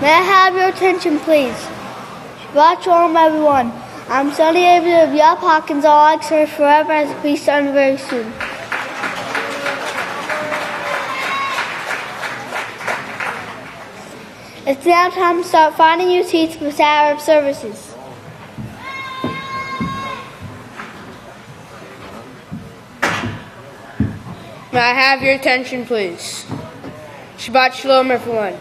May I have your attention, please? Shabbat Shalom, everyone. I'm Sonny Abelin of Yahweh Hawkins. I'll serve forever as a priest starting very soon. It's now time to start finding your seats for Sabbath services. May I have your attention, please? Shabbat Shalom, everyone.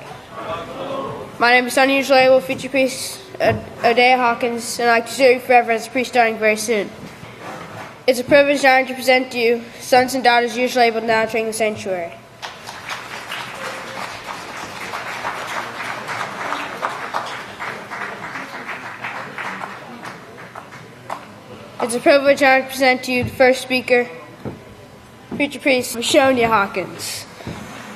My name is Yisrayl Abyl, future priest Yahweh Hawkins, and I'd like to serve you forever as a priest starting very soon. It's a privilege and honor to present to you sons and daughters of Yisrayl Abyl now entering the sanctuary. It's a privilege and honor to present to you the first speaker, future priest Yahweh Hawkins.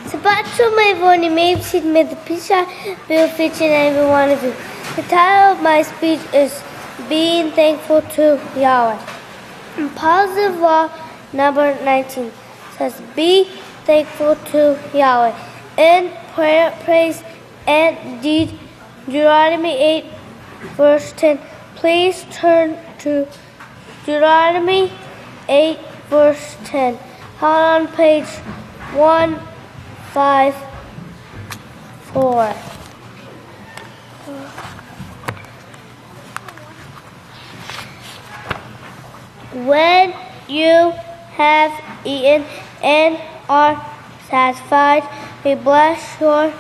Shabbat Shalom, everyone. You may be seated. May the peace of Yahweh feature every one of you. The title of my speech is Being Thankful to Yahweh. In Positive Law number 19 says, Be thankful to Yahweh in prayer, praise, and deed. Deuteronomy 8, verse 10. Please turn to Deuteronomy 8, verse 10. On page 154. When you have eaten and are satisfied, we bless your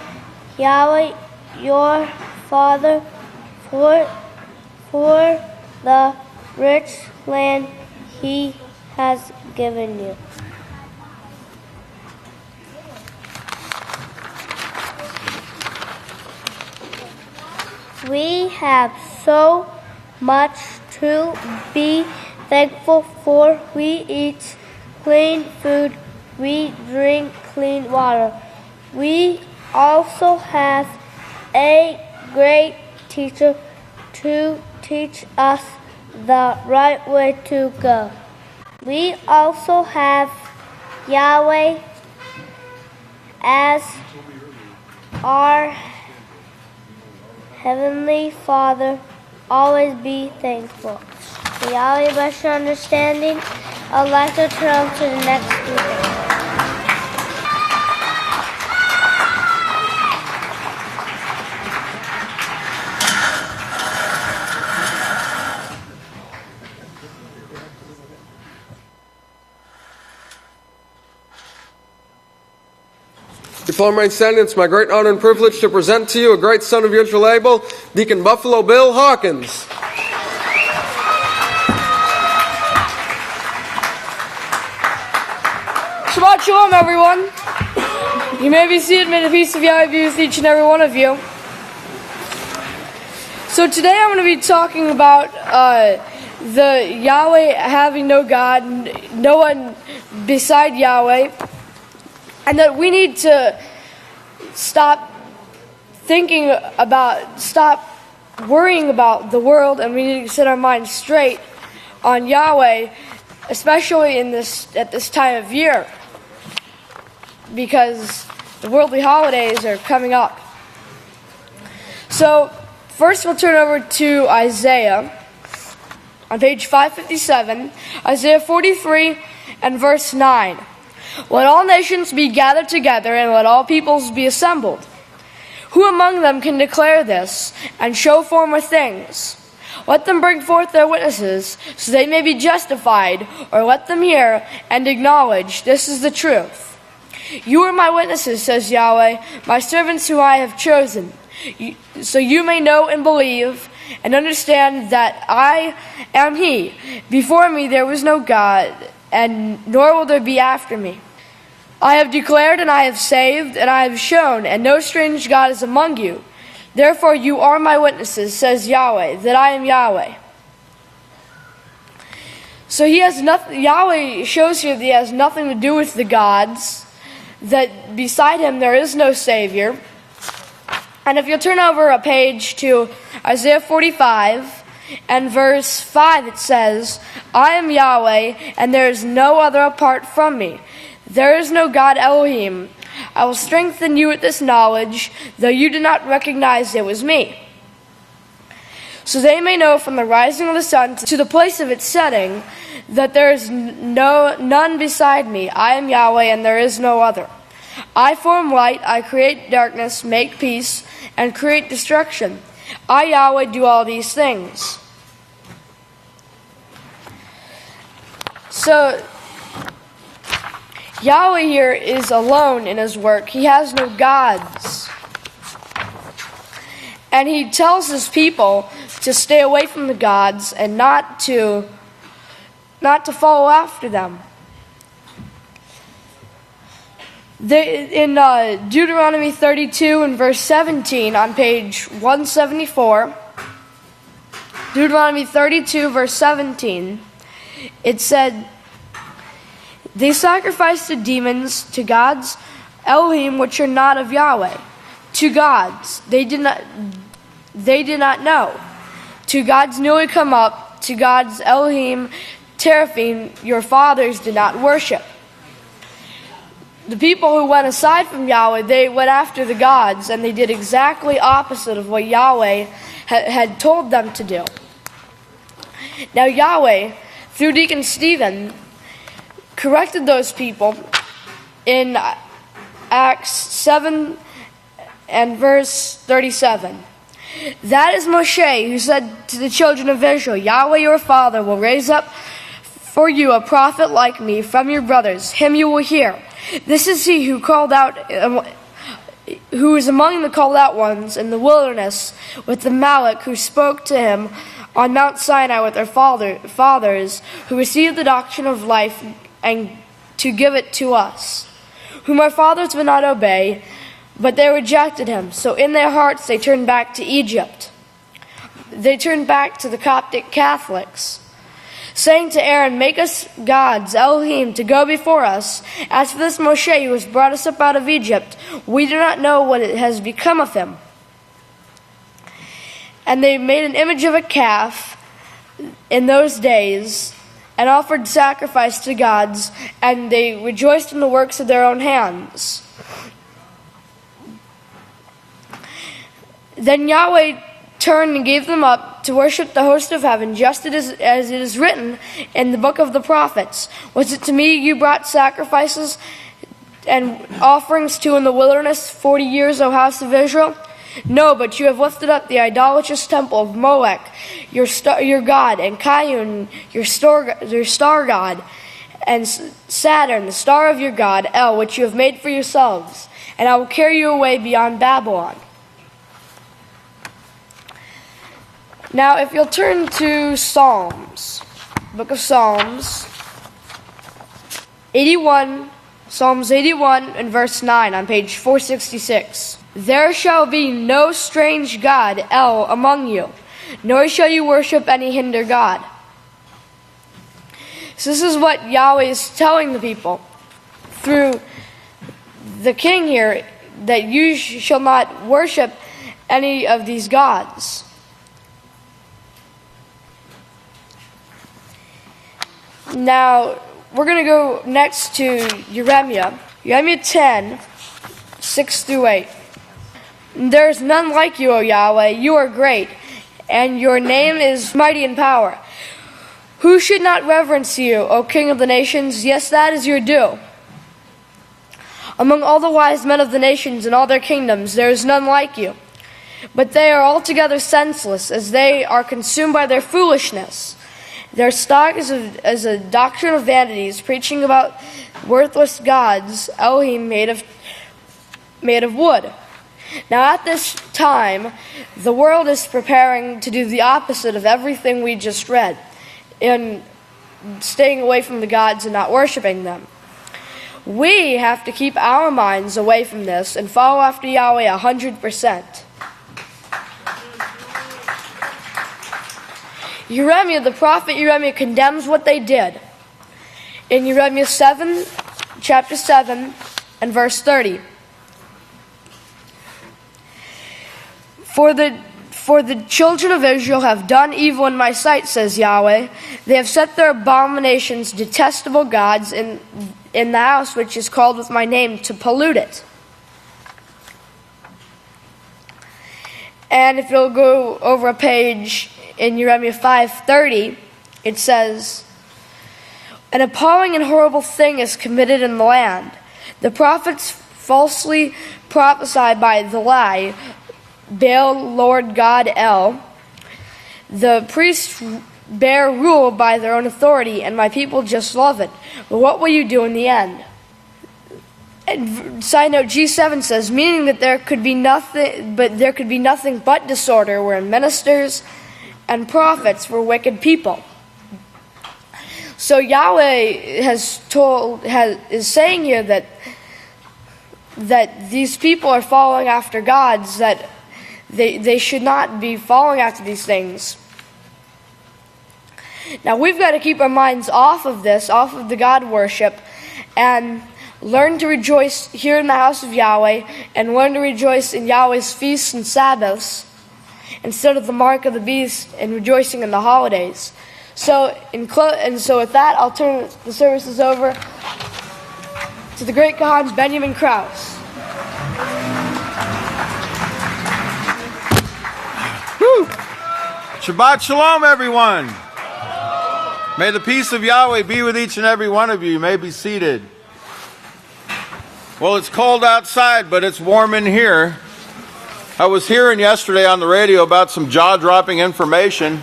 Yahweh, your Father, for the rich land He has given you. We have so much to be thankful for. We eat clean food. We drink clean water. We also have a great teacher to teach us the right way to go. We also have Yahweh as our Heavenly Father. Always be thankful. May Yahweh bless your understanding. I'd like to turn to the next speaker. Before my standing, it's my great honor and privilege to present to you a great son of Yisrayl Abyl, Deacon Buffalo Bill Hawkins. Shabbat Shalom, everyone. You may be seated. May the peace of Yahweh be with each and every one of you. So today I'm going to be talking about the Yahweh having no God, no one beside Yahweh, and that we need to stop worrying about the world, and we need to set our minds straight on Yahweh, especially at this time of year, because the worldly holidays are coming up. So first we'll turn over to Isaiah on page 557, Isaiah 43 and verse 9. Let all nations be gathered together, and let all peoples be assembled. Who among them can declare this, and show former things? Let them bring forth their witnesses, so they may be justified, or let them hear and acknowledge this is the truth. You are my witnesses, says Yahweh, my servants who I have chosen, so you may know and believe, and understand that I am He. Before me there was no God, and nor will there be after me. I have declared, and I have saved, and I have shown, and no strange God is among you. Therefore you are my witnesses, says Yahweh, that I am Yahweh. So Yahweh shows here that He has nothing to do with the gods, that beside Him there is no Savior. And if you'll turn over a page to Isaiah 45 and verse 5, it says, I am Yahweh, and there is no other apart from me. There is no God Elohim. I will strengthen you with this knowledge, though you did not recognize it was me. So they may know from the rising of the sun to the place of its setting that there is none beside me. I am Yahweh, and there is no other. I form light, I create darkness, make peace, and create destruction. I, Yahweh, do all these things. So, Yahweh here is alone in his work. He has no gods. And he tells his people to stay away from the gods and not to follow after them. In Deuteronomy 32 and verse 17 on page 174, Deuteronomy 32 verse 17, it said, they sacrificed to demons, to gods, Elohim, which are not of Yahweh, to gods they did not know, to gods newly come up, to gods Elohim, Teraphim, your fathers did not worship. The people who went aside from Yahweh, they went after the gods, and they did exactly opposite of what Yahweh had told them to do. Now Yahweh, through Deacon Stephen, corrected those people in Acts 7 and verse 37. That is Moshe, who said to the children of Israel, Yahweh your father will raise up for you a prophet like me from your brothers. Him you will hear. This is he who is among the called out ones in the wilderness with the Malach who spoke to him on Mount Sinai with their fathers, who received the doctrine of life and to give it to us, whom our fathers would not obey, but they rejected him. So in their hearts they turned back to Egypt. They turned back to the Coptic Catholics, saying to Aaron, make us gods, Elohim, to go before us. As for this Moshe who has brought us up out of Egypt, we do not know what has become of him. And they made an image of a calf in those days and offered sacrifice to gods, and they rejoiced in the works of their own hands. Then Yahweh turned and gave them up to worship the host of heaven, just as it is written in the book of the prophets. Was it to me you brought sacrifices and offerings to in the wilderness 40 years, O house of Israel? No, but you have lifted up the idolatrous temple of Molech, your god, and Kayun, your star god, and Saturn, the star of your god, El, which you have made for yourselves. And I will carry you away beyond Babylon. Now, if you'll turn to Psalms, Book of Psalms, 81, Psalms 81 and verse 9 on page 466. There shall be no strange god, El, among you, nor shall you worship any hinder god. So this is what Yahweh is telling the people through the king here, that you shall not worship any of these gods. Now, we're going to go next to Jeremiah 10, 6 through 8. There is none like you, O Yahweh. You are great, and your name is mighty in power. Who should not reverence you, O King of the nations? Yes, that is your due. Among all the wise men of the nations and all their kingdoms, there is none like you. But they are altogether senseless, as they are consumed by their foolishness. Their stock is a doctrine of vanities, preaching about worthless gods, Elohim made of wood. Now at this time, the world is preparing to do the opposite of everything we just read, in staying away from the gods and not worshiping them. We have to keep our minds away from this and follow after Yahweh 100%. Jeremiah, the prophet Jeremiah, condemns what they did. In Jeremiah 7, chapter 7, and verse 30. For the children of Israel have done evil in my sight, says Yahweh. They have set their abominations, detestable gods, in the house which is called with my name, to pollute it. And if you'll go over a page in Jeremiah 5:30, it says, "An appalling and horrible thing is committed in the land. The prophets falsely prophesy by the lie, Baal, Lord God El. The priests bear rule by their own authority, and my people just love it. But what will you do in the end?" And side note, G7 says, meaning that there could be nothing but disorder where ministers and prophets were wicked people. So Yahweh is saying here that these people are following after gods, that they should not be following after these things. Now we've got to keep our minds off of this, off of the God worship, and learn to rejoice here in the house of Yahweh, and learn to rejoice in Yahweh's feasts and Sabbaths, instead of the mark of the beast and rejoicing in the holidays. So with that, I'll turn the services over to the great Kohan, Benjamin Krause. Woo! Shabbat Shalom, everyone. May the peace of Yahweh be with each and every one of you. You may be seated. Well, it's cold outside, but it's warm in here. I was hearing yesterday on the radio about some jaw-dropping information,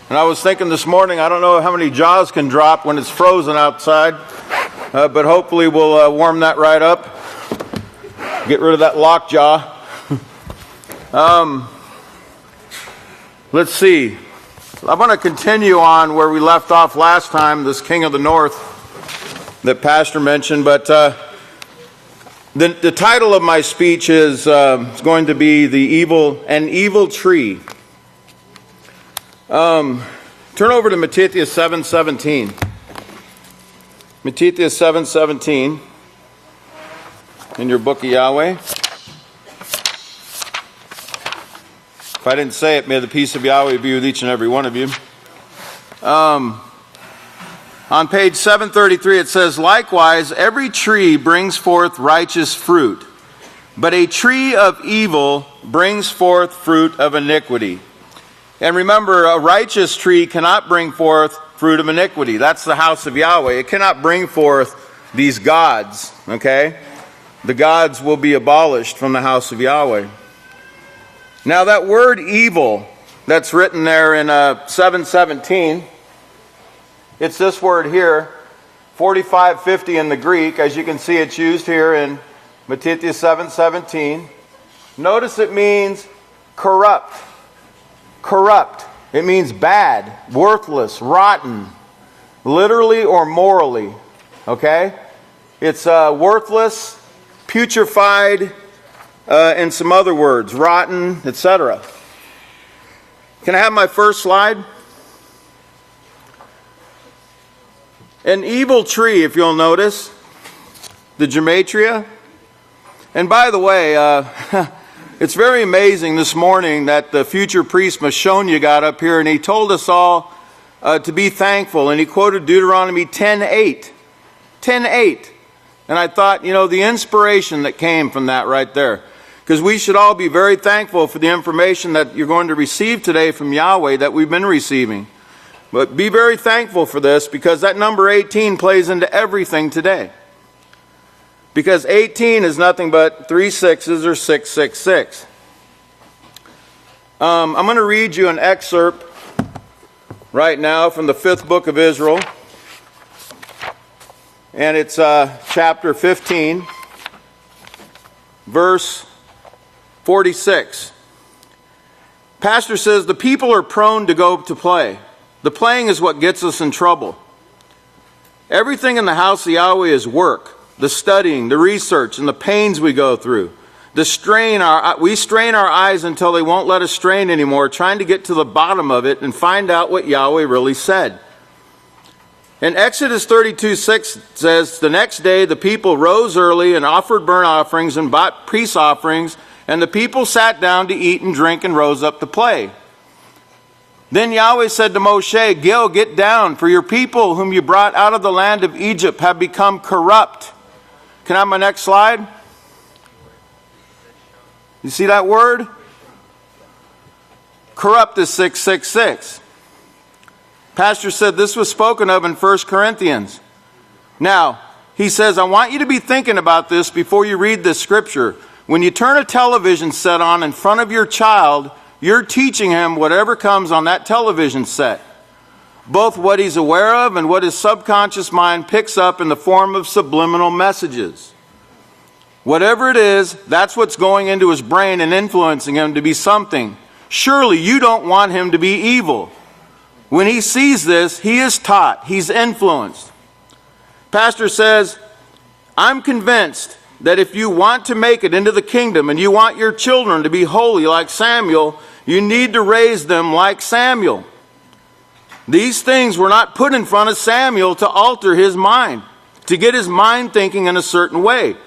and I was thinking this morning, I don't know how many jaws can drop when it's frozen outside, but hopefully we'll warm that right up. Get rid of that lockjaw. Let's see. I'm going to continue on where we left off last time, this King of the North that Pastor mentioned, but the title of my speech is going to be an evil tree. Turn over to Mattithyah 7:17. Mattithyah 7:17 in your Book of Yahweh. If I didn't say it, may the peace of Yahweh be with each and every one of you. On page 733 it says, "Likewise, every tree brings forth righteous fruit, but a tree of evil brings forth fruit of iniquity." And remember, a righteous tree cannot bring forth fruit of iniquity. That's the house of Yahweh. It cannot bring forth these gods, okay? The gods will be abolished from the house of Yahweh. Now that word evil that's written there in 7:17, it's this word here, 4550 in the Greek. As you can see, it's used here in Mattithyah 7:17. Notice it means corrupt. Corrupt. It means bad, worthless, rotten, literally or morally. Okay? It's worthless, putrefied, and some other words, rotten, etc. Can I have my first slide? An evil tree, if you'll notice, the gematria. And by the way, it's very amazing this morning that the future priest Mashonia got up here and he told us all to be thankful. And he quoted Deuteronomy 10:8. 10:8. And I thought, the inspiration that came from that right there. Because we should all be very thankful for the information that you're going to receive today from Yahweh that we've been receiving. But be very thankful for this, because that number 18 plays into everything today. Because 18 is nothing but 3 6s or 666. I'm going to read you an excerpt right now from the 5th book of Israel. And it's chapter 15, verse 46. Pastor says, the people are prone to go to play. The playing is what gets us in trouble. Everything in the house of Yahweh is work. The studying, the research, and the pains we go through. We strain our eyes until they won't let us strain anymore, trying to get to the bottom of it and find out what Yahweh really said. In Exodus 32:6 says, the next day the people rose early and offered burnt offerings and bought peace offerings, and the people sat down to eat and drink and rose up to play. Then Yahweh said to Moshe, Gil, get down, for your people whom you brought out of the land of Egypt have become corrupt. Can I have my next slide? You see that word? corrupt as 666. Pastor said this was spoken of in 1 Corinthians. Now, he says, I want you to be thinking about this before you read this scripture. When you turn a television set on in front of your child, you're teaching him whatever comes on that television set. Both what he's aware of and what his subconscious mind picks up in the form of subliminal messages. Whatever it is, that's what's going into his brain and influencing him to be something. Surely you don't want him to be evil. When he sees this, he is taught, he's influenced. Pastor says, I'm convinced that if you want to make it into the kingdom and you want your children to be holy like Samuel, you need to raise them like Samuel. These things were not put in front of Samuel to alter his mind, to get his mind thinking in a certain way.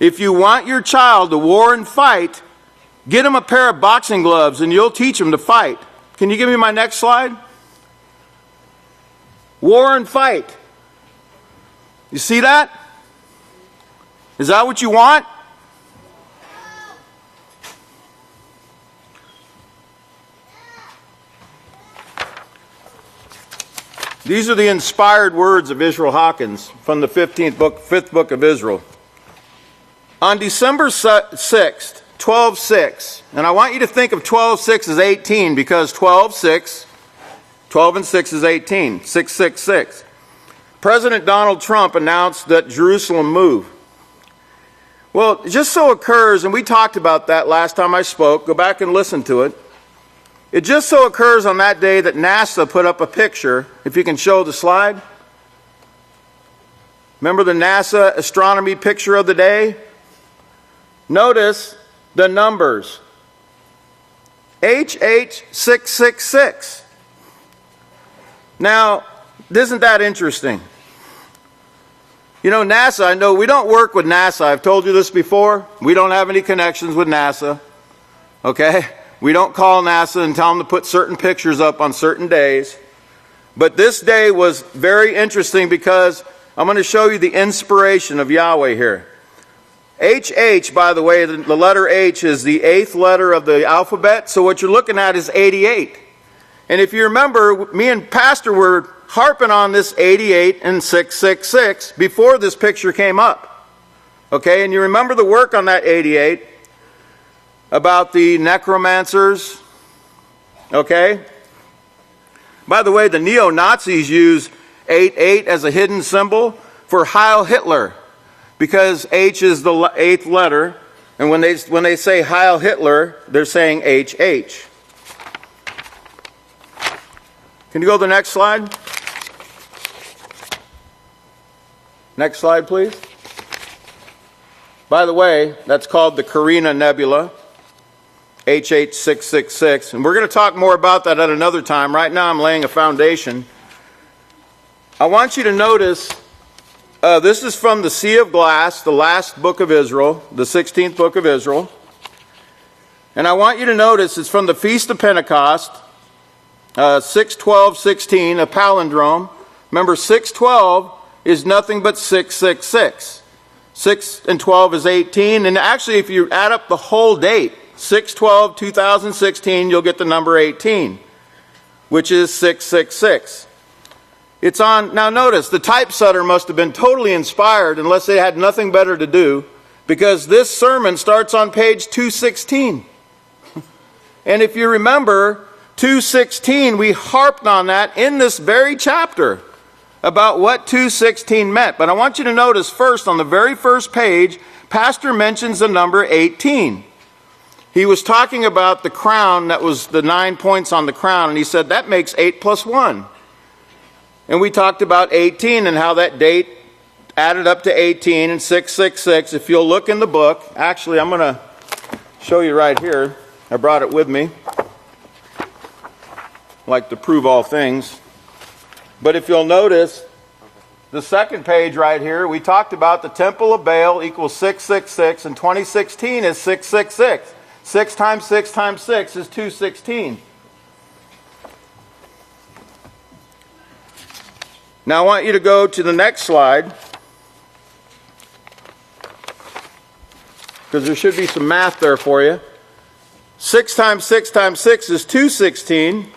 If you want your child to war and fight, get him a pair of boxing gloves and you'll teach him to fight. Can you give me my next slide? War and fight. You see that? Is that what you want? These are the inspired words of Israel Hawkins from the 5th book of Israel. On December 6th, 12:6, and I want you to think of 12:6 as 18 because 12 and 6 is 18, 666. President Donald Trump announced that Jerusalem moved. Well, it just so occurs, and we talked about that last time I spoke, go back and listen to it. It just so occurs on that day that NASA put up a picture, if you can show the slide. Remember the NASA astronomy picture of the day? Notice the numbers. HH666. Now, isn't that interesting? You know, NASA, I know we don't work with NASA. I've told you this before. We don't have any connections with NASA. Okay? We don't call NASA and tell them to put certain pictures up on certain days. But this day was very interesting because I'm going to show you the inspiration of Yahweh here. HH, by the way, the letter H is the 8th letter of the alphabet. So what you're looking at is 88. And if you remember, me and Pastor were harping on this 88 and 666 before this picture came up. Okay, and you remember the work on that 88 about the necromancers. Okay? By the way, the neo-Nazis use 88 as a hidden symbol for Heil Hitler because H is the 8th letter, and when they say Heil Hitler, they're saying HH. Can you go to the next slide? Next slide, please. By the way, that's called the Carina Nebula, HH666. And we're going to talk more about that at another time. Right now I'm laying a foundation. I want you to notice, this is from the Sea of Glass, the last book of Israel, the 16th book of Israel. And I want you to notice it's from the Feast of Pentecost, 6:12:16, a palindrome. Remember, 6:12 is nothing but 666. 6 and 12 is 18. And actually, if you add up the whole date, 6/12/2016, you'll get the number 18, which is 666. It's on, now notice, the typesetter must have been totally inspired unless they had nothing better to do, because this sermon starts on page 216. And if you remember, 216, we harped on that in this very chapter about what 216 meant. But I want you to notice first, on the very first page, Pastor mentions the number 18. He was talking about the crown, that was the 9 points on the crown, and he said that makes 8 plus 1. And we talked about 18 and how that date added up to 18 and 666. If you'll look in the book, actually I'm going to show you right here. I brought it with me. I like to prove all things. But if you'll notice, the second page right here, we talked about the Temple of Baal equals 666, and 2016 is 666. 6 times 6 times 6 is 216. Now I want you to go to the next slide, because there should be some math there for you. 6 times 6 times 6 is 216.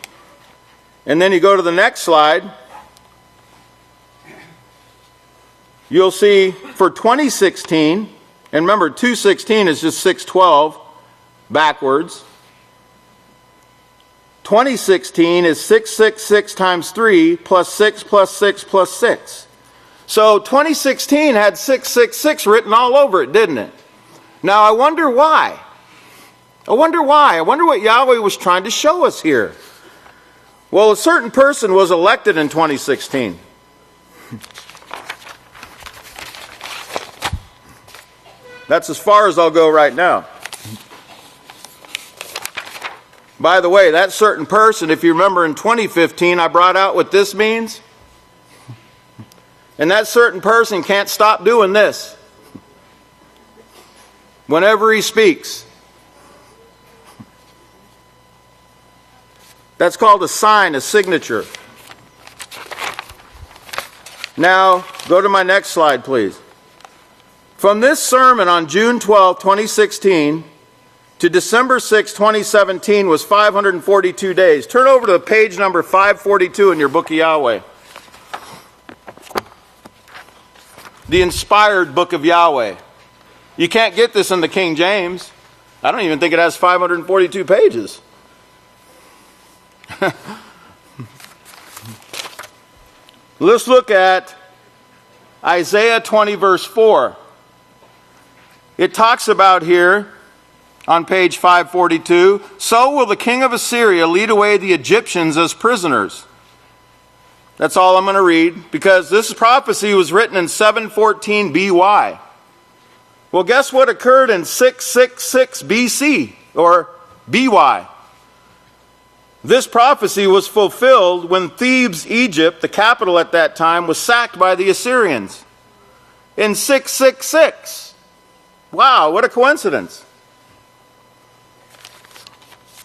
And then you go to the next slide. You'll see for 2016, and remember 216 is just 612 backwards. 2016 is 666 times 3 plus 6 plus 6 plus 6. So 2016 had 666 written all over it, didn't it? Now I wonder why. I wonder what Yahweh was trying to show us here. Well, a certain person was elected in 2016. That's as far as I'll go right now. By the way, that certain person, if you remember in 2015, I brought out what this means. And that certain person can't stop doing this whenever he speaks. That's called a sign, a signature. Now, go to my next slide, please. From this sermon on June 12, 2016 to December 6, 2017 was 542 days. Turn over to page number 542 in your Book of Yahweh. The inspired Book of Yahweh. You can't get this in the King James. I don't even think it has 542 pages. Let's look at Isaiah 20 verse 4. It talks about here on page 542, so will the king of Assyria lead away the Egyptians as prisoners. That's all I'm going to read, because this prophecy was written in 714 BY. Well, guess what occurred in 666 BC, or BY? This prophecy was fulfilled when Thebes, Egypt, the capital at that time, was sacked by the Assyrians in 666. Wow, what a coincidence.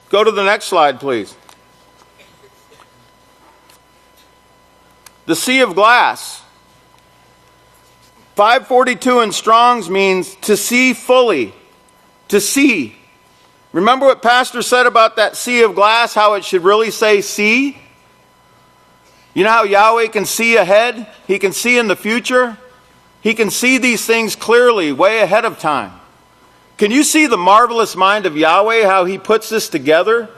Go to the next slide, please. The Sea of Glass. 542 in Strong's means to see fully. To see. Remember what Pastor said about that sea of glass, how it should really say see? You know how Yahweh can see ahead? He can see in the future. He can see these things clearly, way ahead of time. Can you see the marvelous mind of Yahweh, how He puts this together?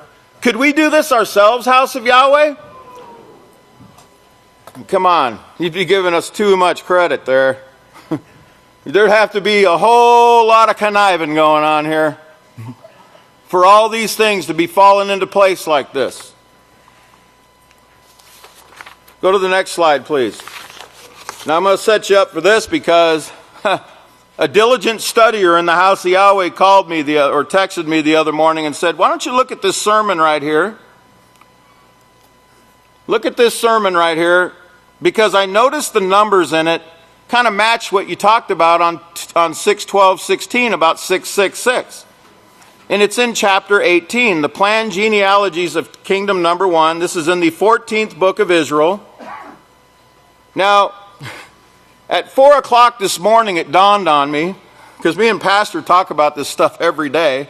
Could we do this ourselves, House of Yahweh? Come on, you'd be giving us too much credit there. There'd have to be a whole lot of conniving going on here for all these things to be falling into place like this. Go to the next slide, please. Now I'm going to set you up for this because a diligent studier in the House of Yahweh called me or texted me the other morning and said, why don't you look at this sermon right here? Look at this sermon right here, because I noticed the numbers in it kind of match what you talked about on 6:12:16 about 666. And it's in chapter 18, the planned genealogies of kingdom number 1. This is in the 14th book of Israel. Now, at 4 o'clock this morning, it dawned on me, because me and Pastor talk about this stuff every day,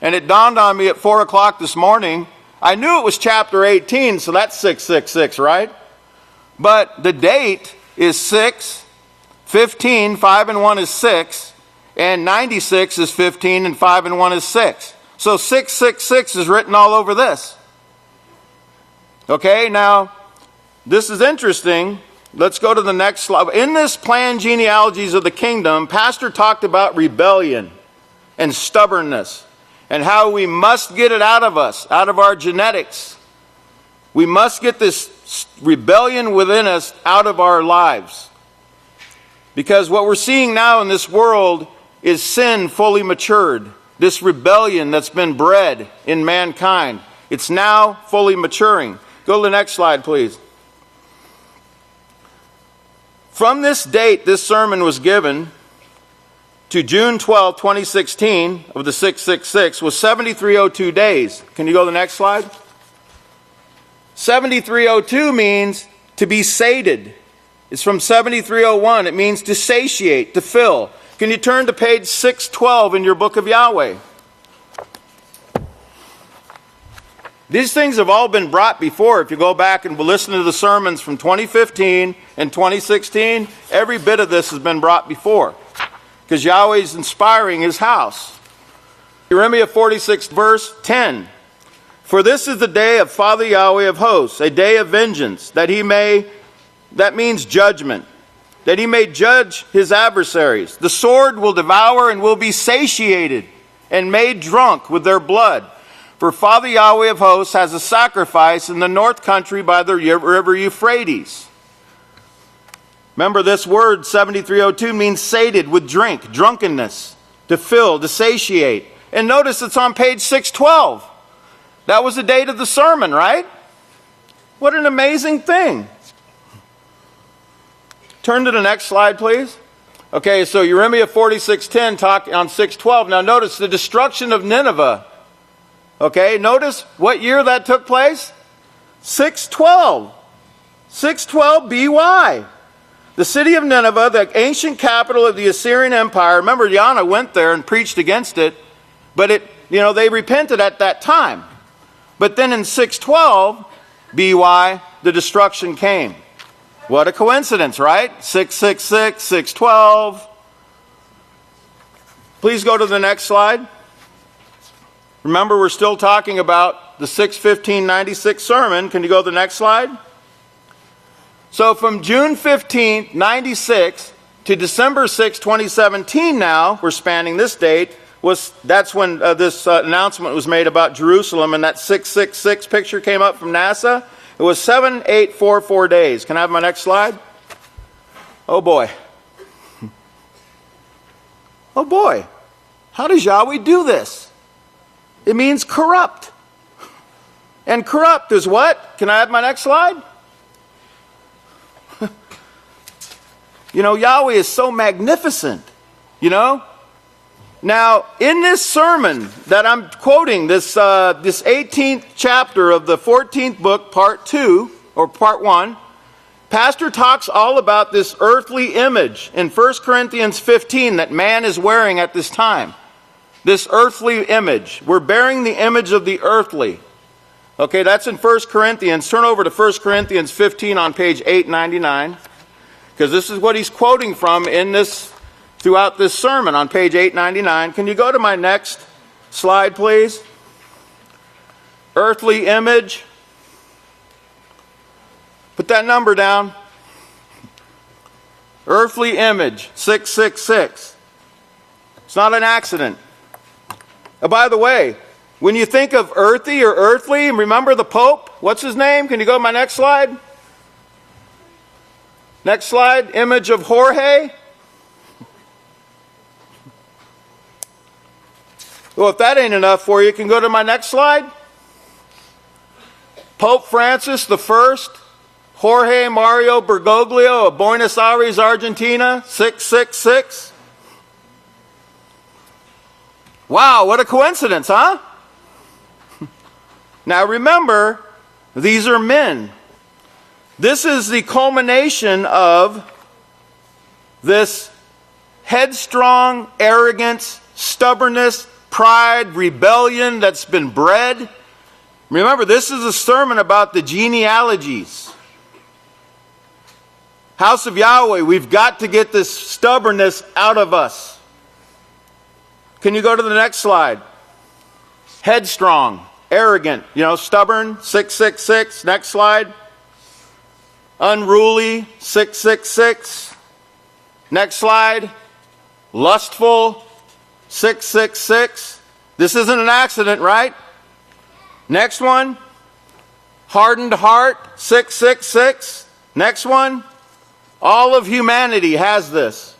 and it dawned on me at 4 o'clock this morning, I knew it was chapter 18, so that's 666, right? But the date is 6, 15, 5 and 1 is 6, and 96 is 15, and 5 and 1 is 6. So 666 is written all over this. Okay, now, this is interesting. Let's go to the next slide. In this planned genealogies of the kingdom, Pastor talked about rebellion and stubbornness and how we must get it out of us, out of our genetics. We must get this rebellion within us out of our lives. Because what we're seeing now in this world is sin fully matured. This rebellion that's been bred in mankind. It's now fully maturing. Go to the next slide, please. From this date, this sermon was given to June 12, 2016 of the 666 was 7302 days. Can you go to the next slide? 7302 means to be sated. It's from 7301. It means to satiate, to fill. Can you turn to page 612 in your Book of Yahweh? These things have all been brought before. If you go back and listen to the sermons from 2015 and 2016, every bit of this has been brought before. Because Yahweh is inspiring his house. Jeremiah 46 verse 10. For this is the day of Father Yahweh of hosts, a day of vengeance, that means judgment, that he may judge his adversaries. The sword will devour and will be satiated and made drunk with their blood. For Father Yahweh of hosts has a sacrifice in the north country by the river Euphrates. Remember, this word 7302 means sated with drink, drunkenness, to fill, to satiate. And notice it's on page 612. That was the date of the sermon, right? What an amazing thing. Turn to the next slide, please. Okay, so Jeremiah 46:10 talk on 6:12. Now notice the destruction of Nineveh. Okay, notice what year that took place? 612. 612 BY. The city of Nineveh, the ancient capital of the Assyrian Empire. Remember, Yana went there and preached against it, but they repented at that time. But then in 612 BY, the destruction came. What a coincidence, right? 666, 612. Please go to the next slide. Remember, we're still talking about the 6/15/96 sermon. Can you go to the next slide? So from June 15, 96 to December 6, 2017 now, we're spanning this date, that's when this announcement was made about Jerusalem, and that 666 picture came up from NASA. It was 7,844 days. Can I have my next slide? Oh boy. Oh boy. How does Yahweh do this? It means corrupt. And corrupt is what? Can I have my next slide? Yahweh is so magnificent. Now, in this sermon that I'm quoting, this 18th chapter of the 14th book, part 2, or part 1, Pastor talks all about this earthly image in 1 Corinthians 15 that man is wearing at this time. This earthly image. We're bearing the image of the earthly. Okay, that's in 1 Corinthians. Turn over to 1 Corinthians 15 on page 899. Because this is what he's quoting from throughout this sermon on page 899. Can you go to my next slide, please? Earthly image. Put that number down. Earthly image, 666. It's not an accident. Oh, by the way, when you think of earthy or earthly, remember the Pope? What's his name? Can you go to my next slide? Next slide, image of Jorge. Well, if that ain't enough for you, you can go to my next slide. Pope Francis I, Jorge Mario Bergoglio of Buenos Aires, Argentina, 666. Wow, what a coincidence, huh? Now remember, these are men. This is the culmination of this headstrong arrogance, stubbornness, pride, rebellion that's been bred. Remember, this is a sermon about the genealogies. House of Yahweh, we've got to get this stubbornness out of us. Can you go to the next slide? Headstrong, arrogant, stubborn, 666. Next slide. Unruly, 666. Next slide. Lustful, 666. This isn't an accident, right? Next one. Hardened heart, 666. Next one. All of humanity has this.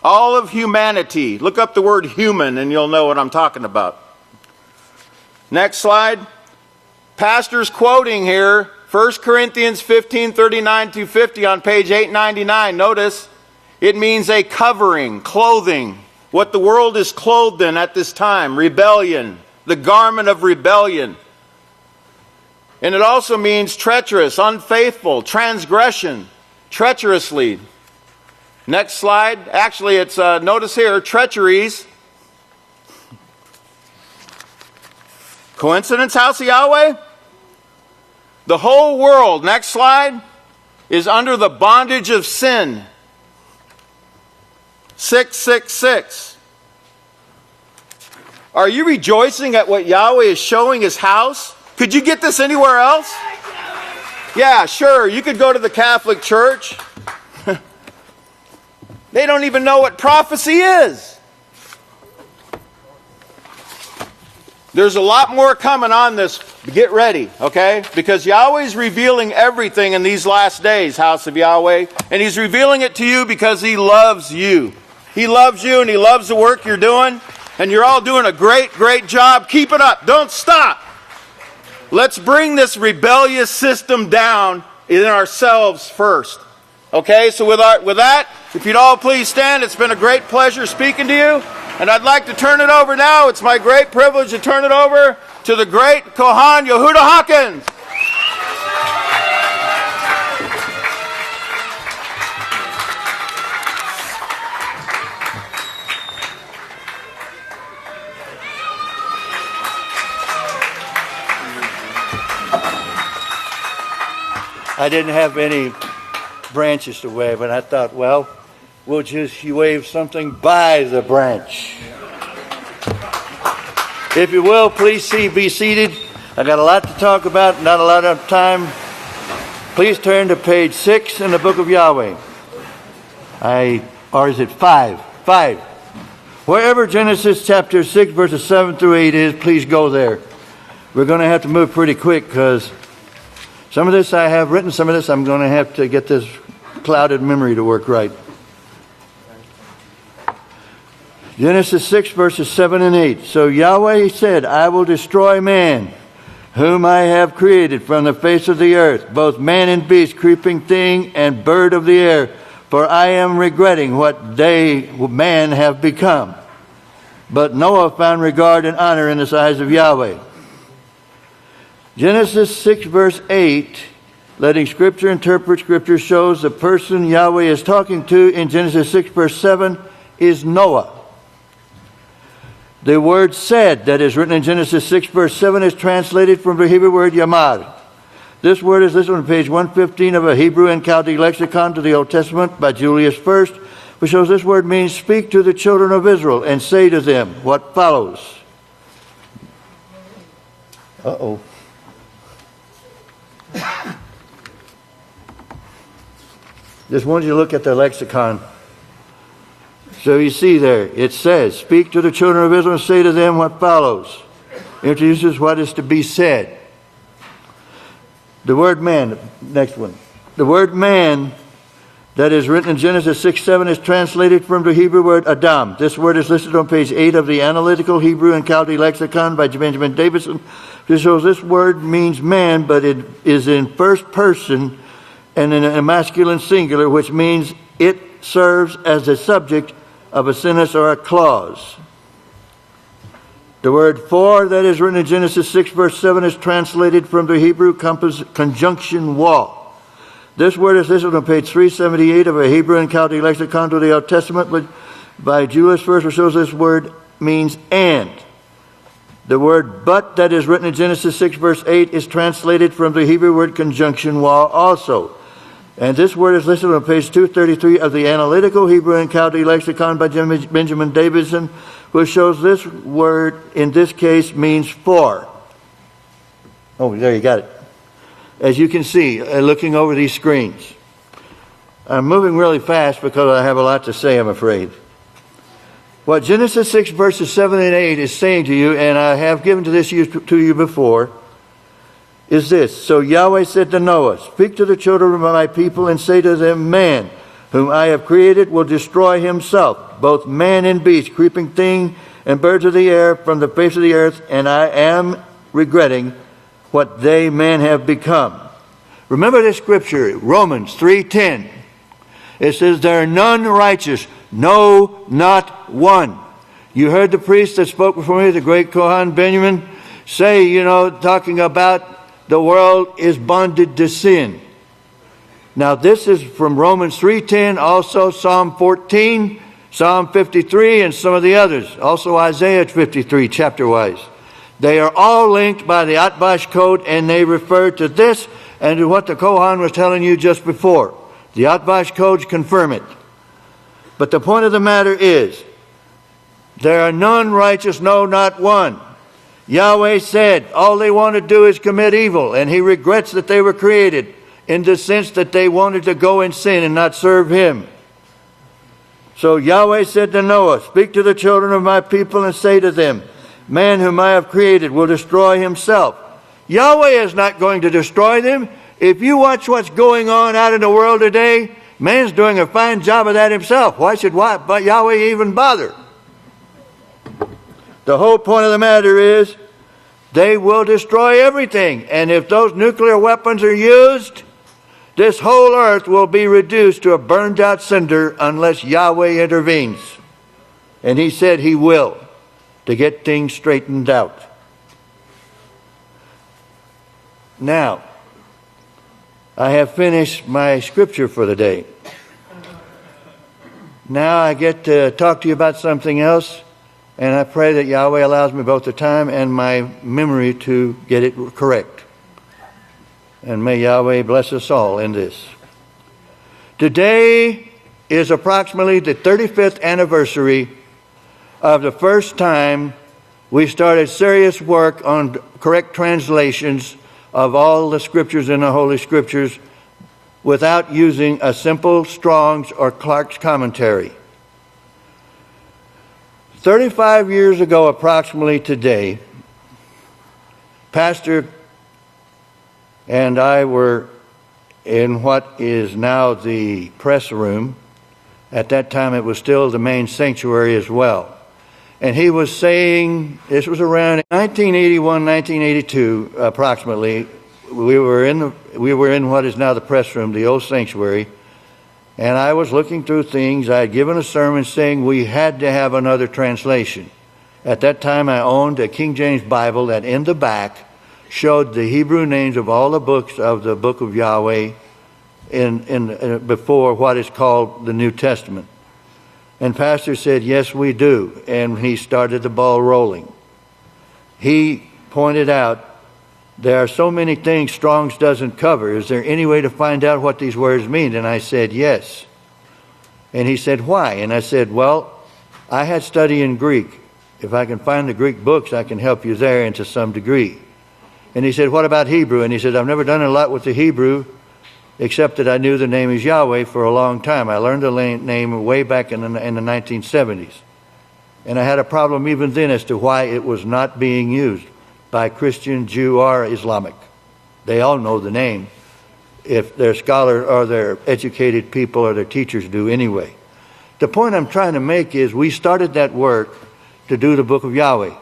All of humanity. Look up the word human and you'll know what I'm talking about. Next slide. Pastor's quoting here, 1 Corinthians 15:39-50 on page 899. Notice, it means a covering, clothing. What the world is clothed in at this time. Rebellion. The garment of rebellion. And it also means treacherous, unfaithful, transgression, treacherously. Next slide. Actually, it's, notice here, treacheries, Coincidence, House of Yahweh? The whole world, next slide, is under the bondage of sin. 666. Are you rejoicing at what Yahweh is showing His house? Could you get this anywhere else? Yeah, sure. You could go to the Catholic Church. They don't even know what prophecy is. There's a lot more coming on this. Get ready, okay? Because Yahweh's revealing everything in these last days, House of Yahweh. And He's revealing it to you because He loves you. He loves you and He loves the work you're doing. And you're all doing a great, great job. Keep it up. Don't stop. Let's bring this rebellious system down in ourselves first. Okay, so with that, if you'd all please stand, it's been a great pleasure speaking to you. And I'd like to turn it over now. It's my great privilege to turn it over to the great Kohan Yehuda Hawkins. I didn't have any branches to wave, and I thought, well, we'll just wave something by the branch. If you will, please be seated. I got a lot to talk about, not a lot of time. Please turn to page 6 in the Book of Yahweh. Or is it 5? 5. Wherever Genesis chapter 6, verses 7 through 8 is, please go there. We're going to have to move pretty quick because some of this I have written, some of this I'm going to have to get this clouded memory to work right. Genesis 6, verses 7 and 8. So Yahweh said, I will destroy man, whom I have created from the face of the earth, both man and beast, creeping thing, and bird of the air, for I am regretting what man have become. But Noah found regard and honor in the eyes of Yahweh. Genesis 6, verse 8, letting Scripture interpret Scripture, shows the person Yahweh is talking to in Genesis 6, verse 7 is Noah. The word said that is written in Genesis 6, verse 7 is translated from the Hebrew word yamad. This word is listed on page 115 of a Hebrew and Chaldee lexicon to the Old Testament by Julius I, which shows this word means speak to the children of Israel and say to them what follows. Uh-oh. Just wanted you to look at the lexicon. So you see there, it says, speak to the children of Israel and say to them what follows. Introduces what is to be said. The word man, next one. The word man that is written in Genesis 6, 7 is translated from the Hebrew word Adam. This word is listed on page 8 of the Analytical Hebrew and Chaldee Lexicon by Benjamin Davidson. This shows this word means man, but it is in first person and in a masculine singular, which means it serves as the subject of a sentence or a clause. The word for that is written in Genesis 6, verse 7 is translated from the Hebrew conjunction wall. This word is listed on page 378 of a Hebrew and Chaldee lexicon to the Old Testament by Julius I, which shows this word means and. The word but that is written in Genesis 6, verse 8 is translated from the Hebrew word conjunction wall also. And this word is listed on page 233 of the Analytical Hebrew and Chaldee lexicon by Benjamin Davidson, which shows this word in this case means for. Oh, there you got it. As you can see, looking over these screens. I'm moving really fast because I have a lot to say, I'm afraid. What Genesis 6 verses 7 and 8 is saying to you, and I have given to you before, is this. So Yahweh said to Noah, speak to the children of my people and say to them, man, whom I have created, will destroy himself, both man and beast, creeping thing, and birds of the air from the face of the earth, and I am regretting what they, man, have become. Remember this scripture, Romans 3:10. It says, there are none righteous, no, not one. You heard the priest that spoke before me, the great Kohan Benyamin, say, talking about the world is bonded to sin. Now this is from Romans 3:10, also Psalm 14, Psalm 53, and some of the others. Also Isaiah 53, chapter-wise. They are all linked by the Atbash code, and they refer to this and to what the Kohan was telling you just before. The Atbash codes confirm it. But the point of the matter is, there are none righteous, no, not one. Yahweh said all they want to do is commit evil, and He regrets that they were created in the sense that they wanted to go in sin and not serve Him. So Yahweh said to Noah, speak to the children of my people and say to them, man whom I have created will destroy himself. Yahweh is not going to destroy them. If you watch what's going on out in the world today, man's doing a fine job of that himself. Why should Yahweh even bother? The whole point of the matter is, they will destroy everything. And if those nuclear weapons are used, this whole earth will be reduced to a burned out cinder unless Yahweh intervenes. And He said He will, to get things straightened out. Now, I have finished my scripture for the day. Now I get to talk to you about something else, and I pray that Yahweh allows me both the time and my memory to get it correct. And may Yahweh bless us all in this. Today is approximately the 35th anniversary of the first time we started serious work on correct translations of all the scriptures in the Holy Scriptures without using a simple Strong's or Clark's commentary. 35 years ago approximately today, Pastor and I were in what is now the press room. At that time it was still the main sanctuary as well. And he was saying, this was around 1981, 1982 approximately, we were in what is now the press room, the old sanctuary, and I was looking through things. I had given a sermon saying we had to have another translation. At that time I owned a King James Bible that in the back showed the Hebrew names of all the books of the Book of Yahweh before what is called the New Testament. And Pastor said, yes, we do. And he started the ball rolling. He pointed out, there are so many things Strong's doesn't cover. Is there any way to find out what these words mean? And I said, yes. And he said, why? And I said, well, I had study in Greek. If I can find the Greek books, I can help you there and to some degree. And he said, what about Hebrew? And he said, I've never done a lot with the Hebrew, except that I knew the name is Yahweh for a long time. I learned the name way back in the 1970s. And I had a problem even then as to why it was not being used by Christian, Jew, or Islamic. They all know the name, if their scholar or their educated people or their teachers do anyway. The point I'm trying to make is we started that work to do the Book of Yahweh,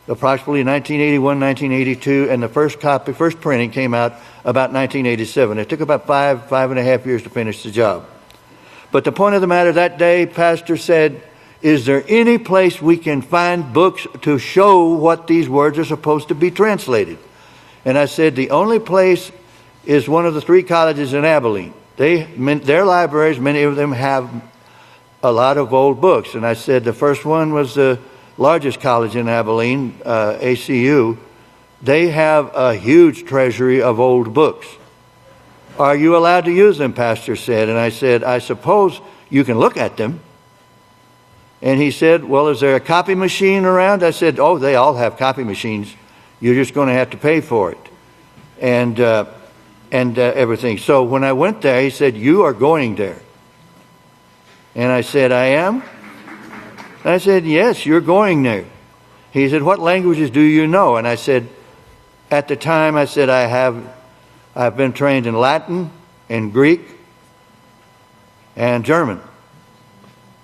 approximately 1981, 1982, and the first printing came out about 1987. It took about five and a half years to finish the job. But the point of the matter that day, Pastor said, is there any place we can find books to show what these words are supposed to be translated? And I said, the only place is one of the three colleges in Abelin. Their libraries, many of them have a lot of old books. And I said the first one was the largest college in Abilene, ACU. They have a huge treasury of old books. Are you allowed to use them, Pastor said? And I said, I suppose you can look at them. And he said, well, is there a copy machine around? I said, oh, they all have copy machines. You're just going to have to pay for it. And everything. So when I went there, he said, you are going there. And I said, I am? I said, yes, you're going there. He said, what languages do you know? And I said, at the time, I said, I've been trained in Latin and Greek and German.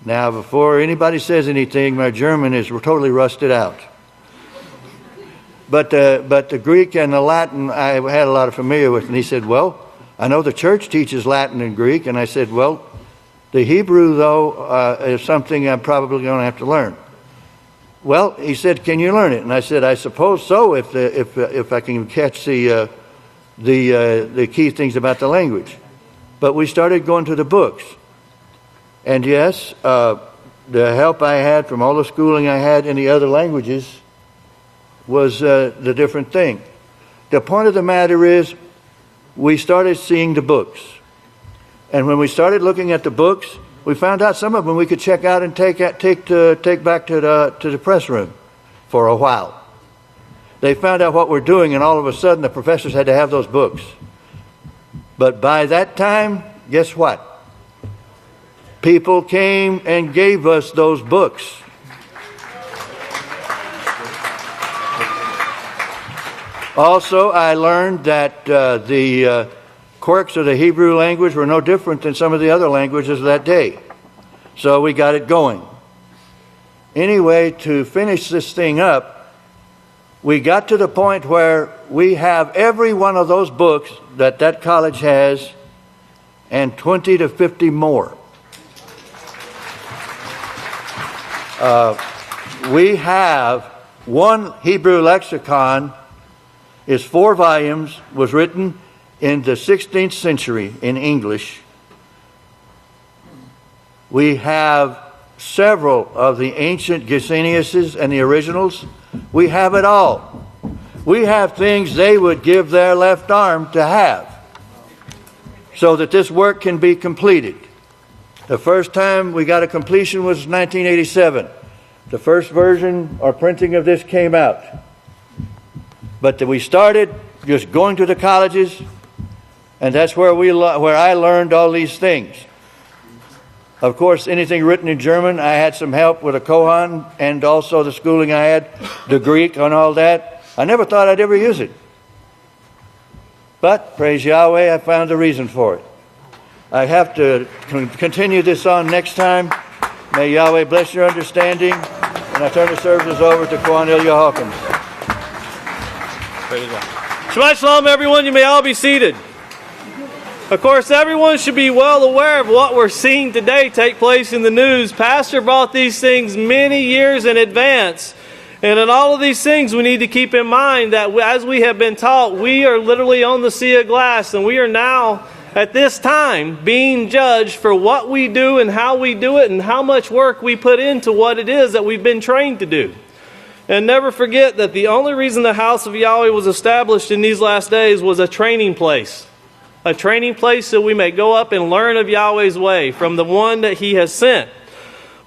Now, before anybody says anything, my German is totally rusted out. But the Greek and the Latin, I had a lot of familiar with. And he said, well, I know the church teaches Latin and Greek. And I said, well, the Hebrew, though, is something I'm probably going to have to learn. Well, he said, can you learn it? And I said, I suppose so, if I can catch the key things about the language. But we started going to the books. And yes, the help I had from all the schooling I had in the other languages was the different thing. The point of the matter is, we started seeing the books. And when we started looking at the books, we found out some of them we could check out and take back to the press room for a while. They found out what we're doing, and all of a sudden the professors had to have those books. But by that time, guess what? People came and gave us those books. Also, I learned that the quirks of the Hebrew language were no different than some of the other languages of that day. So we got it going. Anyway, to finish this thing up, we got to the point where we have every one of those books that college has and 20 to 50 more. We have one Hebrew lexicon. Is 4 volumes, was written in the 16th century in English. We have several of the ancient Geseniuses and the originals. We have it all. We have things they would give their left arm to have so that this work can be completed. The first time we got a completion was 1987. The first version or printing of this came out. But we started just going to the colleges, and that's where I learned all these things. Of course, anything written in German, I had some help with a Kohan, and also the schooling I had, the Greek and all that. I never thought I'd ever use it. But, praise Yahweh, I found a reason for it. I have to continue this on next time. May Yahweh bless your understanding. And I turn the services over to Kohan Hawkins. Shabbat Shalom, everyone. You may all be seated. Of course, everyone should be well aware of what we're seeing today take place in the news. Pastor brought these things many years in advance. And in all of these things, we need to keep in mind that as we have been taught, we are literally on the sea of glass. And we are now, at this time, being judged for what we do and how we do it and how much work we put into what it is that we've been trained to do. And never forget that the only reason the House of Yahweh was established in these last days was a training place. A training place so we may go up and learn of Yahweh's way from the one that He has sent.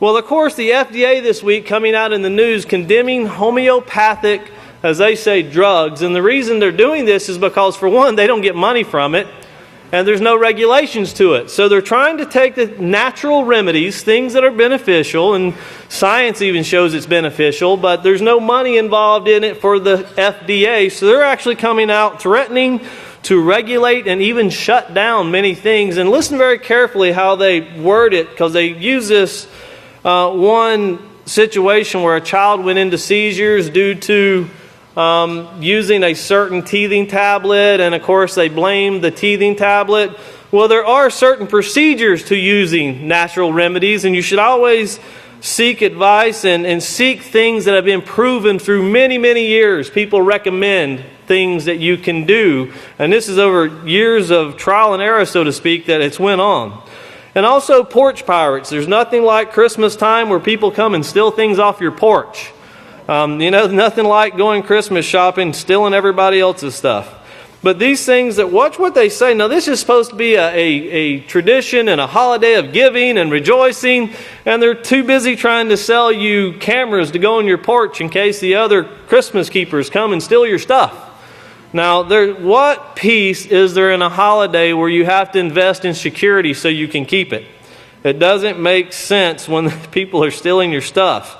Well, of course, the FDA this week coming out in the news condemning homeopathic, as they say, drugs. And the reason they're doing this is because, for one, they don't get money from it. And there's no regulations to it. So they're trying to take the natural remedies, things that are beneficial, and science even shows it's beneficial, but there's no money involved in it for the FDA. So they're actually coming out threatening to regulate and even shut down many things. And listen very carefully how they word it, because they use this one situation where a child went into seizures due to using a certain teething tablet, and of course they blame the teething tablet. Well, there are certain procedures to using natural remedies, and you should always seek advice and seek things that have been proven through many, many years. People recommend things that you can do, and this is over years of trial and error, so to speak, that it's went on. And also porch pirates. There's nothing like Christmas time where people come and steal things off your porch. Nothing like going Christmas shopping, stealing everybody else's stuff. But these things that, watch what they say. Now, this is supposed to be a tradition and a holiday of giving and rejoicing, and they're too busy trying to sell you cameras to go on your porch in case the other Christmas keepers come and steal your stuff. Now, what peace is there in a holiday where you have to invest in security so you can keep it? It doesn't make sense when people are stealing your stuff.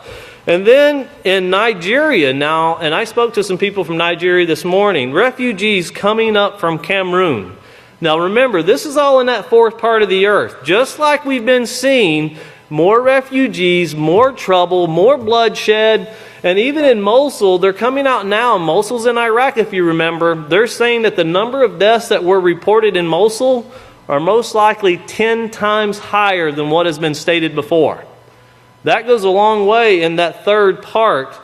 And then in Nigeria now, and I spoke to some people from Nigeria this morning, refugees coming up from Cameroon. Now remember, this is all in that fourth part of the earth. Just like we've been seeing, more refugees, more trouble, more bloodshed. And even in Mosul, they're coming out now. Mosul's in Iraq, if you remember. They're saying that the number of deaths that were reported in Mosul are most likely 10 times higher than what has been stated before. That goes a long way in that third part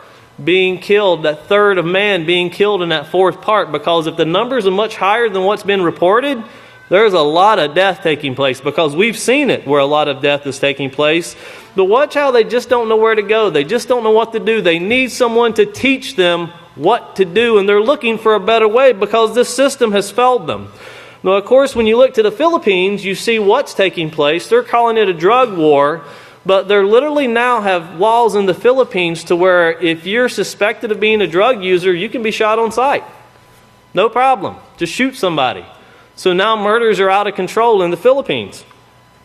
being killed, that third of man being killed in that fourth part, because if the numbers are much higher than what's been reported, there's a lot of death taking place, because we've seen it where a lot of death is taking place. But watch how they just don't know where to go. They just don't know what to do. They need someone to teach them what to do, and they're looking for a better way because this system has failed them. Now, of course, when you look to the Philippines, you see what's taking place. They're calling it a drug war, but they literally now have laws in the Philippines to where if you're suspected of being a drug user, you can be shot on sight. No problem. Just shoot somebody. So now murders are out of control in the Philippines.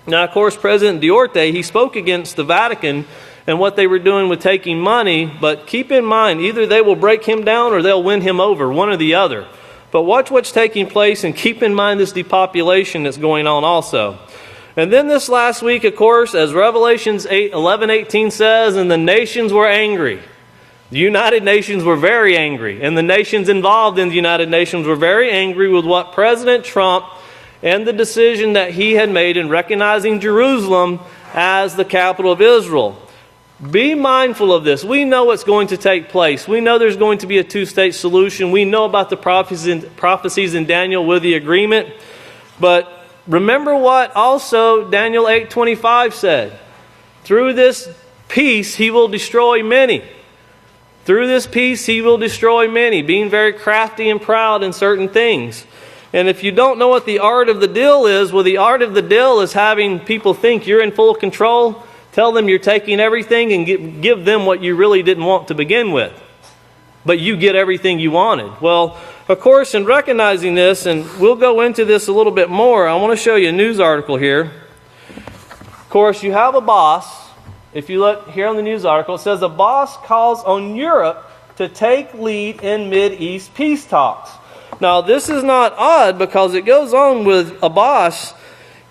Now, of course, President Duterte, he spoke against the Vatican and what they were doing with taking money, but keep in mind, either they will break him down or they'll win him over, one or the other. But watch what's taking place and keep in mind this depopulation that's going on also. And then this last week, of course, as Revelations 11:18 says, and the nations were angry. The United Nations were very angry, and the nations involved in the United Nations were very angry with what President Trump and the decision that he had made in recognizing Jerusalem as the capital of Israel. Be mindful of this. We know what's going to take place. We know there's going to be a two-state solution. We know about the prophecies in Daniel with the agreement. But remember what also Daniel 8:25 said. Through this peace he will destroy many. Through this peace he will destroy many, being very crafty and proud in certain things. And if you don't know what the art of the deal is, well, the art of the deal is having people think you're in full control. Tell them you're taking everything and give them what you really didn't want to begin with. But you get everything you wanted. Well, of course, in recognizing this, and we'll go into this a little bit more, I want to show you a news article here. Of course, you have a boss. If you look here on the news article, it says a boss calls on Europe to take lead in Mid-East peace talks. Now, this is not odd because it goes on with Abbas.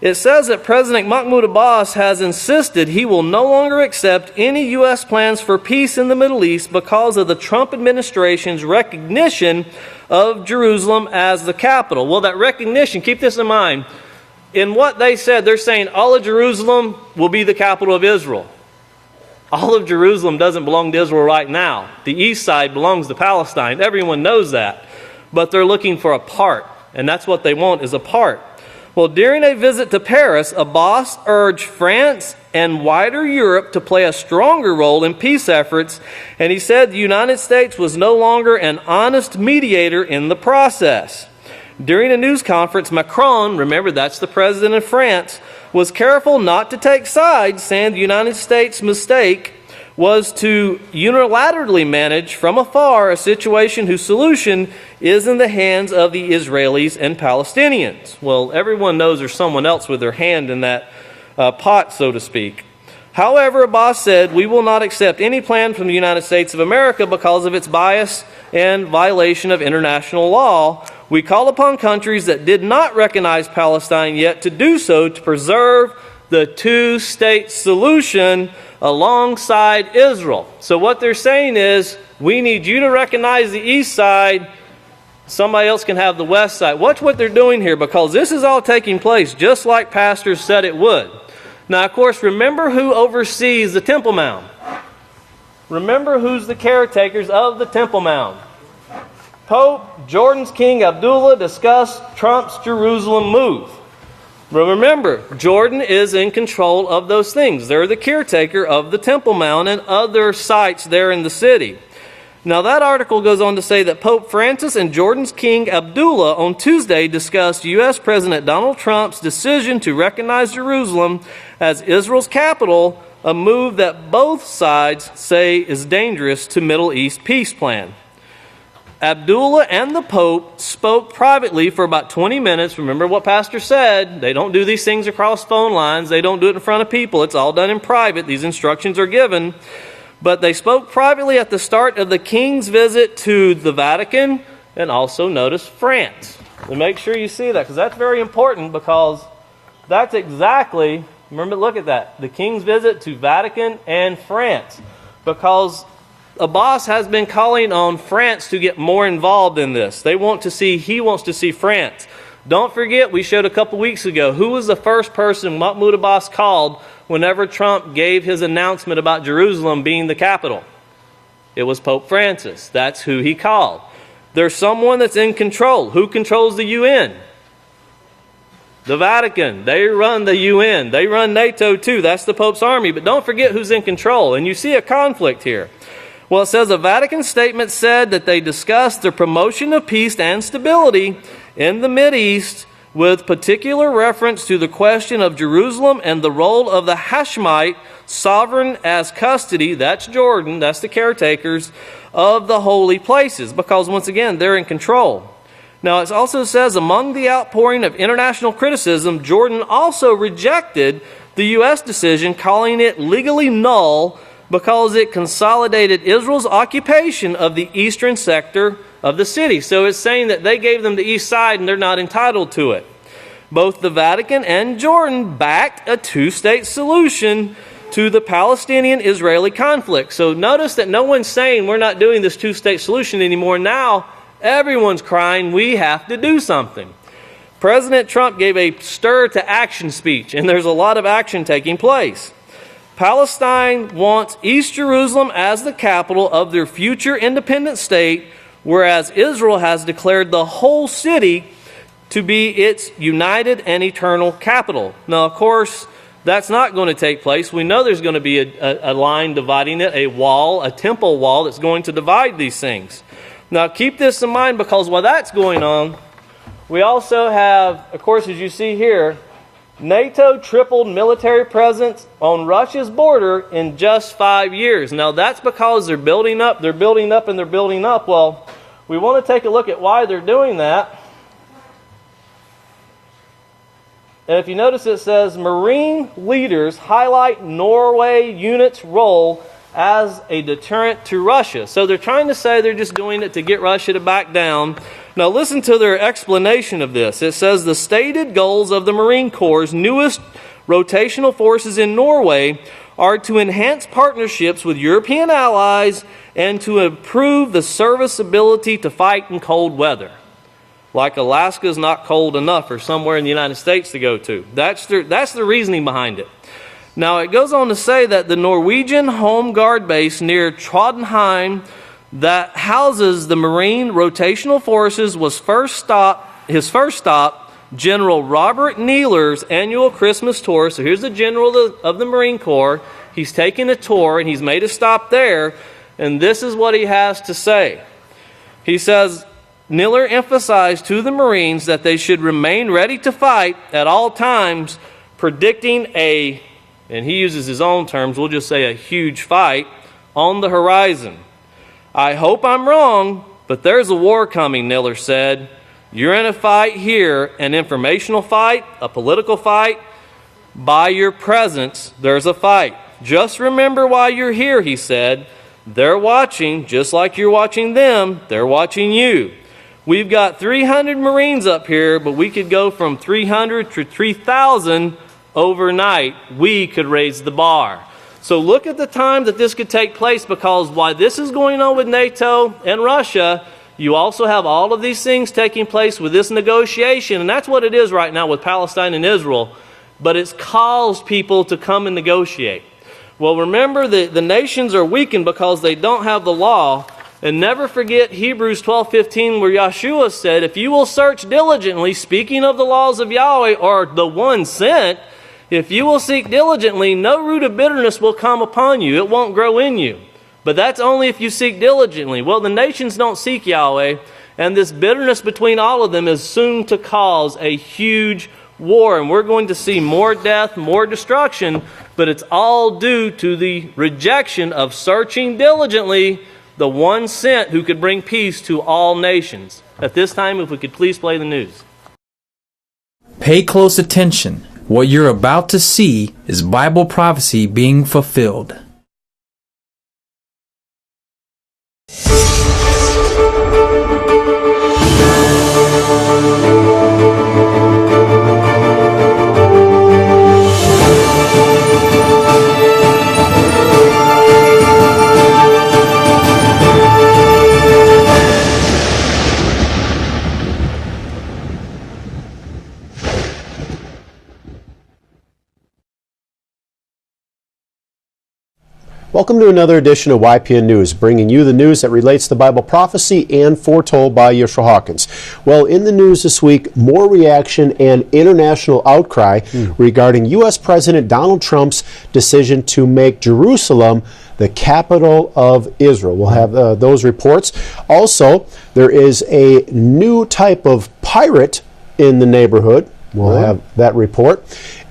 It says that President Mahmoud Abbas has insisted he will no longer accept any U.S. plans for peace in the Middle East because of the Trump administration's recognition of Jerusalem as the capital. Well, that recognition, keep this in mind, in what they said, they're saying all of Jerusalem will be the capital of Israel. All of Jerusalem doesn't belong to Israel right now. The east side belongs to Palestine. Everyone knows that. But they're looking for a part, and that's what they want, is a part. Well, during a visit to Paris, Abbas urged France and wider Europe to play a stronger role in peace efforts, and he said the United States was no longer an honest mediator in the process. During a news conference, Macron, remember that's the president of France, was careful not to take sides, saying the United States' mistake was to unilaterally manage from afar a situation whose solution is in the hands of the Israelis and Palestinians. Well, everyone knows there's someone else with their hand in that pot, so to speak. However, Abbas said, we will not accept any plan from the United States of America because of its bias and violation of international law. We call upon countries that did not recognize Palestine yet to do so to preserve the two-state solution alongside Israel. So what they're saying is, we need you to recognize the east side, somebody else can have the west side. Watch what they're doing here, because this is all taking place just like pastors said it would. Now, of course, remember who oversees the Temple Mount. Remember who's the caretakers of the Temple Mount. Pope Jordan's King Abdullah discussed Trump's Jerusalem move. But remember, Jordan is in control of those things. They're the caretaker of the Temple Mount and other sites there in the city. Now, that article goes on to say that Pope Francis and Jordan's King Abdullah on Tuesday discussed U.S. President Donald Trump's decision to recognize Jerusalem as Israel's capital, a move that both sides say is dangerous to Middle East peace plan. Abdullah and the Pope spoke privately for about 20 minutes. Remember what Pastor said. They don't do these things across phone lines. They don't do it in front of people. It's all done in private. These instructions are given. But they spoke privately at the start of the King's visit to the Vatican and also, notice, France. So make sure you see that, because that's very important, because that's exactly, remember, look at that. The King's visit to Vatican and France. Because Abbas has been calling on France to get more involved in this. He wants to see France. Don't forget, we showed a couple weeks ago, who was the first person Mahmoud Abbas called whenever Trump gave his announcement about Jerusalem being the capital? It was Pope Francis. That's who he called. There's someone that's in control. Who controls the UN? The Vatican. They run the UN. They run NATO too. That's the Pope's army. But don't forget who's in control. And you see a conflict here. Well, it says a Vatican statement said that they discussed the promotion of peace and stability in the Mideast with particular reference to the question of Jerusalem and the role of the Hashemite sovereign as custody, that's Jordan, that's the caretakers, of the holy places, because once again, they're in control. Now, it also says among the outpouring of international criticism, Jordan also rejected the U.S. decision, calling it legally null because it consolidated Israel's occupation of the eastern sector of the city. So it's saying that they gave them the east side and they're not entitled to it. Both the Vatican and Jordan backed a two-state solution to the Palestinian-Israeli conflict. So notice that no one's saying we're not doing this two-state solution anymore. Now everyone's crying we have to do something. President Trump gave a stir-to-action speech, and there's a lot of action taking place. Palestine wants East Jerusalem as the capital of their future independent state, whereas Israel has declared the whole city to be its united and eternal capital. Now, of course, that's not going to take place. We know there's going to be a line dividing it, a wall, a temple wall that's going to divide these things. Now, keep this in mind, because while that's going on, we also have, of course, as you see here, NATO tripled military presence on Russia's border in just 5 years. Now, that's because they're building up, and they're building up. Well, we want to take a look at why they're doing that. And if you notice, it says, Marine leaders highlight Norway units' role as a deterrent to Russia. So they're trying to say they're just doing it to get Russia to back down. Now listen to their explanation of this. It says the stated goals of the Marine Corps' newest rotational forces in Norway are to enhance partnerships with European allies and to improve the service ability to fight in cold weather. Like Alaska's not cold enough or somewhere in the United States to go to. That's the reasoning behind it. Now, it goes on to say that the Norwegian Home Guard base near Trondheim that houses the Marine rotational forces was his first stop, General Robert Neal's annual Christmas tour. So here's the general of the Marine Corps. He's taking a tour and he's made a stop there. And this is what he has to say. He says, Neal emphasized to the Marines that they should remain ready to fight at all times, predicting and he uses his own terms, we'll just say a huge fight on the horizon. I hope I'm wrong, but there's a war coming, Neal said. You're in a fight here, an informational fight, a political fight. By your presence, there's a fight. Just remember why you're here, he said. They're watching, just like you're watching them, they're watching you. We've got 300 Marines up here, but we could go from 300 to 3,000 overnight. We could raise the bar. So look at the time that this could take place, because while this is going on with NATO and Russia, you also have all of these things taking place with this negotiation. And that's what it is right now with Palestine and Israel. But it's caused people to come and negotiate. Well, remember the nations are weakened because they don't have the law. And never forget Hebrews 12:15, where Yeshua said, if you will search diligently, speaking of the laws of Yahweh or the one sent, if you will seek diligently, no root of bitterness will come upon you. It won't grow in you. But that's only if you seek diligently. Well, the nations don't seek Yahweh, and this bitterness between all of them is soon to cause a huge war. And we're going to see more death, more destruction, but it's all due to the rejection of searching diligently the one sent who could bring peace to all nations. At this time, if we could please play the news. Pay close attention. What you're about to see is Bible prophecy being fulfilled. Welcome to another edition of YPN News, bringing you the news that relates to Bible prophecy and foretold by Yisrael Hawkins. Well, in the news this week, more reaction and international outcry regarding U.S. President Donald Trump's decision to make Jerusalem the capital of Israel. We'll have those reports. Also, there is a new type of pirate in the neighborhood. We'll have that report.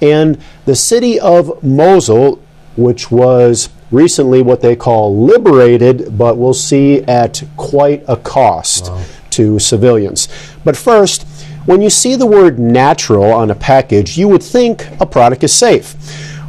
And the city of Mosul, which was recently what they call liberated, but we'll see at quite a cost to civilians. But first, when you see the word natural on a package, you would think a product is safe.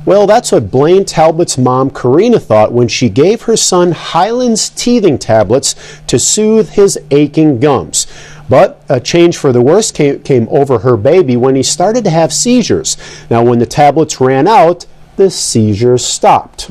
Well, that's what Blaine Talbot's mom, Karina, thought when she gave her son Highland's teething tablets to soothe his aching gums. But a change for the worse came over her baby when he started to have seizures. Now, when the tablets ran out, the seizures stopped.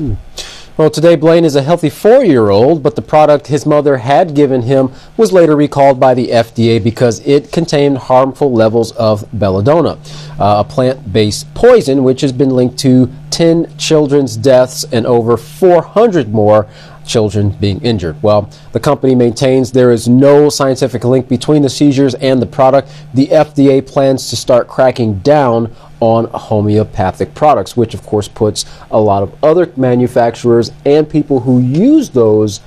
Well, today Blaine is a healthy 4-year-old, but the product his mother had given him was later recalled by the FDA because it contained harmful levels of belladonna, a plant-based poison which has been linked to 10 children's deaths and over 400 more children being injured. Well, the company maintains there is no scientific link between the seizures and the product. The FDA plans to start cracking down on homeopathic products, which of course puts a lot of other manufacturers and people who use those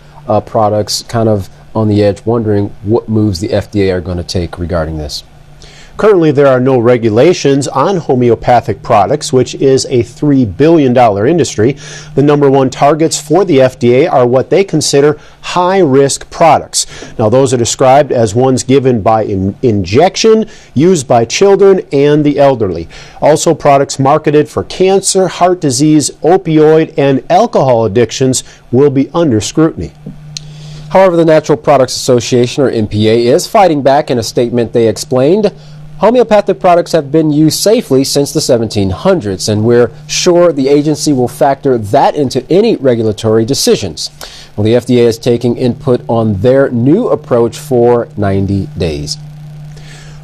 products kind of on the edge, wondering what moves the FDA are going to take regarding this. Currently, there are no regulations on homeopathic products, which is a $3 billion industry. The number one targets for the FDA are what they consider high-risk products. Now, those are described as ones given by injection, used by children and the elderly. Also, products marketed for cancer, heart disease, opioid, and alcohol addictions will be under scrutiny. However, the Natural Products Association, or NPA, is fighting back. In a statement they explained, homeopathic products have been used safely since the 1700s, and we're sure the agency will factor that into any regulatory decisions. Well, the FDA is taking input on their new approach for 90 days.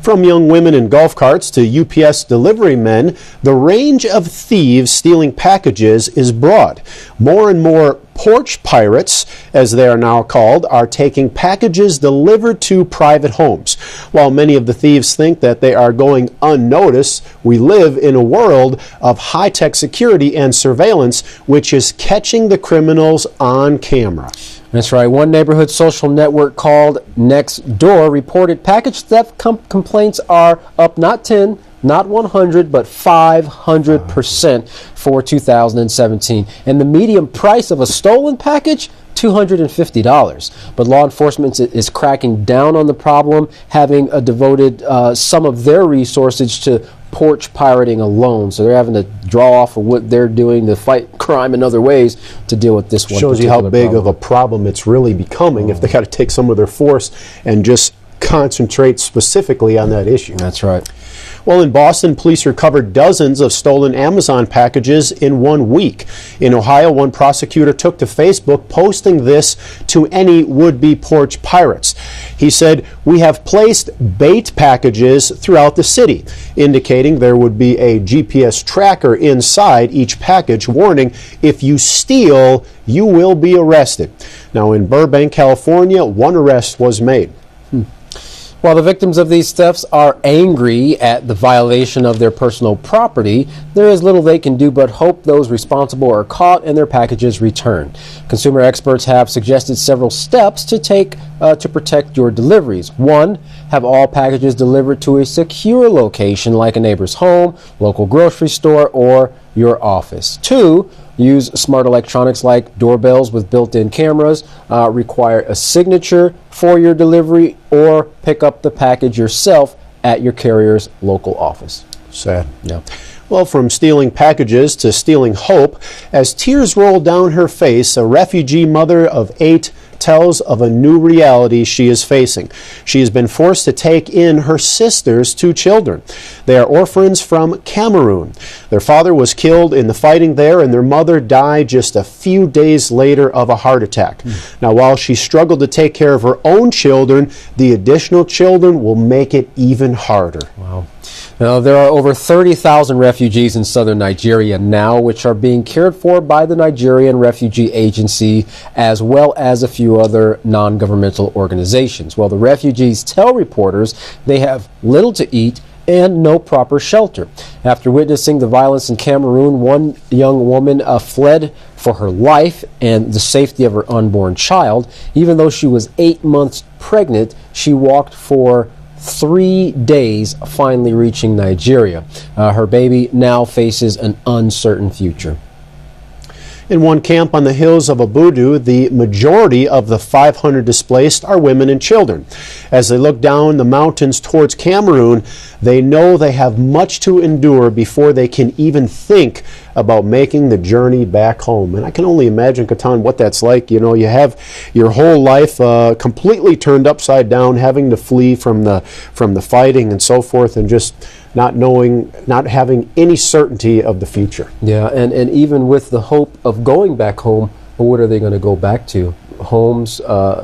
From young women in golf carts to UPS delivery men, the range of thieves stealing packages is broad. More and more porch pirates, as they are now called, are taking packages delivered to private homes. While many of the thieves think that they are going unnoticed, we live in a world of high-tech security and surveillance, which is catching the criminals on camera. That's right. One neighborhood social network called Nextdoor reported package theft complaints are up not 10, not 100, but 500% for 2017. And the median price of a stolen package, $250. But law enforcement is cracking down on the problem, having devoted some of their resources to porch pirating alone. So they're having to draw off of what they're doing to fight crime in other ways to deal with this one. Shows you how big of a problem it's really becoming if they got to take some of their force and just concentrate specifically on that issue. That's right. Well, in Boston, police recovered dozens of stolen Amazon packages in 1 week. In Ohio, one prosecutor took to Facebook posting this to any would-be porch pirates. He said, "We have placed bait packages throughout the city," indicating there would be a GPS tracker inside each package, warning, "If you steal, you will be arrested." Now, in Burbank, California, one arrest was made. While the victims of these thefts are angry at the violation of their personal property, there is little they can do but hope those responsible are caught and their packages returned. Consumer experts have suggested several steps to take to protect your deliveries. 1, have all packages delivered to a secure location like a neighbor's home, local grocery store, or your office. 2, use smart electronics like doorbells with built-in cameras, require a signature for your delivery, or pick up the package yourself at your carrier's local office. Sad. Yeah. Well, from stealing packages to stealing hope, as tears roll down her face, a refugee mother of 8 tells of a new reality she is facing. She has been forced to take in her sister's 2 children. They are orphans from Cameroon. Their father was killed in the fighting there, and their mother died just a few days later of a heart attack. Now, while she struggled to take care of her own children, the additional children will make it even harder. Wow. Now, there are over 30,000 refugees in southern Nigeria now, which are being cared for by the Nigerian Refugee Agency, as well as a few other non-governmental organizations. Well, the refugees tell reporters they have little to eat and no proper shelter. After witnessing the violence in Cameroon, one young woman fled for her life and the safety of her unborn child. Even though she was 8 months pregnant, she walked for 3 days, finally reaching Nigeria. Her baby now faces an uncertain future. In one camp on the hills of Abudu, the majority of the 500 displaced are women and children. As they look down the mountains towards Cameroon, they know they have much to endure before they can even think about making the journey back home. And I can only imagine, Katan, what that's like. You know, you have your whole life completely turned upside down, having to flee from the fighting and so forth, and just not having any certainty of the future. Yeah, and even with the hope of going back home, what are they going to go back to? Homes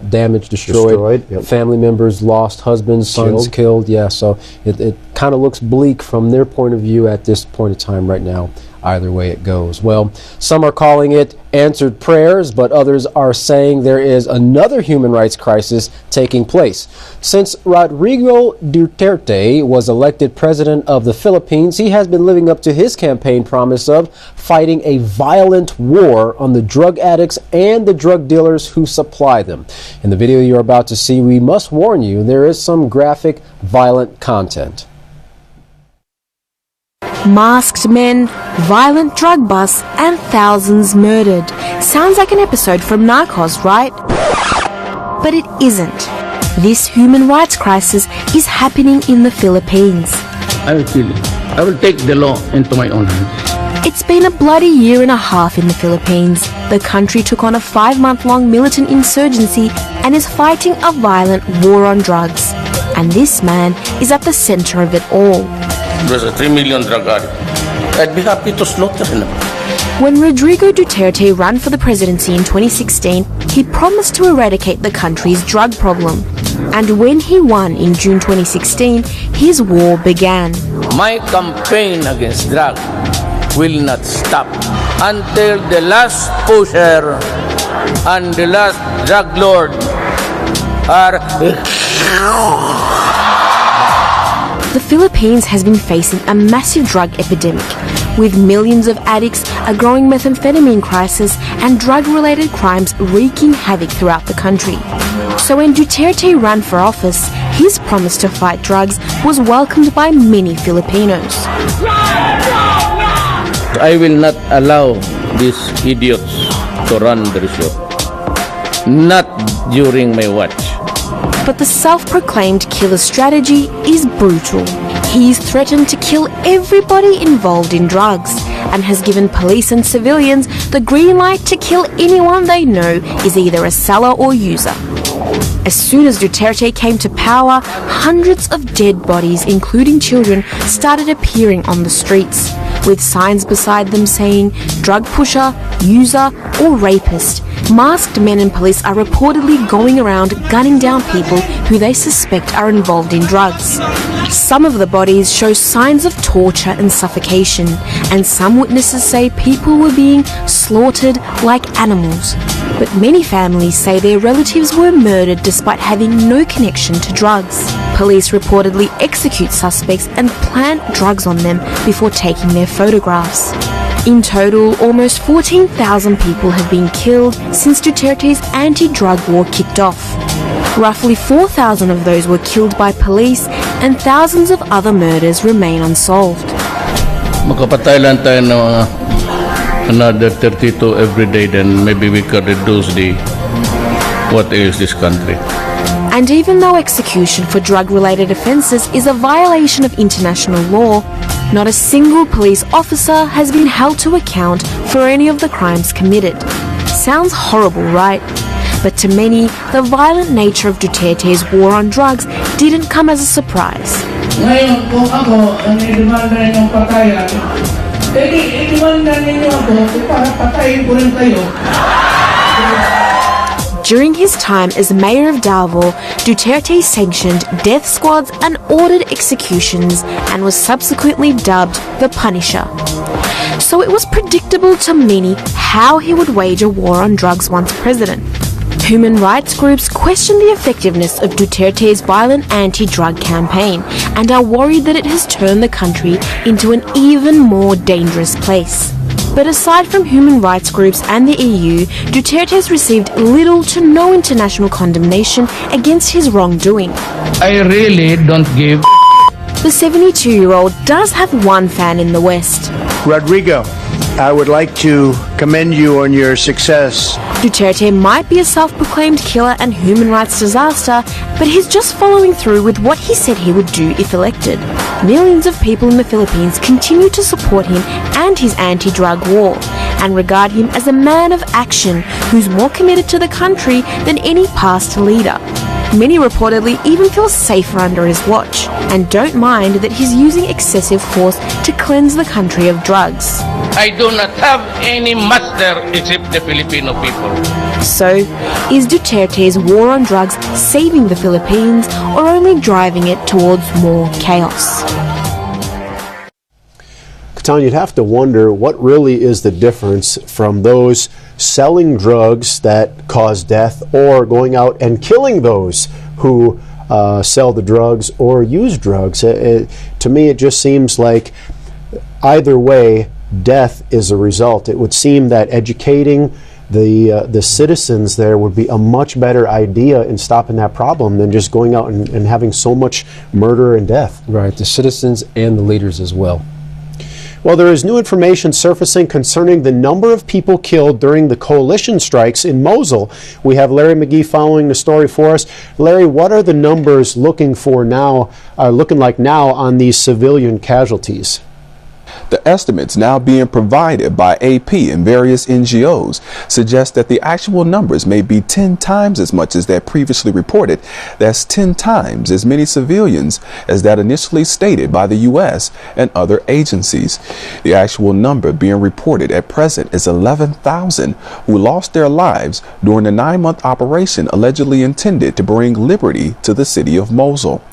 damaged, destroyed. Yep. Family members lost, husbands, sons killed. Yeah, so it kind of looks bleak from their point of view at this point in time right now, either way it goes. Well, some are calling it answered prayers, but others are saying there is another human rights crisis taking place. Since Rodrigo Duterte was elected president of the Philippines, he has been living up to his campaign promise of fighting a violent war on the drug addicts and the drug dealers who supply them. In the video you're about to see, we must warn you, there is some graphic, violent content. Masked men, violent drug busts, and thousands murdered. Sounds like an episode from Narcos, right? But it isn't. This human rights crisis is happening in the Philippines. I will kill you. I will take the law into my own hands. It's been a bloody year and a half in the Philippines. The country took on a 5-month-long militant insurgency and is fighting a violent war on drugs. And this man is at the center of it all. There's a 3 million drug addict. I'd be happy to slaughter him. When Rodrigo Duterte ran for the presidency in 2016, he promised to eradicate the country's drug problem. And when he won in June 2016, his war began. My campaign against drug will not stop until the last pusher and the last drug lord are... The Philippines has been facing a massive drug epidemic, with millions of addicts, a growing methamphetamine crisis, and drug-related crimes wreaking havoc throughout the country. So when Duterte ran for office, his promise to fight drugs was welcomed by many Filipinos. I will not allow these idiots to run the resort. Not during my watch. But the self-proclaimed killer strategy is brutal. He's threatened to kill everybody involved in drugs and has given police and civilians the green light to kill anyone they know is either a seller or user. As soon as Duterte came to power, hundreds of dead bodies, including children, started appearing on the streets, with signs beside them saying drug pusher, user, or rapist. Masked men and police are reportedly going around gunning down people who they suspect are involved in drugs. Some of the bodies show signs of torture and suffocation, and some witnesses say people were being slaughtered like animals. But many families say their relatives were murdered despite having no connection to drugs. Police reportedly execute suspects and plant drugs on them before taking their photographs. In total, almost 14,000 people have been killed since Duterte's anti-drug war kicked off. Roughly 4,000 of those were killed by police, and thousands of other murders remain unsolved. Makapatay lang tayo ng another 32 every day, then maybe we could reduce what is this country. And even though execution for drug-related offences is a violation of international law, not a single police officer has been held to account for any of the crimes committed. Sounds horrible, right? But to many, the violent nature of Duterte's war on drugs didn't come as a surprise. Ngayon, kung ako ang idemanda ninyong patayan, idemanda ninyo ako para patayin ko rin kayo. During his time as mayor of Davao, Duterte sanctioned death squads and ordered executions and was subsequently dubbed the Punisher. So it was predictable to many how he would wage a war on drugs once president. Human rights groups question the effectiveness of Duterte's violent anti-drug campaign and are worried that it has turned the country into an even more dangerous place. But aside from human rights groups and the EU, Duterte's received little to no international condemnation against his wrongdoing. I really don't give. The 72-year-old does have one fan in the West. Rodrigo, I would like to commend you on your success. Duterte might be a self-proclaimed killer and human rights disaster, but he's just following through with what he said he would do if elected. Millions of people in the Philippines continue to support him and his anti-drug war, and regard him as a man of action who's more committed to the country than any past leader. Many reportedly even feel safer under his watch, and don't mind that he's using excessive force to cleanse the country of drugs. I do not have any master except the Filipino people. So, is Duterte's war on drugs saving the Philippines or only driving it towards more chaos? Katan, you'd have to wonder what really is the difference from those selling drugs that cause death or going out and killing those who sell the drugs or use drugs. To me, it just seems like either way, death is a result. It would seem that educating the citizens there would be a much better idea in stopping that problem than just going out and having so much murder and death. Right, the citizens and the leaders as well. Well, there is new information surfacing concerning the number of people killed during the coalition strikes in Mosul. We have Larry McGee following the story for us. Larry, what are the numbers looking like now on these civilian casualties? The estimates now being provided by AP and various NGOs suggest that the actual numbers may be 10 times as much as that previously reported. That's 10 times as many civilians as that initially stated by the U.S. and other agencies. The actual number being reported at present is 11,000 who lost their lives during the 9-month operation allegedly intended to bring liberty to the city of Mosul.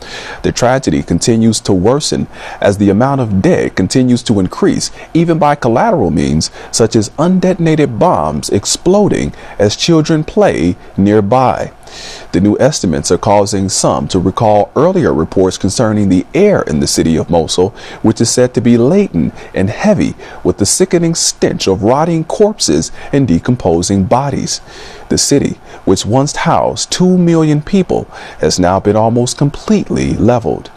The tragedy continues to worsen as the amount of dead continues to increase, even by collateral means such as undetonated bombs exploding as children play nearby. The new estimates are causing some to recall earlier reports concerning the air in the city of Mosul, which is said to be latent and heavy with the sickening stench of rotting corpses and decomposing bodies. The city, which once housed 2 million people, has now been almost completely leveled.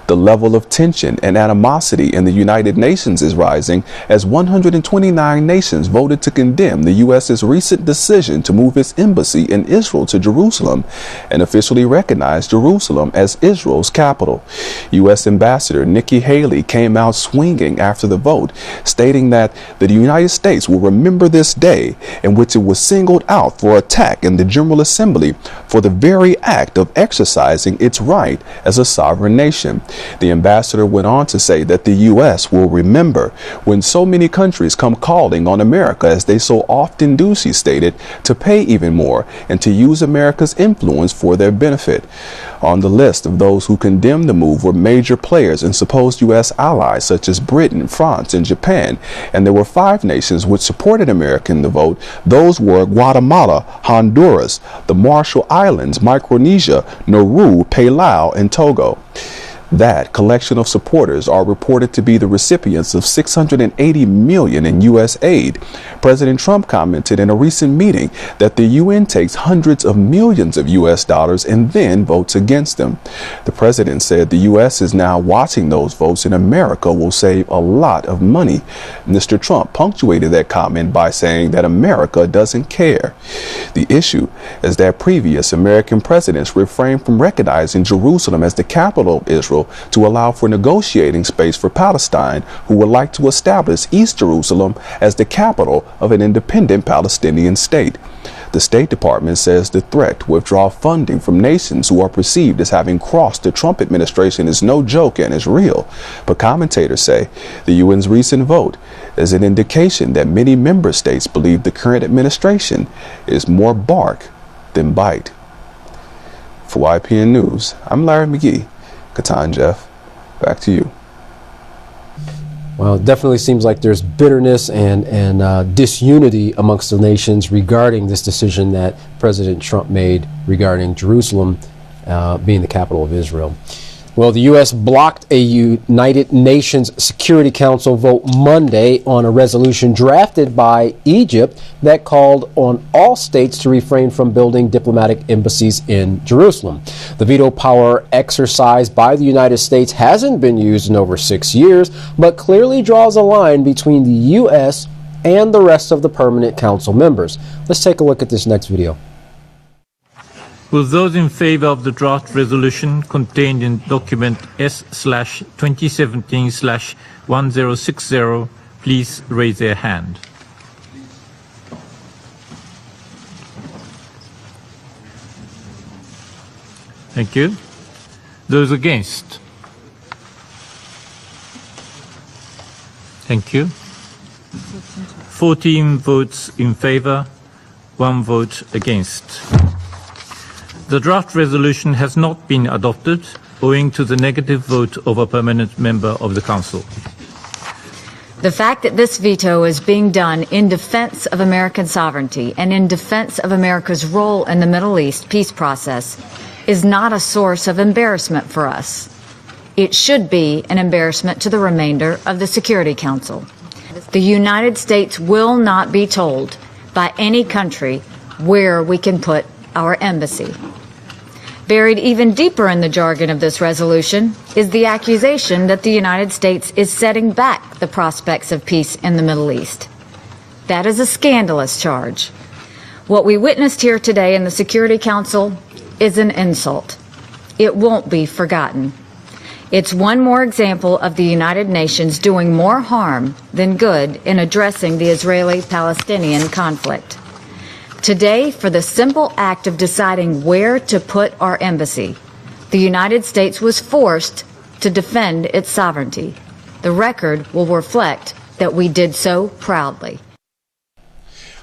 The level of tension and animosity in the United Nations is rising as 129 nations voted to condemn the U.S.'s recent decision to move its embassy in Israel to Jerusalem and officially recognize Jerusalem as Israel's capital. U.S. Ambassador Nikki Haley came out swinging after the vote, stating that the United States will remember this day in which it was singled out for attack in the General Assembly for the very act of exercising its right as a sovereign nation. The ambassador went on to say that the U.S. will remember when so many countries come calling on America, as they so often do, she stated, to pay even more and to use America's influence for their benefit. On the list of those who condemned the move were major players and supposed U.S. allies such as Britain, France, and Japan, and there were 5 nations which supported America in the vote. Those were Guatemala, Honduras, the Marshall Islands, Micronesia, Nauru, Palau, and Togo. That collection of supporters are reported to be the recipients of $680 million in U.S. aid. President Trump commented in a recent meeting that the UN takes hundreds of millions of U.S. dollars and then votes against them. The president said the U.S. is now watching those votes and America will save a lot of money. Mr. Trump punctuated that comment by saying that America doesn't care. The issue is that previous American presidents refrained from recognizing Jerusalem as the capital of Israel to allow for negotiating space for Palestine, who would like to establish East Jerusalem as the capital of an independent Palestinian state. The State Department says the threat to withdraw funding from nations who are perceived as having crossed the Trump administration is no joke and is real. But commentators say the UN's recent vote is an indication that many member states believe the current administration is more bark than bite. For YPN News, I'm Larry McGee. Katan, Jeff, back to you. Well, it definitely seems like there's bitterness and disunity amongst the nations regarding this decision that President Trump made regarding Jerusalem being the capital of Israel. Well, the U.S. blocked a United Nations Security Council vote Monday on a resolution drafted by Egypt that called on all states to refrain from building diplomatic embassies in Jerusalem. The veto power exercised by the United States hasn't been used in over 6 years, but clearly draws a line between the U.S. and the rest of the permanent council members. Let's take a look at this next video. Will those in favor of the draft resolution contained in document S/2017/1060 please raise their hand? Thank you. Those against? Thank you. 14 votes in favor, 1 vote against. The draft resolution has not been adopted owing to the negative vote of a permanent member of the Council. The fact that this veto is being done in defense of American sovereignty and in defense of America's role in the Middle East peace process is not a source of embarrassment for us. It should be an embarrassment to the remainder of the Security Council. The United States will not be told by any country where we can put our embassy. Buried even deeper in the jargon of this resolution is the accusation that the United States is setting back the prospects of peace in the Middle East. That is a scandalous charge. What we witnessed here today in the Security Council is an insult. It won't be forgotten. It's one more example of the United Nations doing more harm than good in addressing the Israeli-Palestinian conflict. Today, for the simple act of deciding where to put our embassy, the United States was forced to defend its sovereignty. The record will reflect that we did so proudly.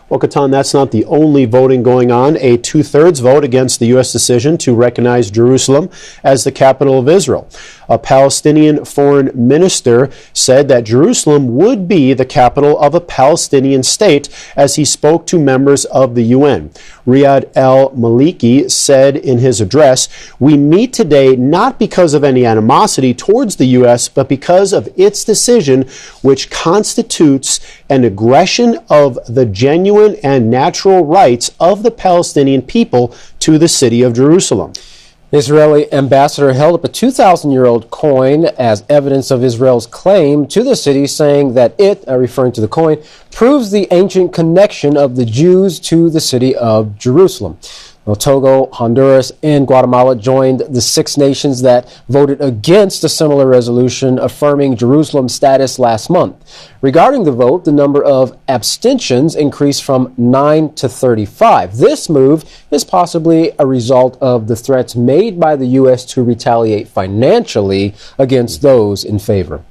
Well, Katan, that's not the only voting going on. A 2/3 vote against the U.S. decision to recognize Jerusalem as the capital of Israel. A Palestinian foreign minister said that Jerusalem would be the capital of a Palestinian state as he spoke to members of the UN. Riyad al-Maliki said in his address, "We meet today not because of any animosity towards the U.S., but because of its decision, which constitutes an aggression of the genuine and natural rights of the Palestinian people to the city of Jerusalem." The Israeli ambassador held up a 2,000-year-old coin as evidence of Israel's claim to the city, saying that it, referring to the coin, proves the ancient connection of the Jews to the city of Jerusalem. Well, Togo, Honduras, and Guatemala joined the 6 nations that voted against a similar resolution affirming Jerusalem's status last month. Regarding the vote, the number of abstentions increased from 9 to 35. This move is possibly a result of the threats made by the U.S. to retaliate financially against those in favor.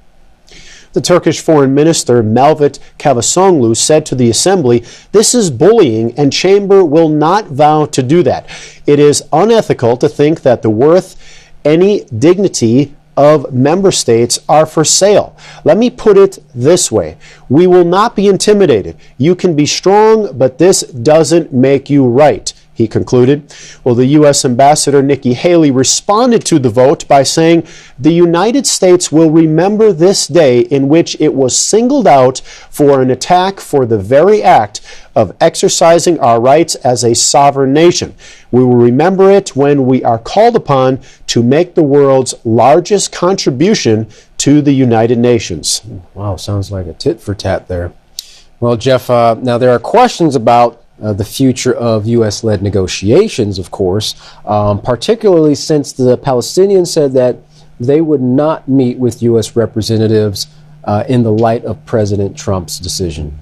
The Turkish foreign minister Mevlut Cavusoglu said to the assembly, "This is bullying and chamber will not vow to do that. It is unethical to think that the worth, any dignity of member states are for sale. Let me put it this way. We will not be intimidated. You can be strong, but this doesn't make you right," he concluded. Well, the U.S. Ambassador Nikki Haley responded to the vote by saying, "The United States will remember this day in which it was singled out for an attack for the very act of exercising our rights as a sovereign nation. We will remember it when we are called upon to make the world's largest contribution to the United Nations." Wow, sounds like a tit for tat there. Well, Jeff, now there are questions about the future of U.S.-led negotiations, of course, particularly since the Palestinians said that they would not meet with U.S. representatives in the light of President Trump's decision.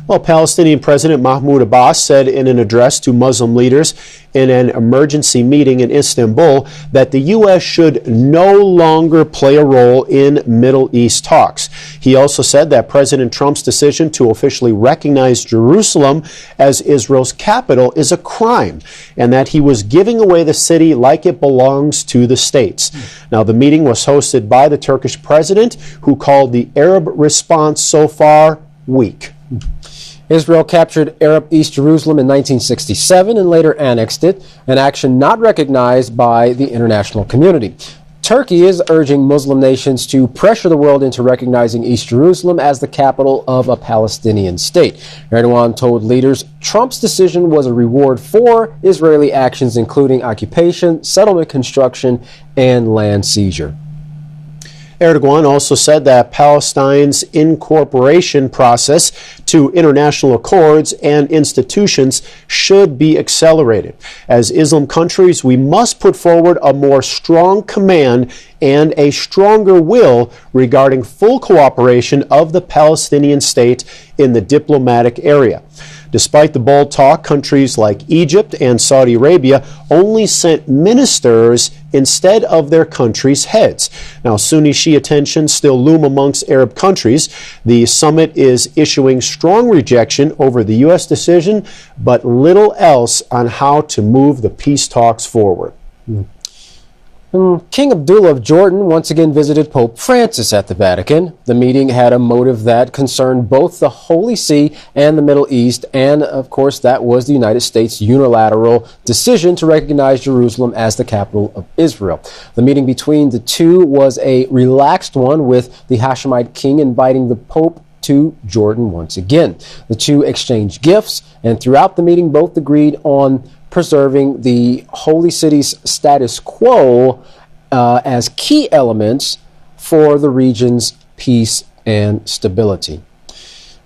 Well, Palestinian President Mahmoud Abbas said in an address to Muslim leaders in an emergency meeting in Istanbul that the U.S. should no longer play a role in Middle East talks. He also said that President Trump's decision to officially recognize Jerusalem as Israel's capital is a crime, and that he was giving away the city like it belongs to the states. Now, the meeting was hosted by the Turkish president, who called the Arab response so far weak. Israel captured Arab East Jerusalem in 1967 and later annexed it, an action not recognized by the international community. Turkey is urging Muslim nations to pressure the world into recognizing East Jerusalem as the capital of a Palestinian state. Erdogan told leaders Trump's decision was a reward for Israeli actions including occupation, settlement construction, and land seizure. Erdogan also said that Palestine's incorporation process to international accords and institutions should be accelerated. As Islam countries, we must put forward a more strong command and a stronger will regarding full cooperation of the Palestinian state in the diplomatic area. Despite the bold talk, countries like Egypt and Saudi Arabia only sent ministers instead of their countries' heads. Now, Sunni Shia tensions still loom amongst Arab countries. The summit is issuing strong rejection over the U.S. decision, but little else on how to move the peace talks forward. King Abdullah of Jordan once again visited Pope Francis at the Vatican. The meeting had a motive that concerned both the Holy See and the Middle East, and of course that was the United States' unilateral decision to recognize Jerusalem as the capital of Israel. The meeting between the two was a relaxed one, with the Hashemite king inviting the Pope to Jordan once again. The two exchanged gifts, and throughout the meeting both agreed on preserving the Holy City's status quo as key elements for the region's peace and stability.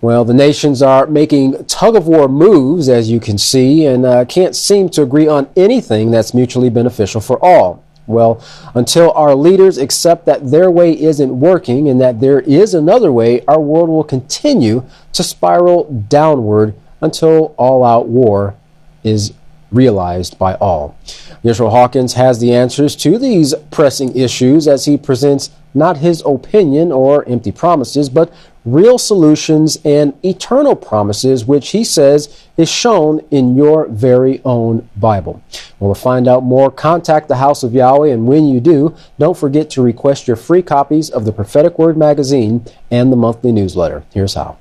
Well, the nations are making tug-of-war moves, as you can see, and can't seem to agree on anything that's mutually beneficial for all. Well, until our leaders accept that their way isn't working and that there is another way, our world will continue to spiral downward until all-out war is realized by all. Yisrayl Hawkins has the answers to these pressing issues as he presents not his opinion or empty promises, but real solutions and eternal promises, which he says is shown in your very own Bible. Well, to find out more, contact the House of Yahweh, and when you do, don't forget to request your free copies of the Prophetic Word magazine and the monthly newsletter. Here's how.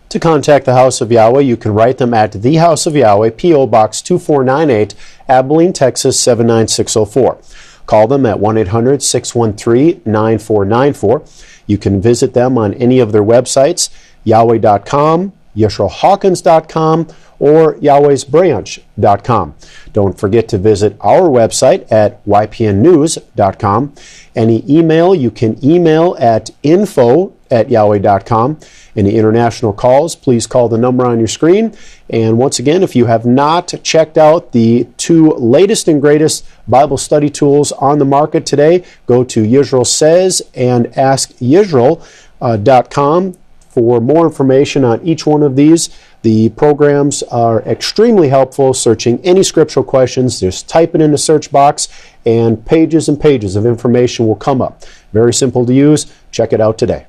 To contact the House of Yahweh, you can write them at the House of Yahweh, P.O. Box 2498, Abilene, Texas 79604. Call them at 1-800-613-9494. You can visit them on any of their websites, Yahweh.com, YisraelHawkins.com, or Yahweh'sBranch.com. Don't forget to visit our website at YPNnews.com. Any email, you can email at info@Yahweh.com. Any international calls, please call the number on your screen. And once again, if you have not checked out the two latest and greatest Bible study tools on the market today, go to Yisrael Says and AskYisrael.com for more information on each one of these. The programs are extremely helpful searching any scriptural questions. Just type it in the search box and pages of information will come up. Very simple to use. Check it out today.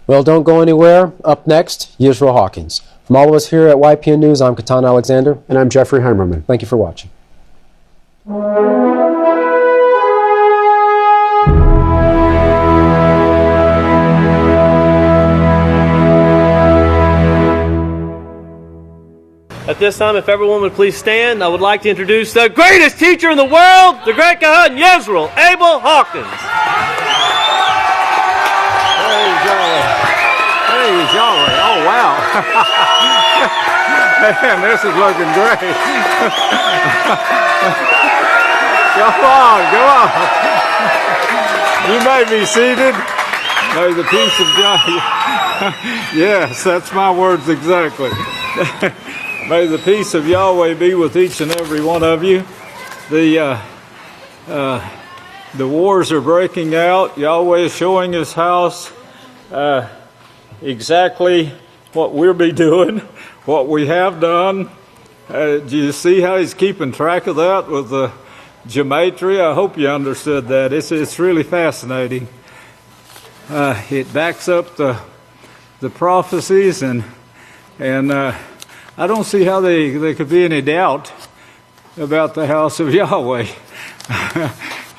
Well, don't go anywhere. Up next, Yisrayl Hawkins. From all of us here at YPN News, I'm Kohan Alexander. And I'm Jeffrey Heimerman. Thank you for watching. At this time, if everyone would please stand, I would like to introduce the greatest teacher in the world, the great Kohan Yisrayl Abyl Hawkins. Praise Yahweh. Oh, wow. Man, this is looking great. Come on. You may be seated. May the peace of Yahweh. Yes, that's my words exactly. May the peace of Yahweh be with each and every one of you. The wars are breaking out. Yahweh is showing His house. exactly what we'll be doing, what we have done. Do you see how he's keeping track of that with the gematria? I hope you understood that. It's really fascinating. It backs up the prophecies, and I don't see how there could be any doubt about the house of Yahweh.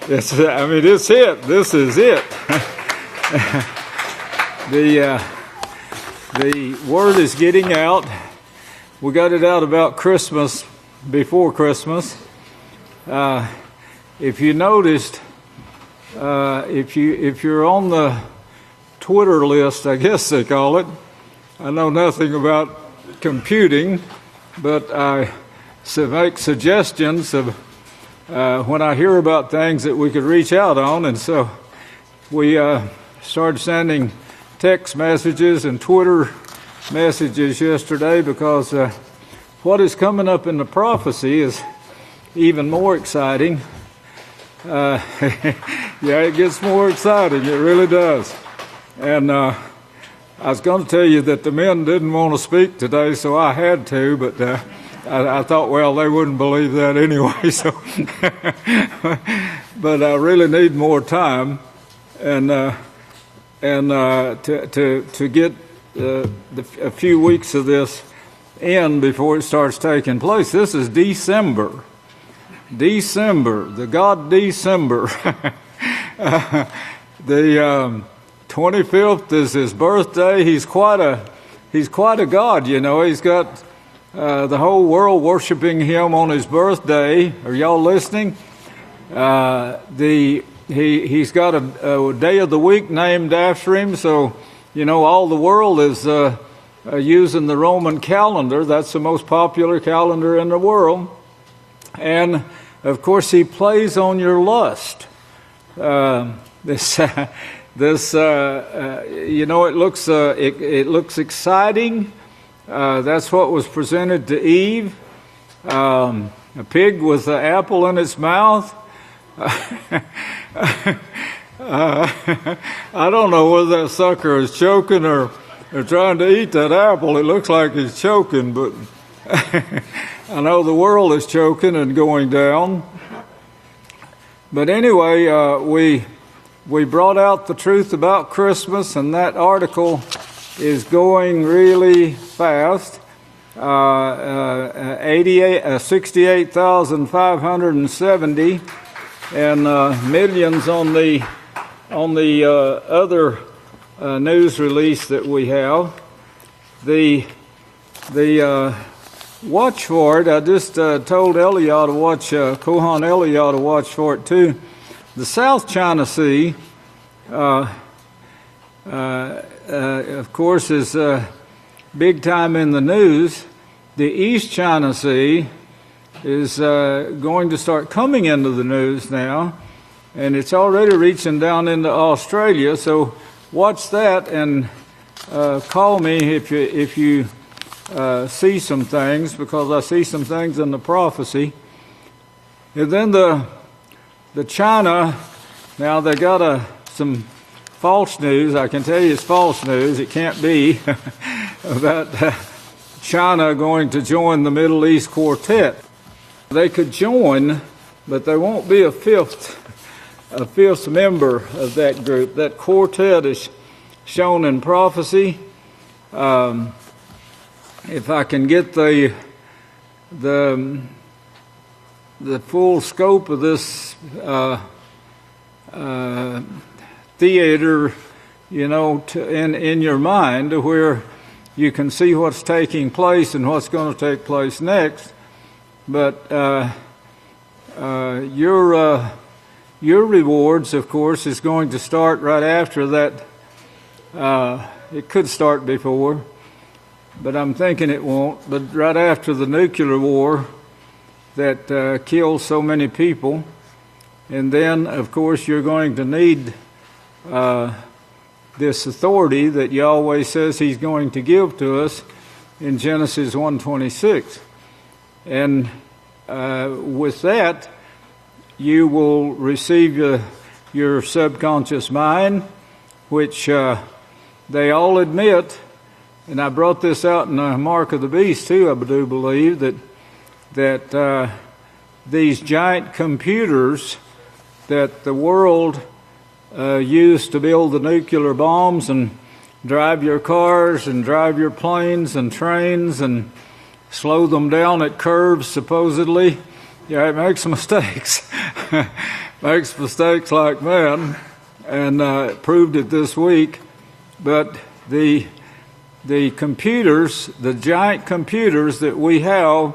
It's it. This is it. The word is getting out. We got it out about Christmas, before Christmas. If you noticed, if you're on the Twitter list, I guess they call it. I know nothing about computing, but I make suggestions of when I hear about things that we could reach out on, and so we started sending text messages and Twitter messages yesterday, because what is coming up in the prophecy is even more exciting. Yeah, it gets more exciting. It really does. And I was going to tell you that the men didn't want to speak today, so I had to, but I thought, well, they wouldn't believe that anyway. So, but I really need more time, and to get a few weeks of this in before it starts taking place. This is December, the God December. The 25th is his birthday. He's quite a God, you know. He's got the whole world worshiping him on his birthday. Are y'all listening? He's got a day of the week named after him, so you know all the world is using the Roman calendar. That's the most popular calendar in the world, and of course he plays on your lust. This you know, it looks exciting. That's what was presented to Eve. A pig with an apple in its mouth. I don't know whether that sucker is choking or trying to eat that apple. It looks like he's choking, but I know the world is choking and going down. But anyway, we brought out the truth about Christmas, and that article is going really fast. 68,570, and millions on the other news release that we have. The watch for it. I just told Eliyahu to watch. Kohan Eliyahu to watch for it too. The South China Sea, of course, is big time in the news. The East China Sea is going to start coming into the news now, and it's already reaching down into Australia. So watch that, and call me if you see some things, because I see some things in the prophecy. And then the China, now they got some false news. I can tell you it's false news. It can't be about China going to join the Middle East Quartet. They could join, but there won't be a fifth member of that group. That quartet is shown in prophecy. If I can get the full scope of this theater, you know, in your mind, to where you can see what's taking place and what's going to take place next. But your rewards, of course, is going to start right after that. It could start before, but I'm thinking it won't. But right after the nuclear war that kills so many people. And then, of course, you're going to need this authority that Yahweh says he's going to give to us in Genesis 1:26. And with that, you will receive your subconscious mind, which they all admit, and I brought this out in the Mark of the Beast too, I do believe, that these giant computers that the world used to build the nuclear bombs and drive your cars and drive your planes and trains and slow them down at curves, supposedly. Yeah, it makes mistakes. Makes mistakes like man, and proved it this week. But the computers, the giant computers that we have,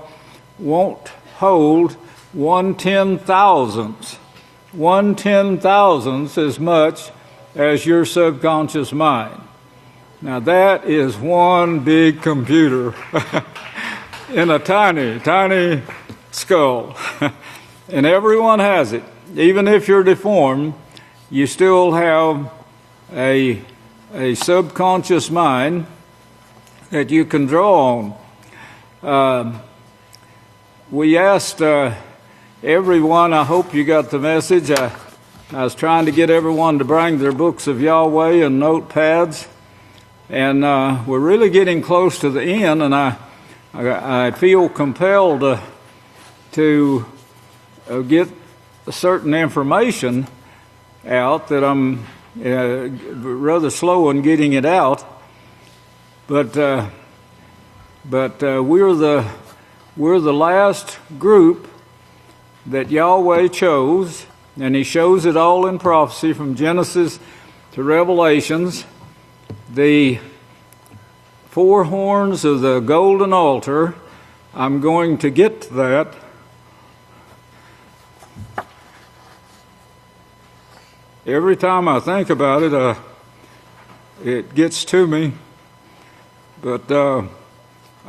won't hold 1/10,000th as much as your subconscious mind. Now that is one big computer in a tiny, tiny skull. And everyone has it. Even if you're deformed, you still have a subconscious mind that you can draw on. We asked everyone, I hope you got the message. I was trying to get everyone to bring their books of Yahweh and notepads. And we're really getting close to the end, and I feel compelled to get certain information out that I'm rather slow in getting it out. But we're the last group that Yahweh chose, and He shows it all in prophecy from Genesis to Revelations. The four horns of the golden altar, I'm going to get to that. Every time I think about it, it gets to me. But I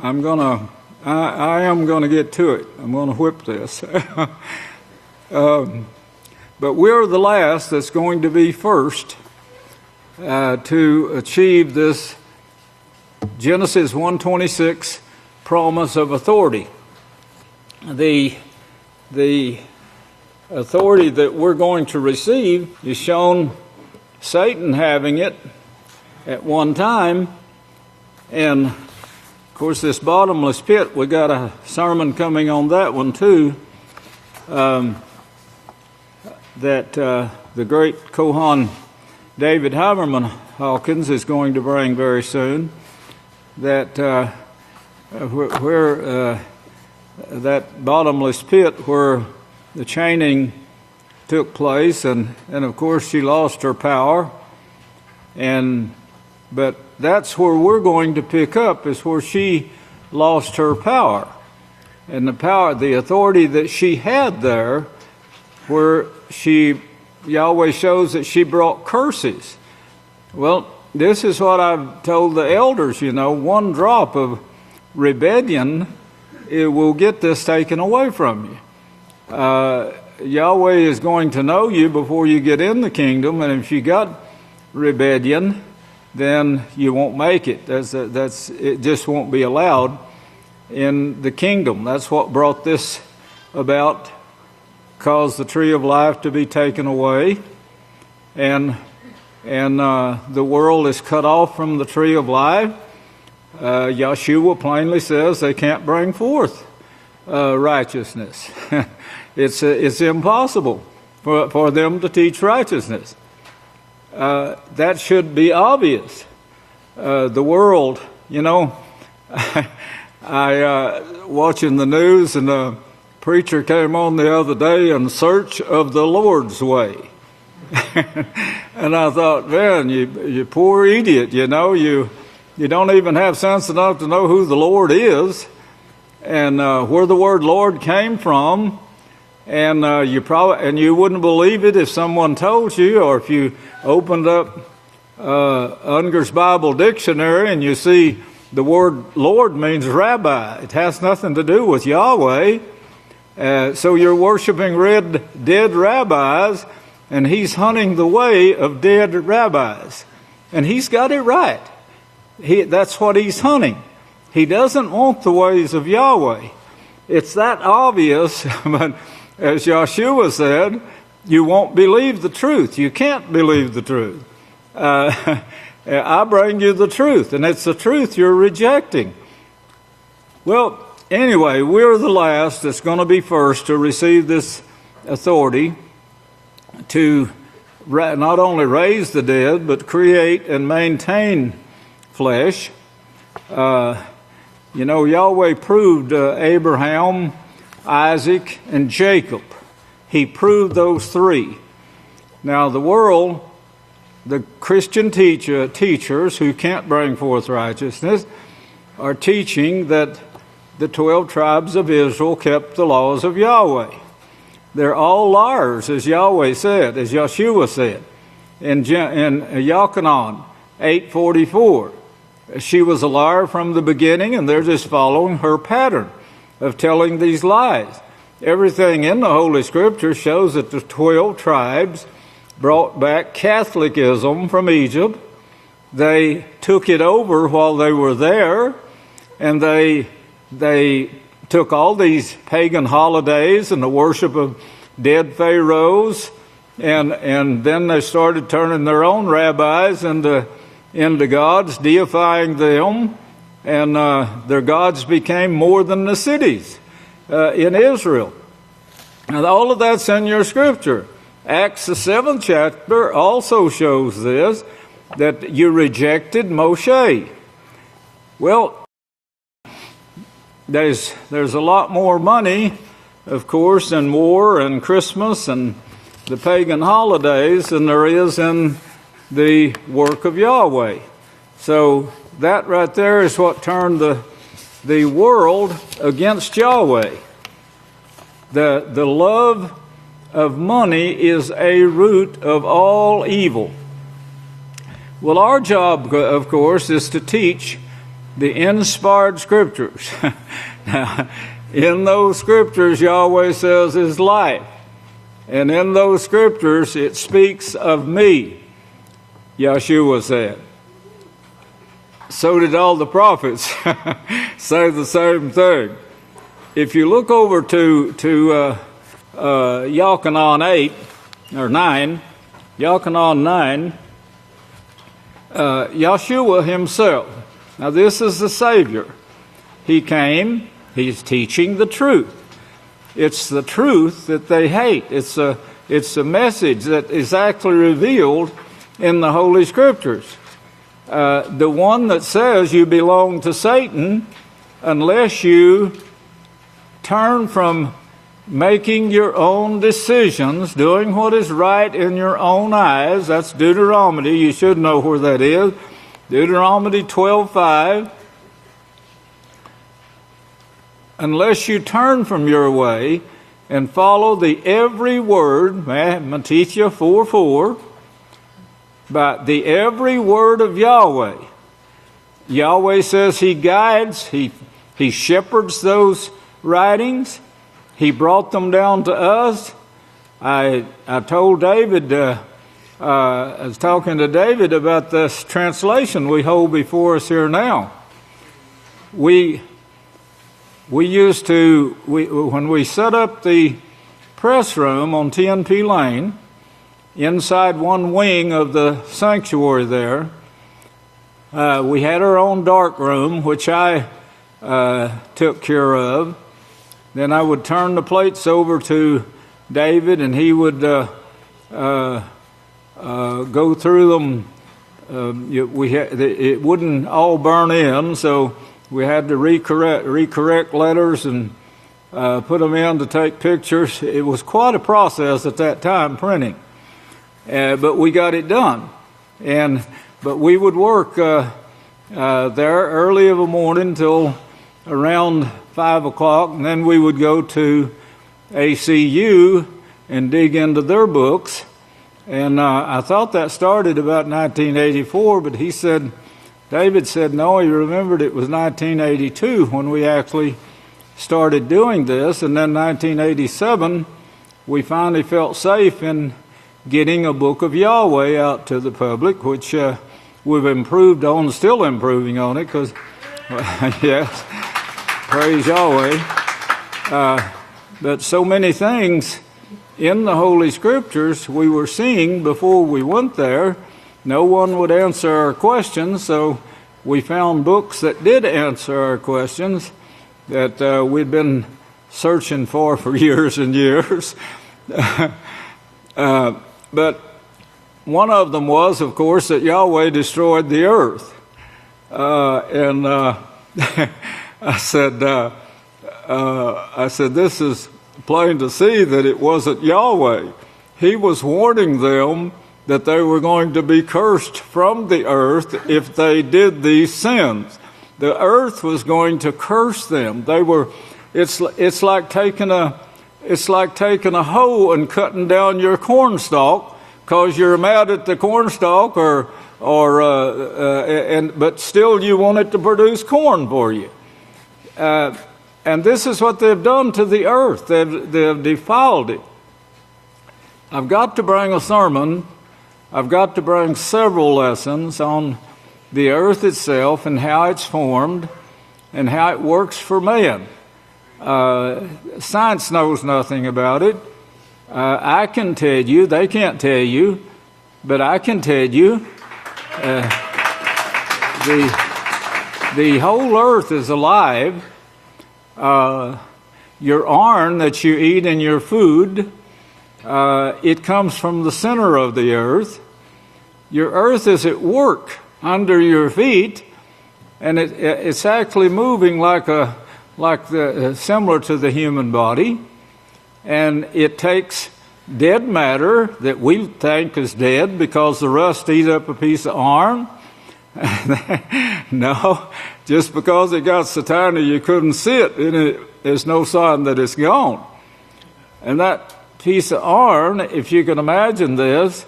am going to get to it. I'm going to whip this. But we're the last that's going to be first to achieve this Genesis 1:26 promise of authority. The authority that we're going to receive is shown Satan having it at one time. And of course, this bottomless pit, we got a sermon coming on that one too. That the great Kohan David Haberman Hawkins is going to bring very soon. That where that bottomless pit where the chaining took place, and of course she lost her power. But that's where we're going to pick up, is where she lost her power. And the authority that she had there, where Yahweh shows that she brought curses. Well, this is what I've told the elders, one drop of rebellion, it will get this taken away from you. Yahweh is going to know you before you get in the kingdom, and if you got rebellion, then you won't make it. It just won't be allowed in the kingdom. That's what brought this about, caused the tree of life to be taken away, and the world is cut off from the tree of life. Yeshua plainly says they can't bring forth righteousness. It's impossible for them to teach righteousness. That should be obvious. The world, I watching the news, and a preacher came on the other day in search of the Lord's way. And I thought, man, you poor idiot, you don't even have sense enough to know who the Lord is, and where the word Lord came from. And you wouldn't believe it if someone told you, or if you opened up Unger's Bible Dictionary and you see the word Lord means rabbi. It has nothing to do with Yahweh. So you're worshiping dead rabbis, and he's hunting the way of dead rabbis. And he's got it right. That's what he's hunting. He doesn't want the ways of Yahweh. It's that obvious, but as Yeshua said, you won't believe the truth. You can't believe the truth. I bring you the truth, and it's the truth you're rejecting. Well, anyway, we're the last that's going to be first to receive this authority to not only raise the dead, but create and maintain flesh. Yahweh proved Abraham, Isaac, and Jacob. He proved those three. Now, the world, the Christian teachers who can't bring forth righteousness are teaching that the 12 tribes of Israel kept the laws of Yahweh. They're all liars, as Yahweh said, as Yeshua said in Yahchanan 8:44. She was a liar from the beginning, and they're just following her pattern of telling these lies. Everything in the Holy Scripture shows that the 12 tribes brought back Catholicism from Egypt. They took it over while they were there, and they took all these pagan holidays and the worship of dead pharaohs, and then they started turning their own rabbis into gods, deifying them, and their gods became more than the cities in Israel. And all of that's in your Scripture. Acts, the 7th chapter, also shows this, that you rejected Moshe. Well, there's a lot more money, of course, in war and Christmas and the pagan holidays than there is in the work of Yahweh. So that right there is what turned the world against Yahweh. The love of money is a root of all evil. Well, our job, of course, is to teach the inspired Scriptures. Now, in those Scriptures, Yahweh says is life. And in those Scriptures, it speaks of me, Yeshua said. So did all the prophets say the same thing. If you look over to Yahchanan 8, or 9, Yahchanan 9, Yeshua himself. Now this is the Savior. He came, he's teaching the truth. It's the truth that they hate. It's a message that is actually revealed in the Holy Scriptures. The one that says you belong to Satan unless you turn from making your own decisions, doing what is right in your own eyes. That's Deuteronomy. You should know where that is. Deuteronomy 12:5. Unless you turn from your way and follow the every word, Mattithyah 4:4, but the every word of Yahweh. Yahweh says he guides, he shepherds those writings. He brought them down to us. I told David, I was talking to David about this translation we hold before us here now. We used to, when we set up the press room on TNP Lane, inside one wing of the sanctuary there, we had our own dark room, which I took care of. Then I would turn the plates over to David, and he would go through them. It wouldn't all burn in, so we had to recorrect letters and put them in to take pictures. It was quite a process at that time, printing. But we got it done. But we would work there early of a morning till around 5 o'clock, and then we would go to ACU and dig into their books. And I thought that started about 1984, but David said, no, he remembered it was 1982 when we actually started doing this. And then 1987, we finally felt safe in getting a Book of Yahweh out to the public, which we've improved on, still improving on it, because, yes, praise Yahweh. But so many things in the Holy Scriptures we were seeing before we went there no one would answer our questions, so we found books that did answer our questions that we'd been searching for years and years. But one of them was, of course, that Yahweh destroyed the earth. I said, this is plain to see that it wasn't Yahweh. He was warning them that they were going to be cursed from the earth if they did these sins. The earth was going to curse them. It's like taking a hoe and cutting down your cornstalk because you're mad at the cornstalk, but still you want it to produce corn for you. And this is what they've done to the earth. They've defiled it. I've got to bring a sermon. I've got to bring several lessons on the earth itself and how it's formed and how it works for man. Science knows nothing about it. I can tell you, they can't tell you, but I can tell you the whole earth is alive. Your iron that you eat in your food, it comes from the center of the earth. Your earth is at work under your feet, and it's actually moving similar to the human body, and it takes dead matter that we think is dead because the rust eat up a piece of iron. No, just because it got so tiny you couldn't see it, there's no sign that it's gone. And that piece of iron, if you can imagine this,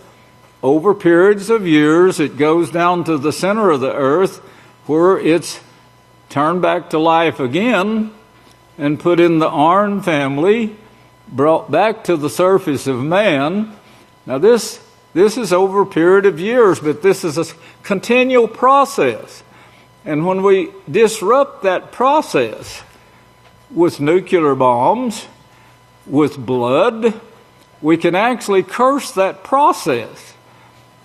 over periods of years, it goes down to the center of the earth where it's turned back to life again and put in the iron family, brought back to the surface of man. Now this is over a period of years, but this is a continual process. And when we disrupt that process with nuclear bombs, with blood, we can actually curse that process.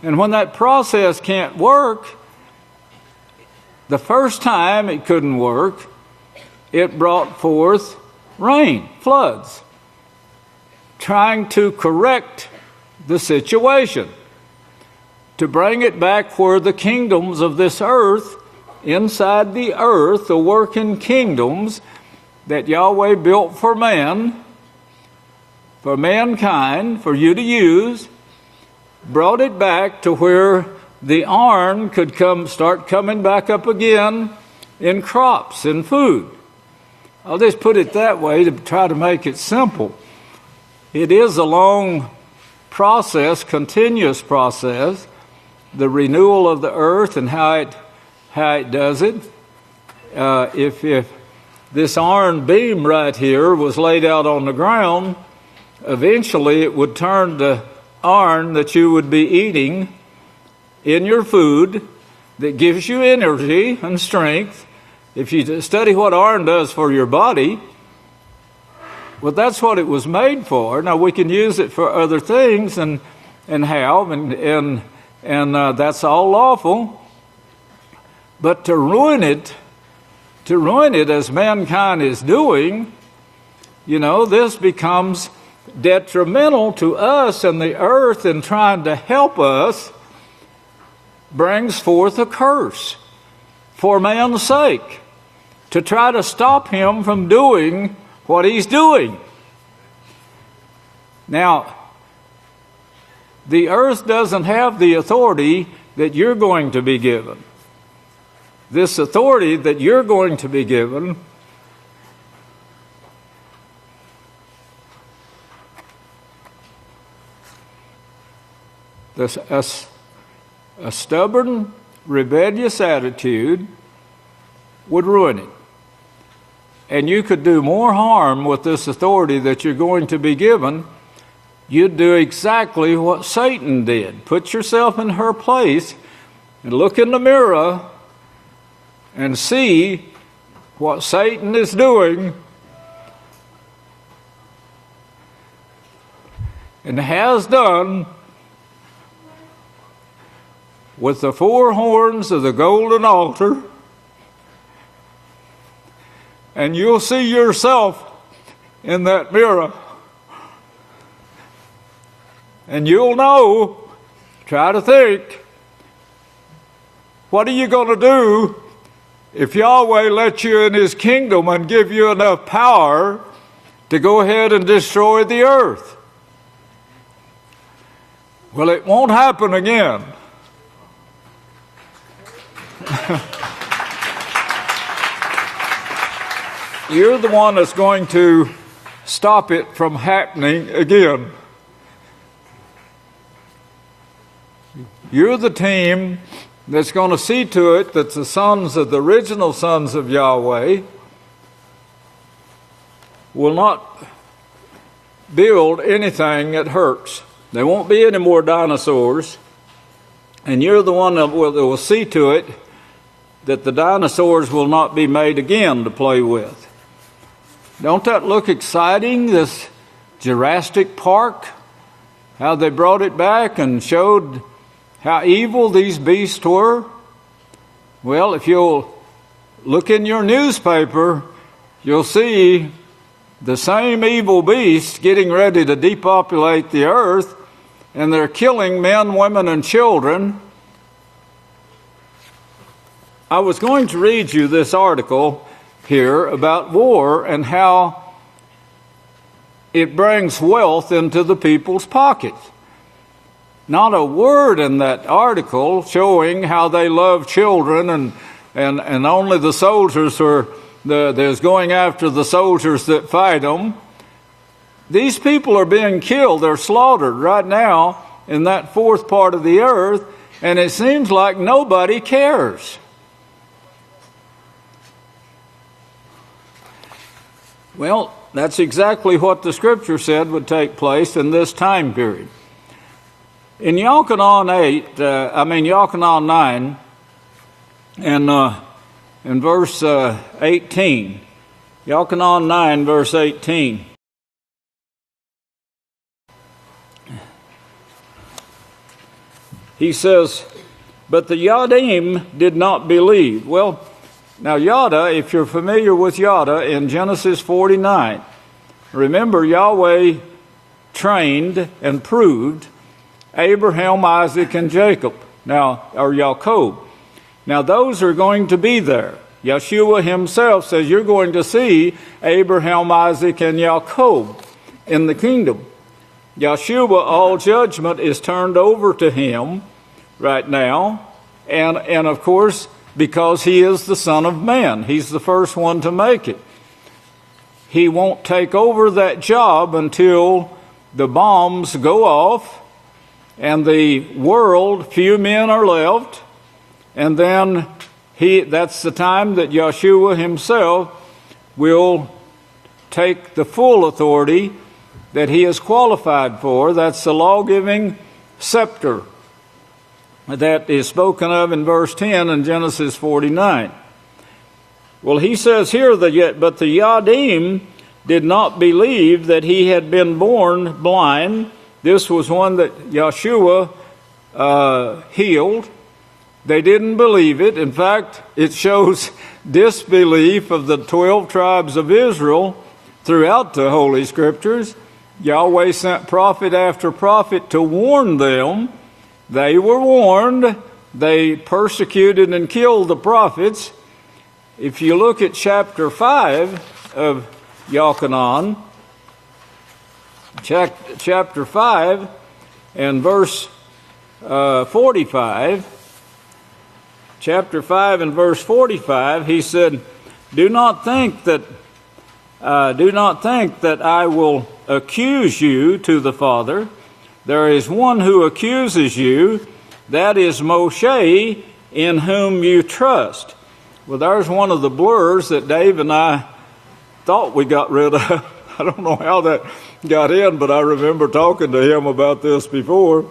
And when that process can't work, the first time it couldn't work, it brought forth rain, floods, trying to correct the situation, to bring it back where the kingdoms of this earth, inside the earth, the working kingdoms that Yahweh built for man, for mankind, for you to use, brought it back to where the iron could start coming back up again in crops and food. I'll just put it that way to try to make it simple. It is a long process, continuous process, the renewal of the earth and how it does it. If this iron beam right here was laid out on the ground, eventually it would turn to iron that you would be eating in your food that gives you energy and strength. If you study what iron does for your body, well, that's what it was made for. Now we can use it for other things and that's all lawful. But to ruin it as mankind is doing, this becomes detrimental to us and the earth in trying to help us, brings forth a curse for man's sake, to try to stop him from doing what he's doing. Now, the earth doesn't have the authority that you're going to be given. This authority that you're going to be given a stubborn, rebellious attitude would ruin it. And you could do more harm with this authority that you're going to be given. You'd do exactly what Satan did. Put yourself in her place and look in the mirror and see what Satan is doing and has done with the four horns of the golden altar, and you'll see yourself in that mirror. And you'll know, try to think, what are you going to do if Yahweh lets you in His kingdom and give you enough power to go ahead and destroy the earth? Well, it won't happen again. You're the one that's going to stop it from happening again. You're the team that's going to see to it that the original sons of Yahweh will not build anything that hurts. There won't be any more dinosaurs. And you're the one that will see to it that the dinosaurs will not be made again to play with. Don't that look exciting, this Jurassic Park? How they brought it back and showed how evil these beasts were? Well, if you'll look in your newspaper, you'll see the same evil beasts getting ready to depopulate the earth, and they're killing men, women, and children. I was going to read you this article here about war and how it brings wealth into the people's pockets. Not a word in that article showing how they love children and only the soldiers there's going after the soldiers that fight them. These people are being killed. They're slaughtered right now in that fourth part of the earth, and it seems like nobody cares. Well, that's exactly what the Scripture said would take place in this time period. In Yahchanan 9, and in verse 18, Yahchanan 9, verse 18. He says, but the Yadim did not believe. Well, now Yada, if you're familiar with Yada, in Genesis 49, remember Yahweh trained and proved Abraham, Isaac, and Jacob, or Jacob. Now those are going to be there. Yeshua himself says you're going to see Abraham, Isaac, and Jacob in the kingdom. Yeshua, all judgment is turned over to him right now. And of course, because he is the Son of Man, he's the first one to make it. He won't take over that job until the bombs go off and the world, few men are left, and then that's the time that Yeshua himself will take the full authority that he is qualified for. That's the law-giving scepter that is spoken of in verse 10 in Genesis 49. Well, he says here, but the Yadim did not believe that he had been born blind. This was one that Yeshua healed. They didn't believe it. In fact, it shows disbelief of the 12 tribes of Israel throughout the Holy Scriptures. Yahweh sent prophet after prophet to warn them. They were warned. They persecuted and killed the prophets. If you look at chapter 5 of Yahchanan, chapter 5 and verse 45, chapter 5 and verse 45, he said, Do not think that I will accuse you to the Father. There is one who accuses you, that is Moshe, in whom you trust. Well, there's one of the blurs that Dave and I thought we got rid of. I don't know how that got in, but I remember talking to him about this before.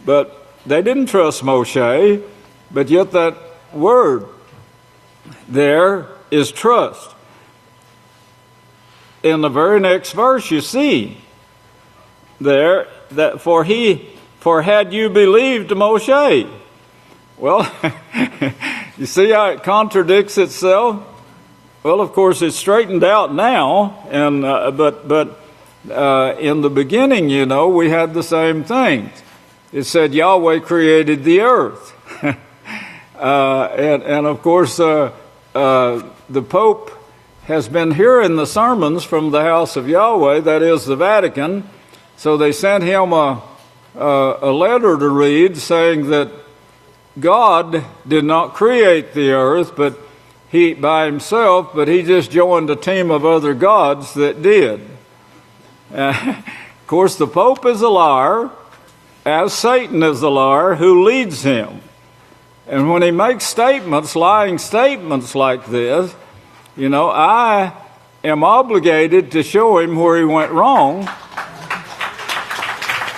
But they didn't trust Moshe, but yet that word there is trust. In the very next verse you see there that for had you believed Moshe, Well, you see how it contradicts itself? Well, of course, it's straightened out now, and but in the beginning, we had the same things. It said Yahweh created the earth, and of course, the Pope has been hearing the sermons from the House of Yahweh, that is the Vatican. So they sent him a letter to read saying that God did not create the earth, but he by himself, but he just joined a team of other gods that did. Of course, the Pope is a liar, as Satan is a liar who leads him. And when he makes statements, lying statements like this, I am obligated to show him where he went wrong.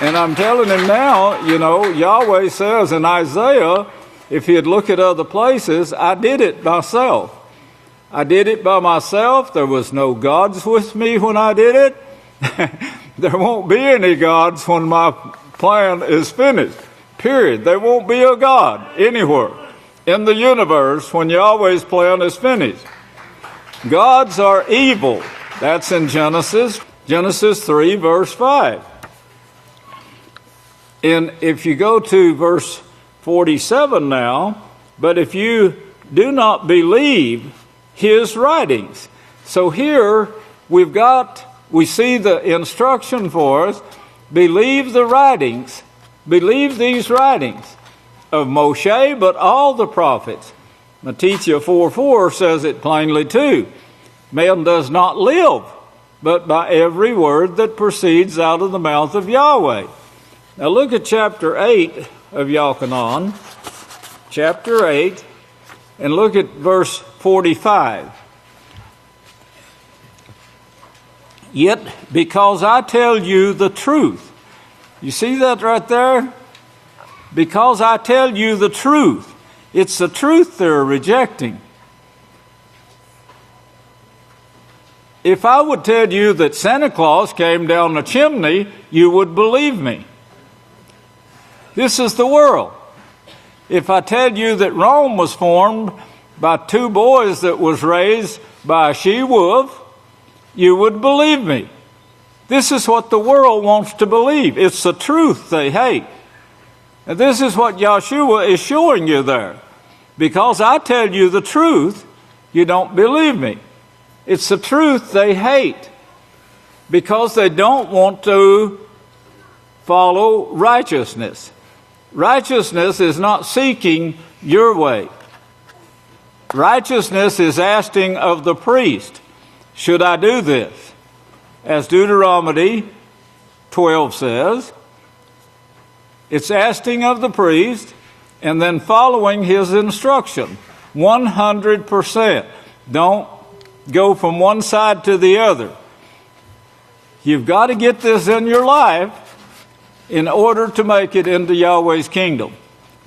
And I'm telling him now, Yahweh says in Isaiah, if he'd look at other places, I did it myself. I did it by myself. There was no gods with me when I did it. There won't be any gods when my plan is finished. Period. There won't be a God anywhere in the universe when Yahweh's plan is finished. Gods are evil. That's in Genesis 3, verse 5. And if you go to verse 47 now, but if you do not believe his writings. So here we see the instruction for us, believe the writings, believe these writings of Moshe, but all the prophets. Mattithyah 4:4 says it plainly too. Man does not live, but by every word that proceeds out of the mouth of Yahweh. Now look at chapter 8 of Yahchanan, chapter 8, and look at verse 45. Yet because I tell you the truth. You see that right there? Because I tell you the truth. It's the truth they're rejecting. If I would tell you that Santa Claus came down the chimney, you would believe me. This is the world. If I tell you that Rome was formed by two boys that was raised by a she-wolf, you would believe me. This is what the world wants to believe. It's the truth they hate. And this is what Yahshua is showing you there. Because I tell you the truth, you don't believe me. It's the truth they hate. Because they don't want to follow righteousness. Righteousness is not seeking your way. Righteousness is asking of the priest, should I do this? As Deuteronomy 12 says, it's asking of the priest and then following his instruction 100%. Don't go from one side to the other. You've got to get this in your life in order to make it into Yahweh's kingdom.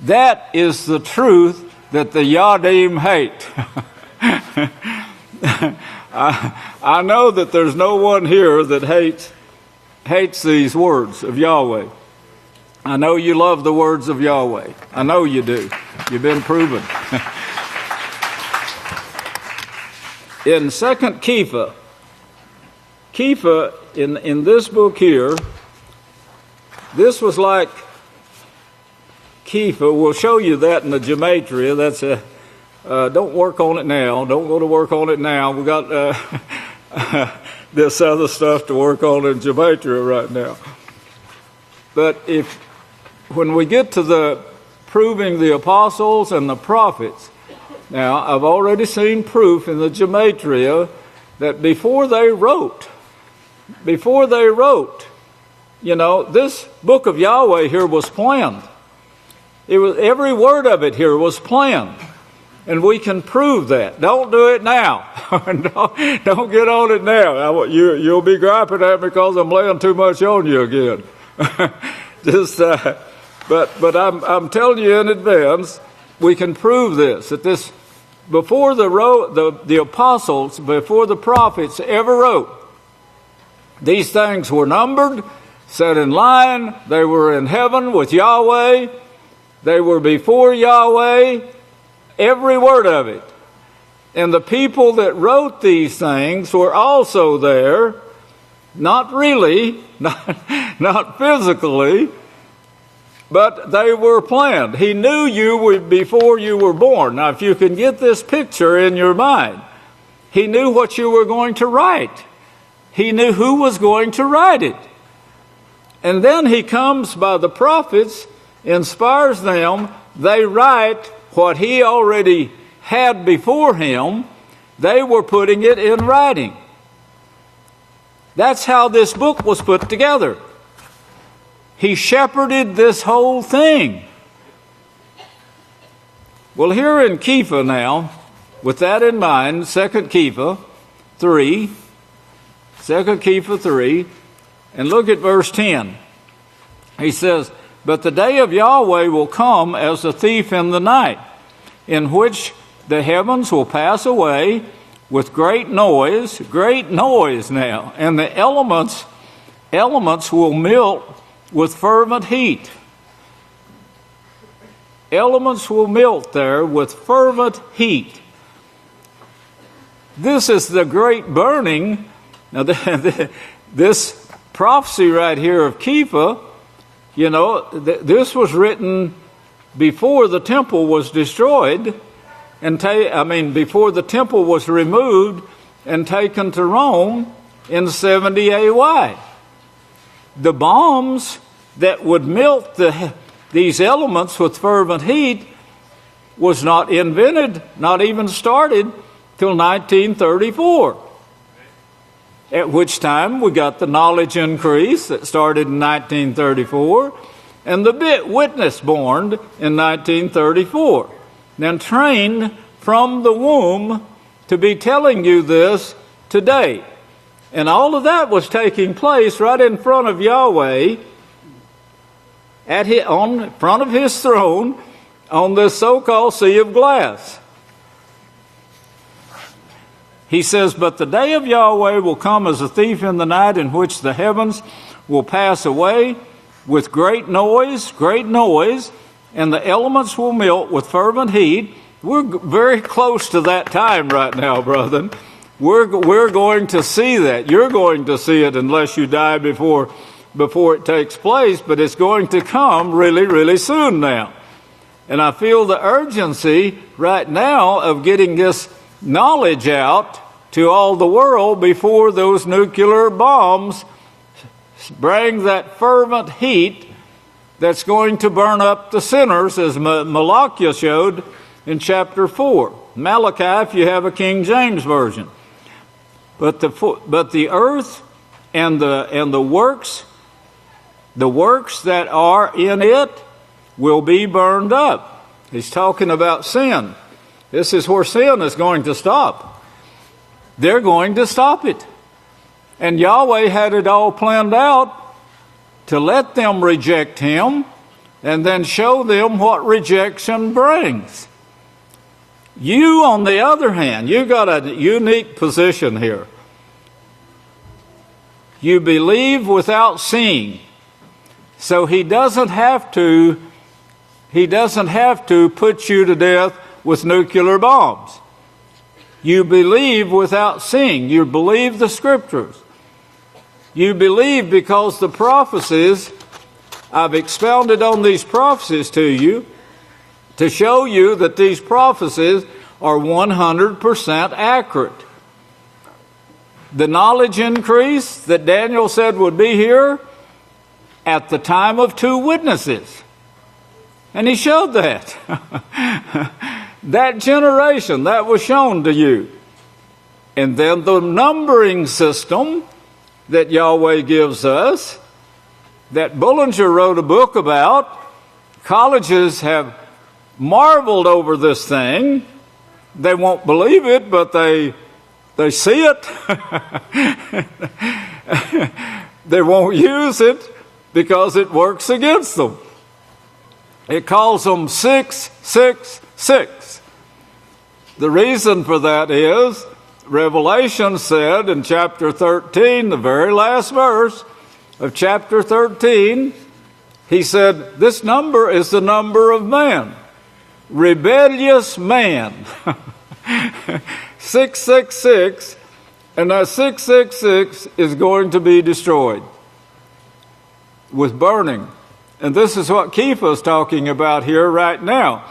That is the truth that the Yadim hate. I know that there's no one here that hates these words of Yahweh. I know you love the words of Yahweh. I know you do. You've been proven. In 2 Kepha, in this book here, this was like Kepha. We'll show you that in the gematria. That's don't work on it now. Don't go to work on it now. We got this other stuff to work on in gematria right now. But when we get to the proving the apostles and the prophets, now I've already seen proof in the gematria that before they wrote, this book of Yahweh here was planned. It was every word of it here was planned. And we can prove that. Don't do it now. don't get on it now. You'll be griping at me because I'm laying too much on you again. But I'm telling you in advance, we can prove this. That this before the apostles, before the prophets ever wrote, these things were numbered, set in line. They were in heaven with Yahweh. They were before Yahweh, every word of it. And the people that wrote these things were also there, not really, not physically, but they were planned. He knew you before you were born. Now, if you can get this picture in your mind, he knew what you were going to write. He knew who was going to write it. And then he comes by the prophets, inspires them. They write what he already had before him. They were putting it in writing. That's how this book was put together. He shepherded this whole thing. Well, here in Kepha now, with that in mind, 2 Kepha 3, and look at verse 10. He says, "But the day of Yahweh will come as a thief in the night, in which the heavens will pass away with great noise now, and the elements will melt with fervent heat." Elements will melt there with fervent heat. This is the great burning. Now, this prophecy right here of Kepha, this was written before the temple was destroyed, before the temple was removed and taken to Rome in 70 AY. The bombs that would melt these elements with fervent heat was not invented, not even started, till 1934. At which time we got the knowledge increase that started in 1934, and the witness born in 1934. Then trained from the womb to be telling you this today. And all of that was taking place right in front of Yahweh, on front of his throne, on this so-called sea of glass. He says, "But the day of Yahweh will come as a thief in the night, in which the heavens will pass away with great noise, and the elements will melt with fervent heat." We're very close to that time right now, brethren. We're going to see that. You're going to see it unless you die before it takes place, but it's going to come really, really soon now. And I feel the urgency right now of getting this knowledge out to all the world before those nuclear bombs bring that fervent heat that's going to burn up the sinners, as Malachi showed in chapter 4. Malachi, if you have a King James version. But the earth and the works that are in it will be burned up. He's talking about sin. This is where sin is going to stop. They're going to stop it. And Yahweh had it all planned out to let them reject him and then show them what rejection brings. You, on the other hand, you got a unique position here. You believe without seeing. So he doesn't have to put you to death with nuclear bombs. You believe without seeing. You believe the Scriptures. You believe because the prophecies, I've expounded on these prophecies to you to show you that these prophecies are 100% accurate. The knowledge increase that Daniel said would be here at the time of 2 witnesses. And he showed that. That generation, that was shown to you. And then the numbering system that Yahweh gives us, that Bullinger wrote a book about. Colleges have marveled over this thing. They won't believe it, but they see it. They won't use it because it works against them. It calls them 666. The reason for that is Revelation said in chapter 13, the very last verse of chapter 13, he said, this number is the number of man. Rebellious man. 666, and that 666 is going to be destroyed with burning. And this is what Kepha is talking about here right now.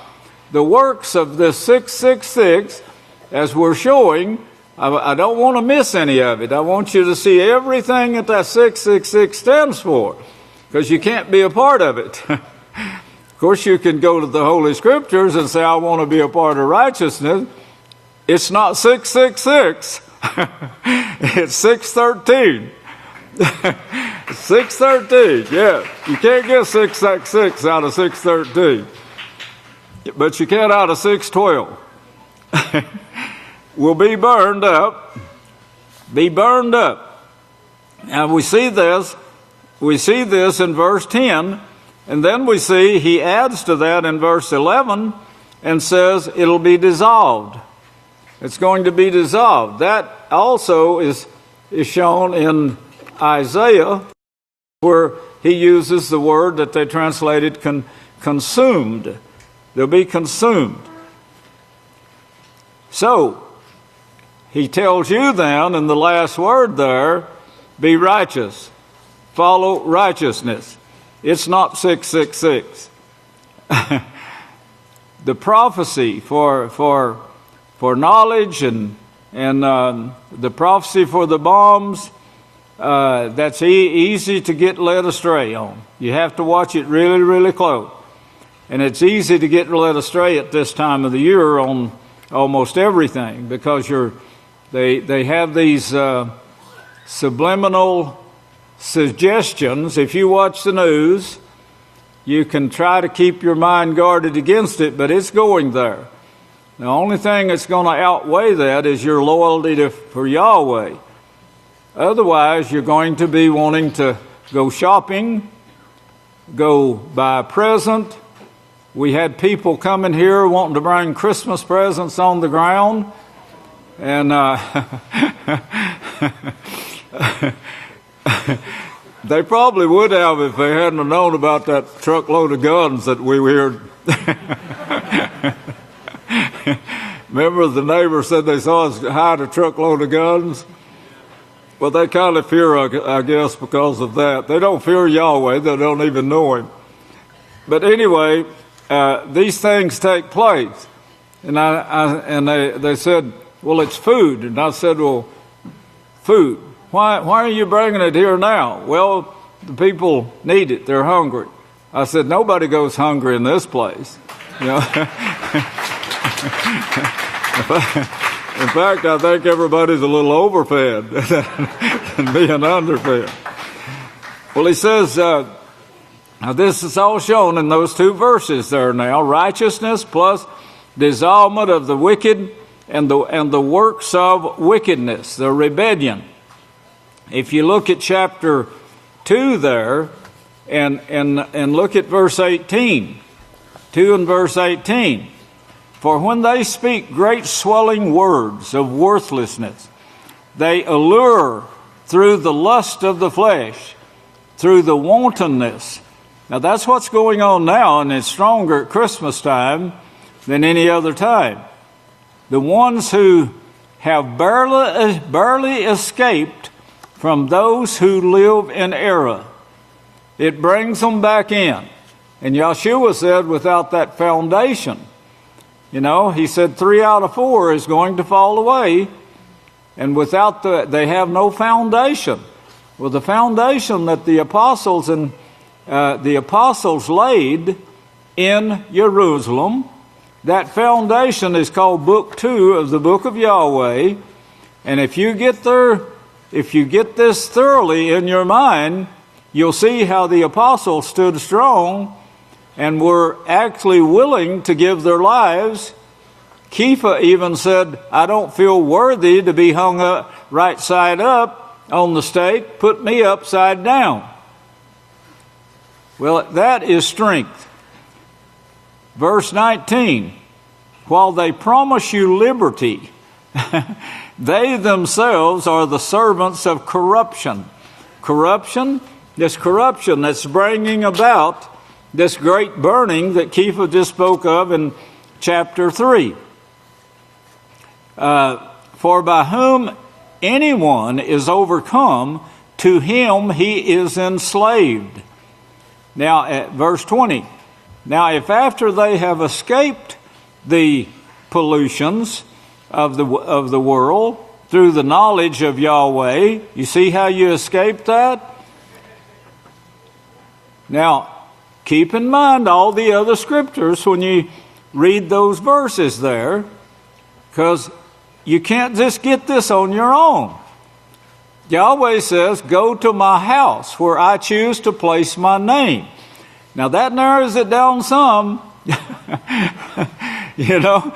The works of this 666, as we're showing, I don't want to miss any of it. I want you to see everything that 666 stands for, because you can't be a part of it. Of course, you can go to the Holy Scriptures and say, I want to be a part of righteousness. It's not 666. It's 613. 613, yeah. You can't get 666 out of 613. But you can out of 612. Will be burned up. Be burned up. Now we see this in verse 10, and then we see he adds to that in verse 11 and says it'll be dissolved. It's going to be dissolved. That also is shown in Isaiah, where he uses the word that they translated consumed. They'll be consumed. So, he tells you then in the last word there, be righteous. Follow righteousness. It's not 666. The prophecy for knowledge and the prophecy for the bombs, that's easy to get led astray on. You have to watch it really, really close. And it's easy to get led astray at this time of the year on almost everything, because they have these subliminal suggestions. If you watch the news, you can try to keep your mind guarded against it, but it's going there. The only thing that's going to outweigh that is your loyalty for Yahweh. Otherwise, you're going to be wanting to go shopping, go buy a present. We had people coming here wanting to bring Christmas presents on the ground. And they probably would have if they hadn't known about that truckload of guns that we heard. Remember the neighbor said they saw us hide a truckload of guns? Well, they kind of fear, I guess, because of that. They don't fear Yahweh. They don't even know Him. But anyway, these things take place. And they said, well, it's food. And I said, well, food. Why are you bringing it here now? Well, the people need it. They're hungry. I said, nobody goes hungry in this place. You know? In fact, I think everybody's a little overfed and being underfed. Well, he says, now this is all shown in those two verses there now. Righteousness plus dissolvement of the wicked and the works of wickedness, the rebellion. If you look at chapter 2 there and look at verse 18, 2 and verse 18. For when they speak great swelling words of worthlessness, they allure through the lust of the flesh, through the wantonness. Now that's what's going on now, and it's stronger at Christmas time than any other time. The ones who have barely escaped from those who live in error, it brings them back in. And Yeshua said, without that foundation, you know, he said 3 out of 4 is going to fall away, and without they have no foundation. Well, the foundation that the apostles laid in Jerusalem, that foundation is called Book 2 of the Book of Yahweh. And if you get this thoroughly in your mind, you'll see how the apostles stood strong and were actually willing to give their lives. Kepha even said, I don't feel worthy to be hung up right side up on the stake. Put me upside down. Well, that is strength. Verse 19, while they promise you liberty, they themselves are the servants of corruption. Corruption this corruption that's bringing about this great burning that Kepha just spoke of in chapter 3. For by whom anyone is overcome, to him he is enslaved. Now, at verse 20. Now, if after they have escaped the pollutions of the world through the knowledge of Yahweh, you see how you escape that? Now, keep in mind all the other scriptures when you read those verses there, because you can't just get this on your own. Yahweh says, go to my house where I choose to place my name. Now that narrows it down some. You know,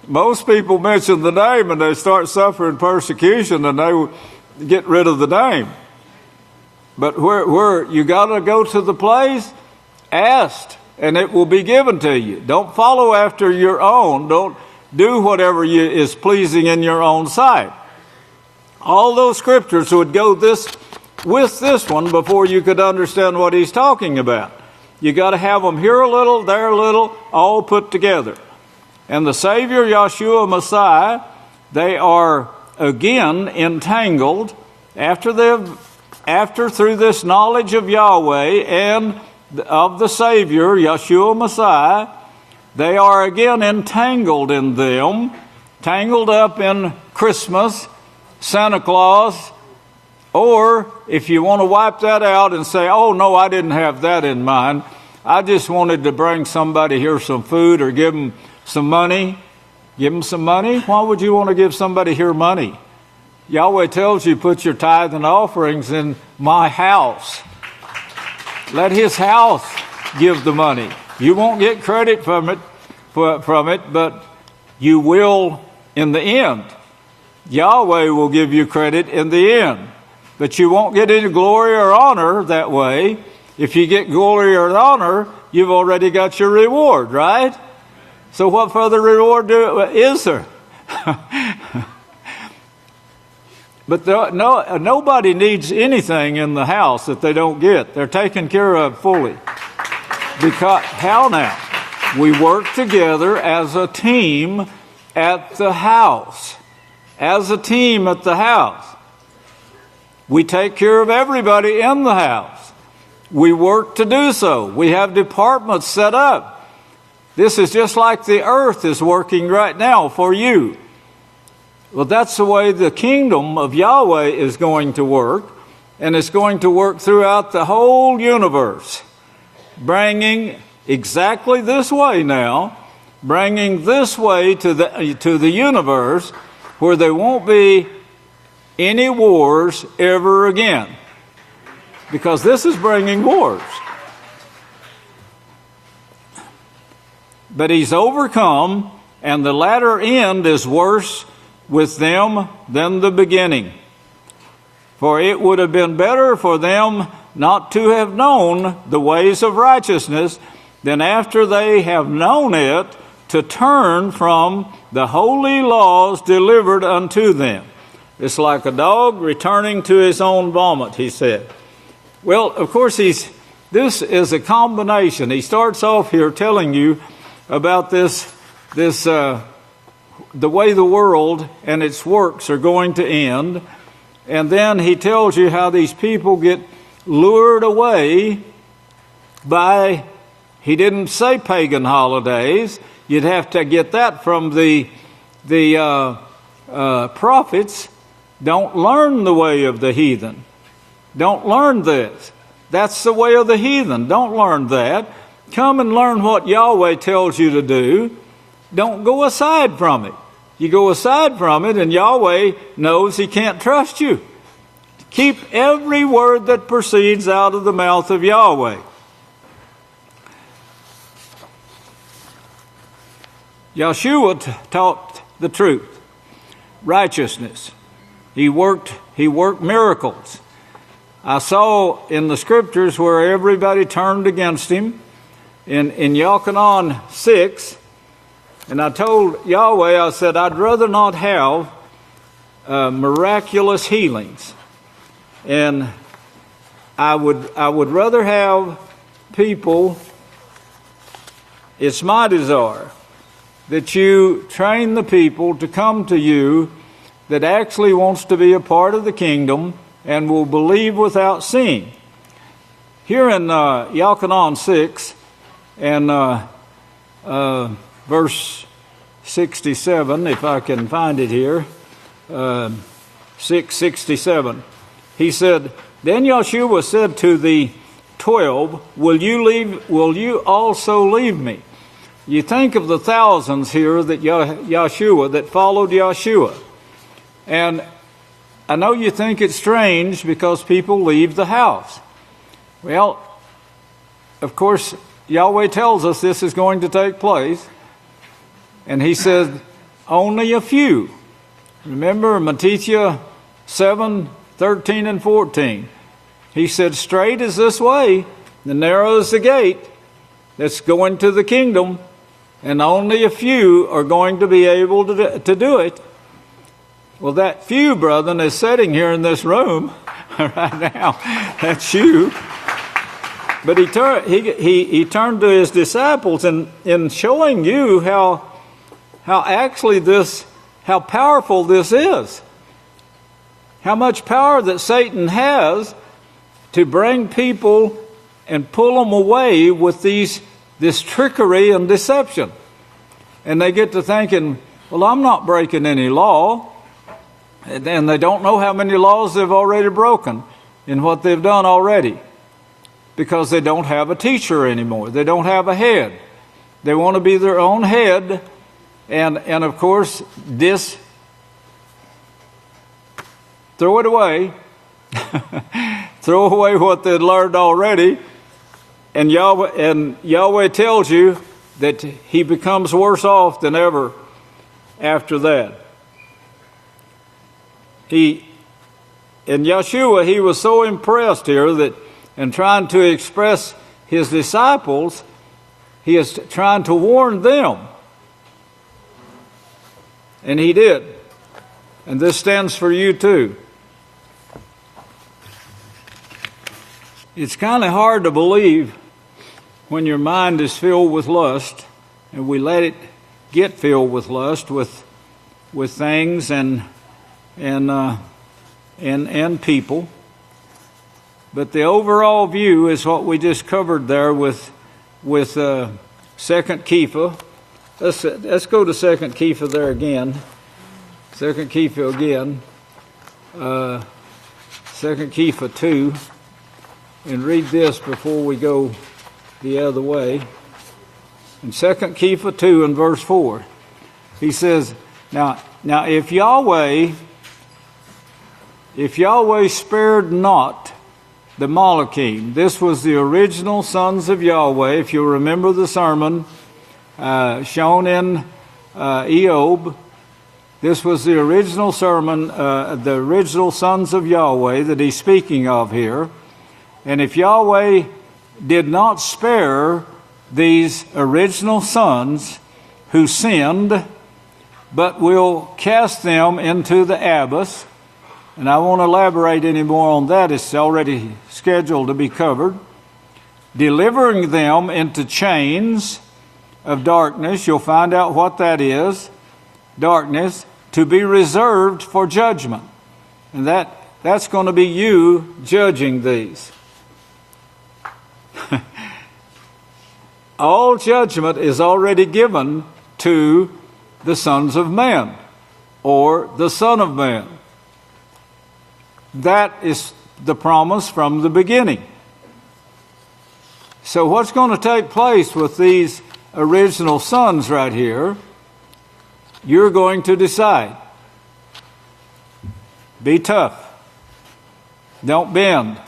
most people mention the name and they start suffering persecution and they get rid of the name. But where you got to go to the place, ask, and it will be given to you. Don't follow after your own. Don't do whatever is pleasing in your own sight. All those scriptures would go with this one before you could understand what he's talking about. You got to have them here a little, there a little, all put together. And the Savior, Yeshua Messiah, they are again entangled after through this knowledge of Yahweh and of the Savior, Yeshua Messiah, they are again entangled in them, tangled up in Christmas, Santa Claus, or if you want to wipe that out and say, oh no, I didn't have that in mind, I just wanted to bring somebody here some food or give them some money. Give them some money? Why would you want to give somebody here money? Yahweh tells you, put your tithe and offerings in my house. Let his house give the money. You won't get credit from it, but you will in the end. Yahweh will give you credit in the end. But you won't get any glory or honor that way. If you get glory or honor, you've already got your reward, right? So what further reward is there? But nobody needs anything in the house that they don't get. They're taken care of fully. Because how now? We work together as a team at the house. As a team at the house. We take care of everybody in the house. We work to do so. We have departments set up. This is just like the earth is working right now for you. Well, that's the way the kingdom of Yahweh is going to work, and it's going to work throughout the whole universe, bringing exactly this way now, bringing this way to the universe where there won't be any wars ever again, because this is bringing wars. But he's overcome, and the latter end is worse with them than the beginning. For it would have been better for them not to have known the ways of righteousness than after they have known it to turn from the holy laws delivered unto them. It's like a dog returning to his own vomit, he said. Well, of course, this is a combination. He starts off here telling you about this the way the world and its works are going to end. And then he tells you how these people get lured away by, he didn't say pagan holidays. You'd have to get that from the prophets. Don't learn the way of the heathen. Don't learn this. That's the way of the heathen. Don't learn that. Come and learn what Yahweh tells you to do. Don't go aside from it. You go aside from it and Yahweh knows he can't trust you. Keep every word that proceeds out of the mouth of Yahweh. Yeshua taught the truth, righteousness. He worked miracles. I saw in the scriptures where everybody turned against him. In Yahchanan 6, and I told Yahweh, I said, I'd rather not have miraculous healings. And I would rather have people, it's my desire, that you train the people to come to you that actually wants to be a part of the kingdom and will believe without seeing. Here in Yahchanan 6 and verse 67, if I can find it here, 6:67, he said, "Then Yahshua said to the 12, will you also leave me?" You think of the thousands here that Yahshua, that followed Yahshua. And I know you think it's strange because people leave the house. Well, of course, Yahweh tells us this is going to take place. And he said, only a few. Remember Mattithyah 7:13 and 14. He said, straight is this way, and narrow is the gate that's going to the kingdom, and only a few are going to be able to do it. Well, that few, brethren, is sitting here in this room right now. That's you. But he turned to his disciples in showing you how powerful this is. How much power that Satan has to bring people and pull them away with this trickery and deception. And they get to thinking, well, I'm not breaking any law. And they don't know how many laws they've already broken in what they've done already. Because they don't have a teacher anymore. They don't have a head. They want to be their own head. And of course, throw it away. Throw away what they'd learned already. And Yahweh tells you that he becomes worse off than ever after that. In Yeshua, he was so impressed here that in trying to express his disciples, he is trying to warn them. And he did. And this stands for you too. It's kind of hard to believe when your mind is filled with lust, and we let it get filled with lust with things and people. But the overall view is what we just covered there with 2 Kepha. Let's go to 2 Kepha there again. 2 Kepha again. 2 Kepha 2. And read this before we go the other way. In 2 Kepha 2 and verse 4, he says, Now if Yahweh spared not the Malachim, this was the original sons of Yahweh. If you remember the sermon shown in Eob, this was the original sermon, the original sons of Yahweh that he's speaking of here. And if Yahweh did not spare these original sons who sinned, but will cast them into the abyss, and I won't elaborate any more on that, it's already scheduled to be covered, delivering them into chains of darkness, you'll find out what that is, darkness, to be reserved for judgment. And that's going to be you judging these. All judgment is already given to the sons of men, or the Son of Man. That is the promise from the beginning. So what's going to take place with these original sons right here, you're going to decide. Be tough. Don't bend.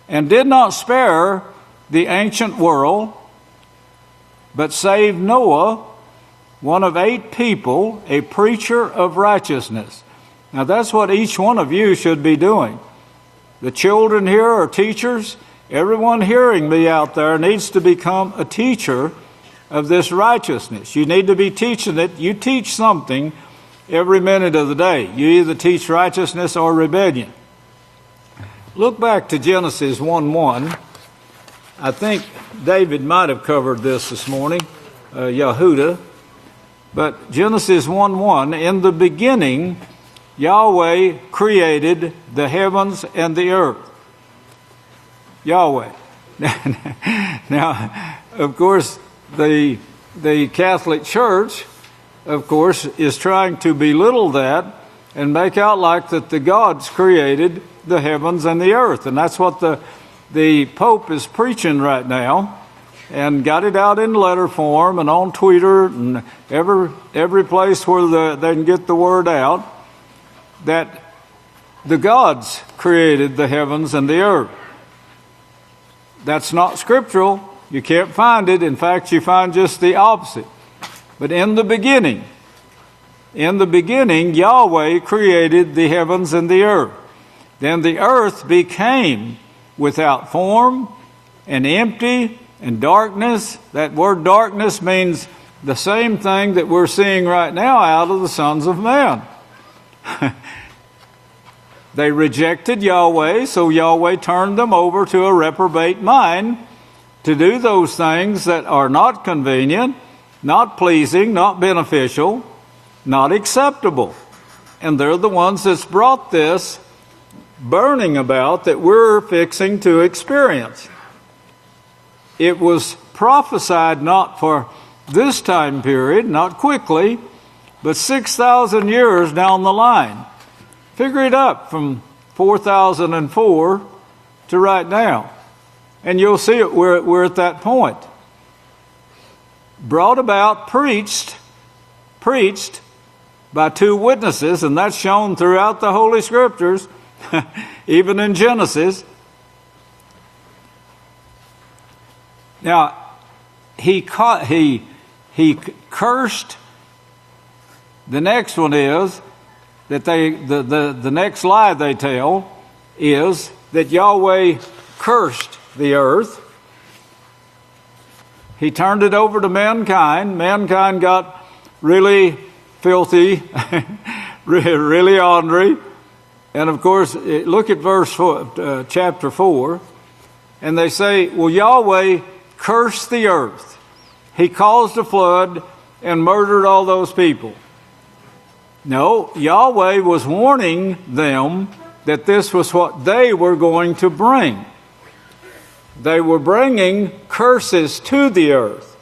And did not spare the ancient world, but saved Noah, one of 8 people, a preacher of righteousness. Now that's what each one of you should be doing. The children here are teachers. Everyone hearing me out there needs to become a teacher of this righteousness. You need to be teaching it. You teach something every minute of the day. You either teach righteousness or rebellion. look back to Genesis 1:1. I think David might have covered this morning, Yehuda. But Genesis 1:1, in the beginning, Yahweh created the heavens and the earth. Yahweh. Now, of course, the Catholic Church, of course, is trying to belittle that and make out like that the gods created the heavens and the earth. And that's what the Pope is preaching right now, and got it out in letter form and on Twitter and every place where they can get the word out, that the gods created the heavens and the earth. That's not scriptural. You can't find it. In fact, you find just the opposite. But in the beginning, Yahweh created the heavens and the earth. Then the earth became without form and empty and darkness. That word darkness means the same thing that we're seeing right now out of the sons of man. They rejected Yahweh, so Yahweh turned them over to a reprobate mind to do those things that are not convenient, not pleasing, not beneficial, not acceptable. And they're the ones that's brought this burning about that we're fixing to experience. It was prophesied not for this time period, not quickly, but 6,000 years down the line. Figure it up from 4004 to right now. And you'll see it, we're at that point. Brought about, preached by two witnesses, and that's shown throughout the Holy Scriptures, even in Genesis. Now, he cursed. The next one is that the next lie they tell is that Yahweh cursed the earth. He turned it over to mankind. Mankind got really filthy, really ornery. And of course, look at verse 4, chapter 4. And they say, well, Yahweh cursed the earth. He caused a flood and murdered all those people. No, Yahweh was warning them that this was what they were going to bring. They were bringing curses to the earth.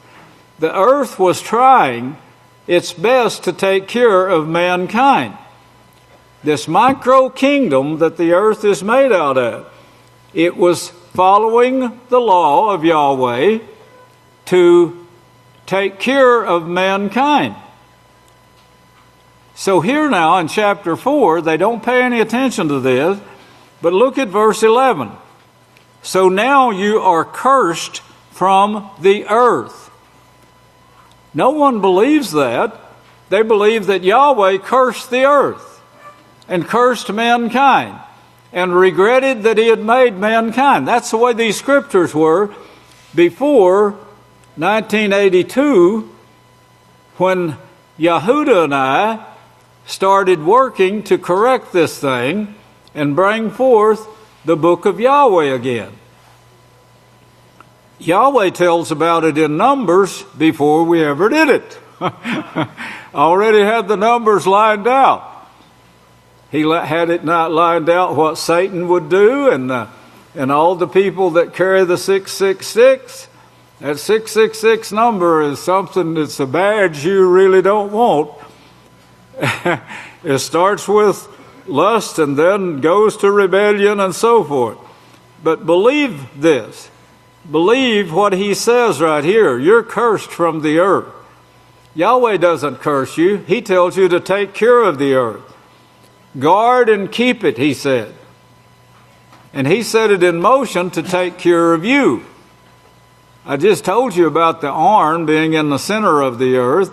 The earth was trying its best to take care of mankind. This micro kingdom that the earth is made out of, it was following the law of Yahweh to take care of mankind. So here now in chapter 4, they don't pay any attention to this, but look at verse 11. So now you are cursed from the earth. No one believes that. They believe that Yahweh cursed the earth and cursed mankind and regretted that he had made mankind. That's the way these scriptures were before 1982, when Yehuda and I started working to correct this thing and bring forth the Book of Yahweh again. Yahweh tells about it in Numbers before we ever did it. Already had the numbers lined out. He had it not lined out what Satan would do, and all the people that carry the 666. That 666 number is something that's a badge you really don't want. It starts with lust and then goes to rebellion and so forth. But believe this. Believe what he says right here. You're cursed from the earth. Yahweh doesn't curse you. He tells you to take care of the earth. Guard and keep it, he said. And he set it in motion to take care of you. I just told you about the arn being in the center of the earth,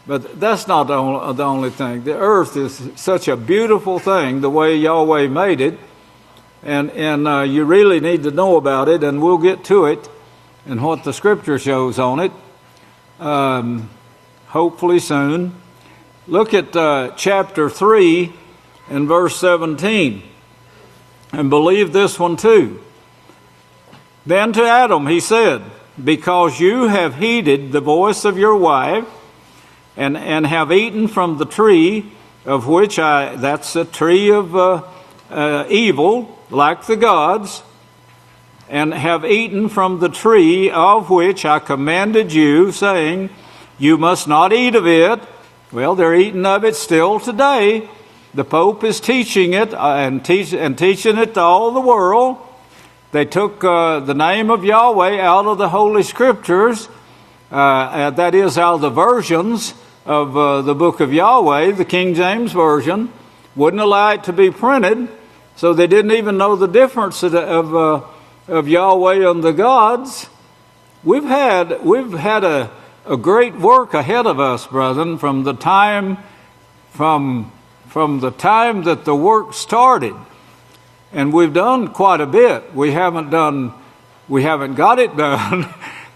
but that's not the only thing. The earth is such a beautiful thing, the way Yahweh made it, and you really need to know about it, and we'll get to it and what the Scripture shows on it, hopefully soon. Look at chapter 3 and verse 17. and believe this one too. Then to Adam he said, because you have heeded the voice of your wife, and have eaten from the tree of which that's a tree of evil, like the gods, and have eaten from the tree of which I commanded you, saying, you must not eat of it. Well, they're eating of it still today. The Pope is teaching it and teaching it to all the world. They took the name of Yahweh out of the Holy Scriptures, that is, out of the versions of the Book of Yahweh, the King James Version. Wouldn't allow it to be printed, so they didn't even know the difference of Yahweh and the gods. We've had a great work ahead of us, brethren, from the time that the work started. And we've done quite a bit. We haven't got it done.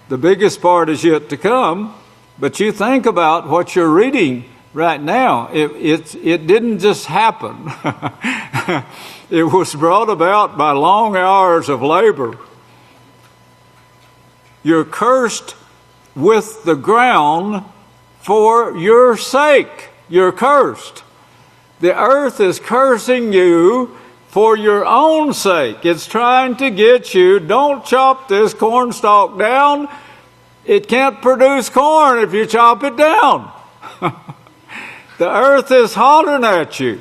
The biggest part is yet to come. But you think about what you're reading right now. It didn't just happen. It was brought about by long hours of labor. You're cursed with the ground for your sake. You're cursed. The earth is cursing you for your own sake. It's trying to get you, don't chop this corn stalk down. It can't produce corn if you chop it down. The earth is hollering at you.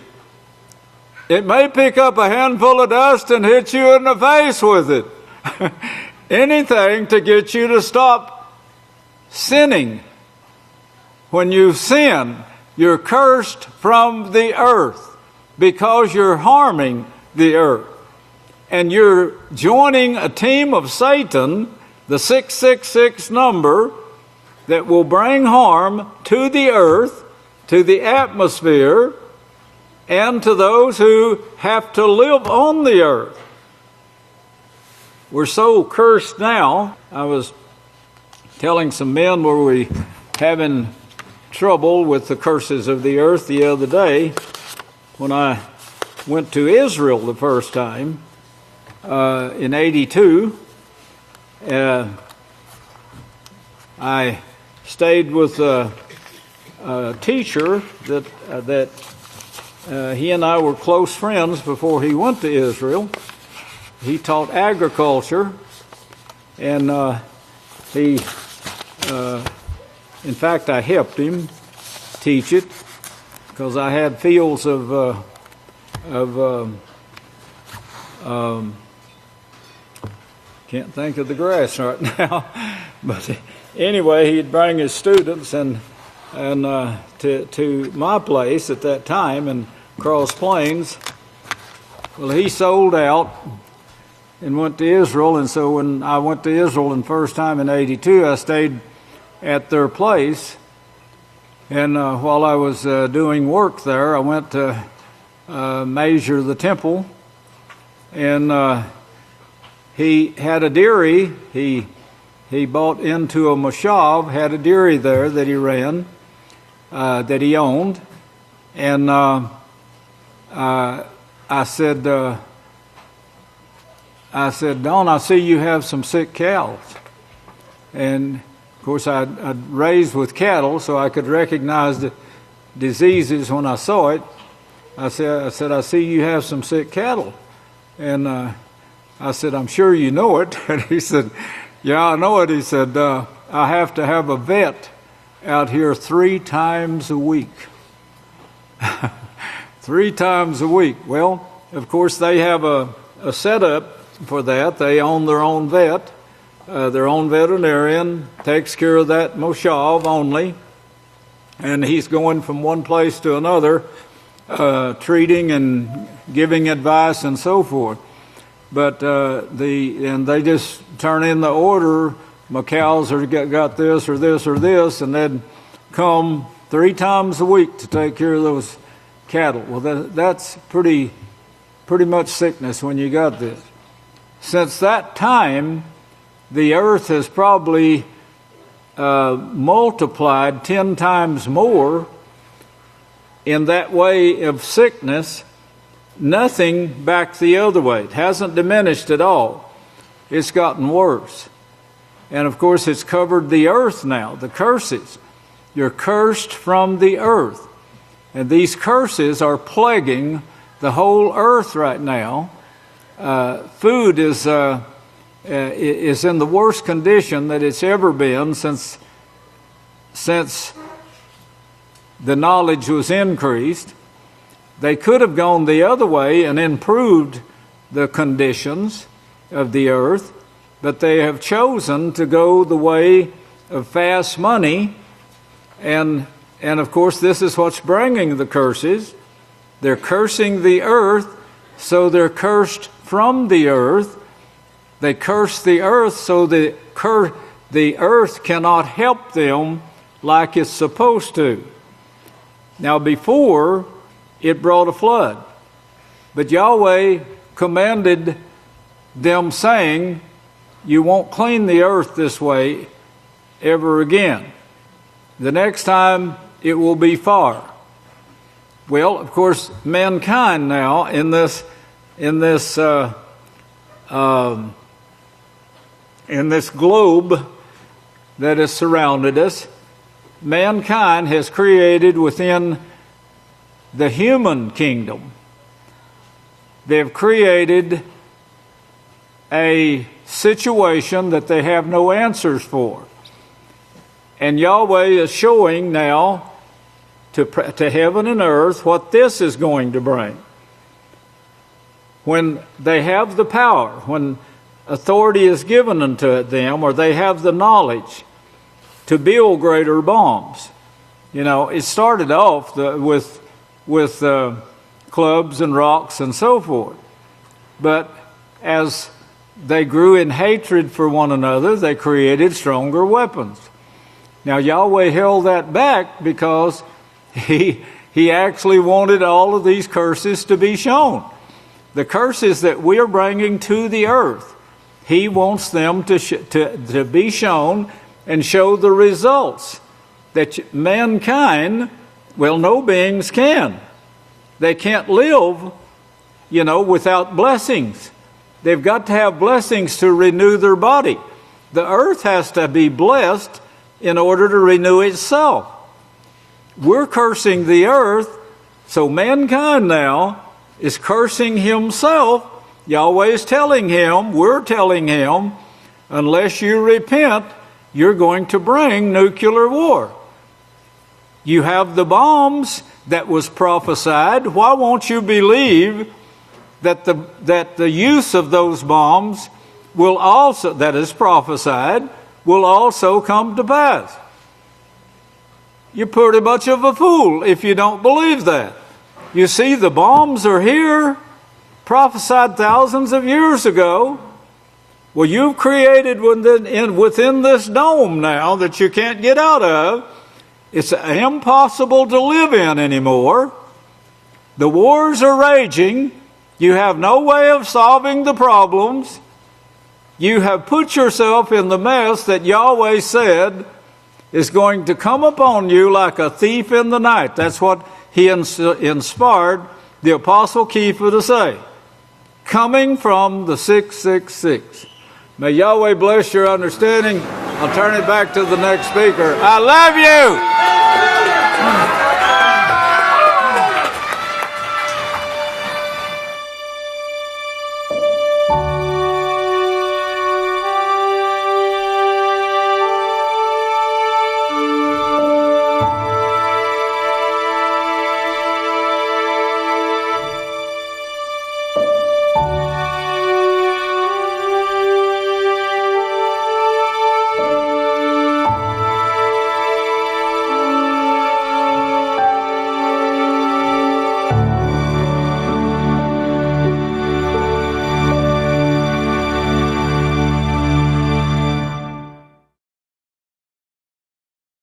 It may pick up a handful of dust and hit you in the face with it. Anything to get you to stop sinning. When you sin, you're cursed from the earth because you're harming the earth. And you're joining a team of Satan, the 666 number, that will bring harm to the earth, to the atmosphere, and to those who have to live on the earth. We're so cursed now. I was telling some men were we having trouble with the curses of the earth the other day when I went to Israel the first time in 82. I stayed with a teacher that he and I were close friends before he went to Israel. He taught agriculture, and in fact, I helped him teach it because I had fields of can't think of the grass right now, but anyway, he'd bring his students and to my place at that time in Cross Plains. Well, he sold out and went to Israel, and so when I went to Israel the first time in 82, I stayed at their place, and while I was doing work there, I went to measure the temple, and he had a dairy. He bought into a moshav, had a dairy there that he ran, that he owned, and I said, Don, I see you have some sick cows. And of course, I'd raised with cattle, so I could recognize the diseases when I saw it. I said, I see you have some sick cattle. And I said, I'm sure you know it. And he said, yeah, I know it. He said, I have to have a vet out here 3 times a week. 3 times a week. Well, of course, they have a setup for that. They own their own vet. Their own veterinarian takes care of that moshav only. And he's going from one place to another, treating and giving advice and so forth. But they just turn in the order. My cows are got this or this or this, and they'd come 3 times a week to take care of those cattle. Well, that's pretty much sickness when you got this. Since that time, the earth has probably multiplied 10 times more in that way of sickness. nothing back the other way. It hasn't diminished at all. It's gotten worse. And of course, it's covered the earth now, the curses. You're cursed from the earth. And these curses are plaguing the whole earth right now. Food is in the worst condition that it's ever been since the knowledge was increased. They could have gone the other way and improved the conditions of the earth, but they have chosen to go the way of fast money. And of course, this is what's bringing the curses. They're cursing the earth, so they're cursed from the earth. They curse the earth so the earth cannot help them like it's supposed to. Now, before, it brought a flood. But Yahweh commanded them, saying, you won't clean the earth this way ever again. The next time, it will be far. Well, of course, mankind now in this globe that has surrounded us, mankind has created within the human kingdom. They've created a situation that they have no answers for. And Yahweh is showing now to heaven and earth what this is going to bring. When they have the power, when authority is given unto them, or they have the knowledge to build greater bombs. You know, it started off with clubs and rocks and so forth. But as they grew in hatred for one another, they created stronger weapons. Now, Yahweh held that back because he actually wanted all of these curses to be shown. The curses that we are bringing to the earth, he wants them to be shown and show the results that mankind, well, no beings can. They can't live, without blessings. They've got to have blessings to renew their body. The earth has to be blessed in order to renew itself. We're cursing the earth, so mankind now is cursing himself. Yahweh is telling him, we're telling him, unless you repent, you're going to bring nuclear war. You have the bombs that was prophesied. Why won't you believe that the use of those bombs will also, that is prophesied, will also come to pass? You're pretty much of a fool if you don't believe that. You see, the bombs are here, prophesied thousands of years ago. Well, you've created within this dome now that you can't get out of. It's impossible to live in anymore. The wars are raging. You have no way of solving the problems. You have put yourself in the mess that Yahweh said is going to come upon you like a thief in the night. That's what he inspired the Apostle Kepha to say. Coming from the 666. May Yahweh bless your understanding. I'll turn it back to the next speaker. I love you!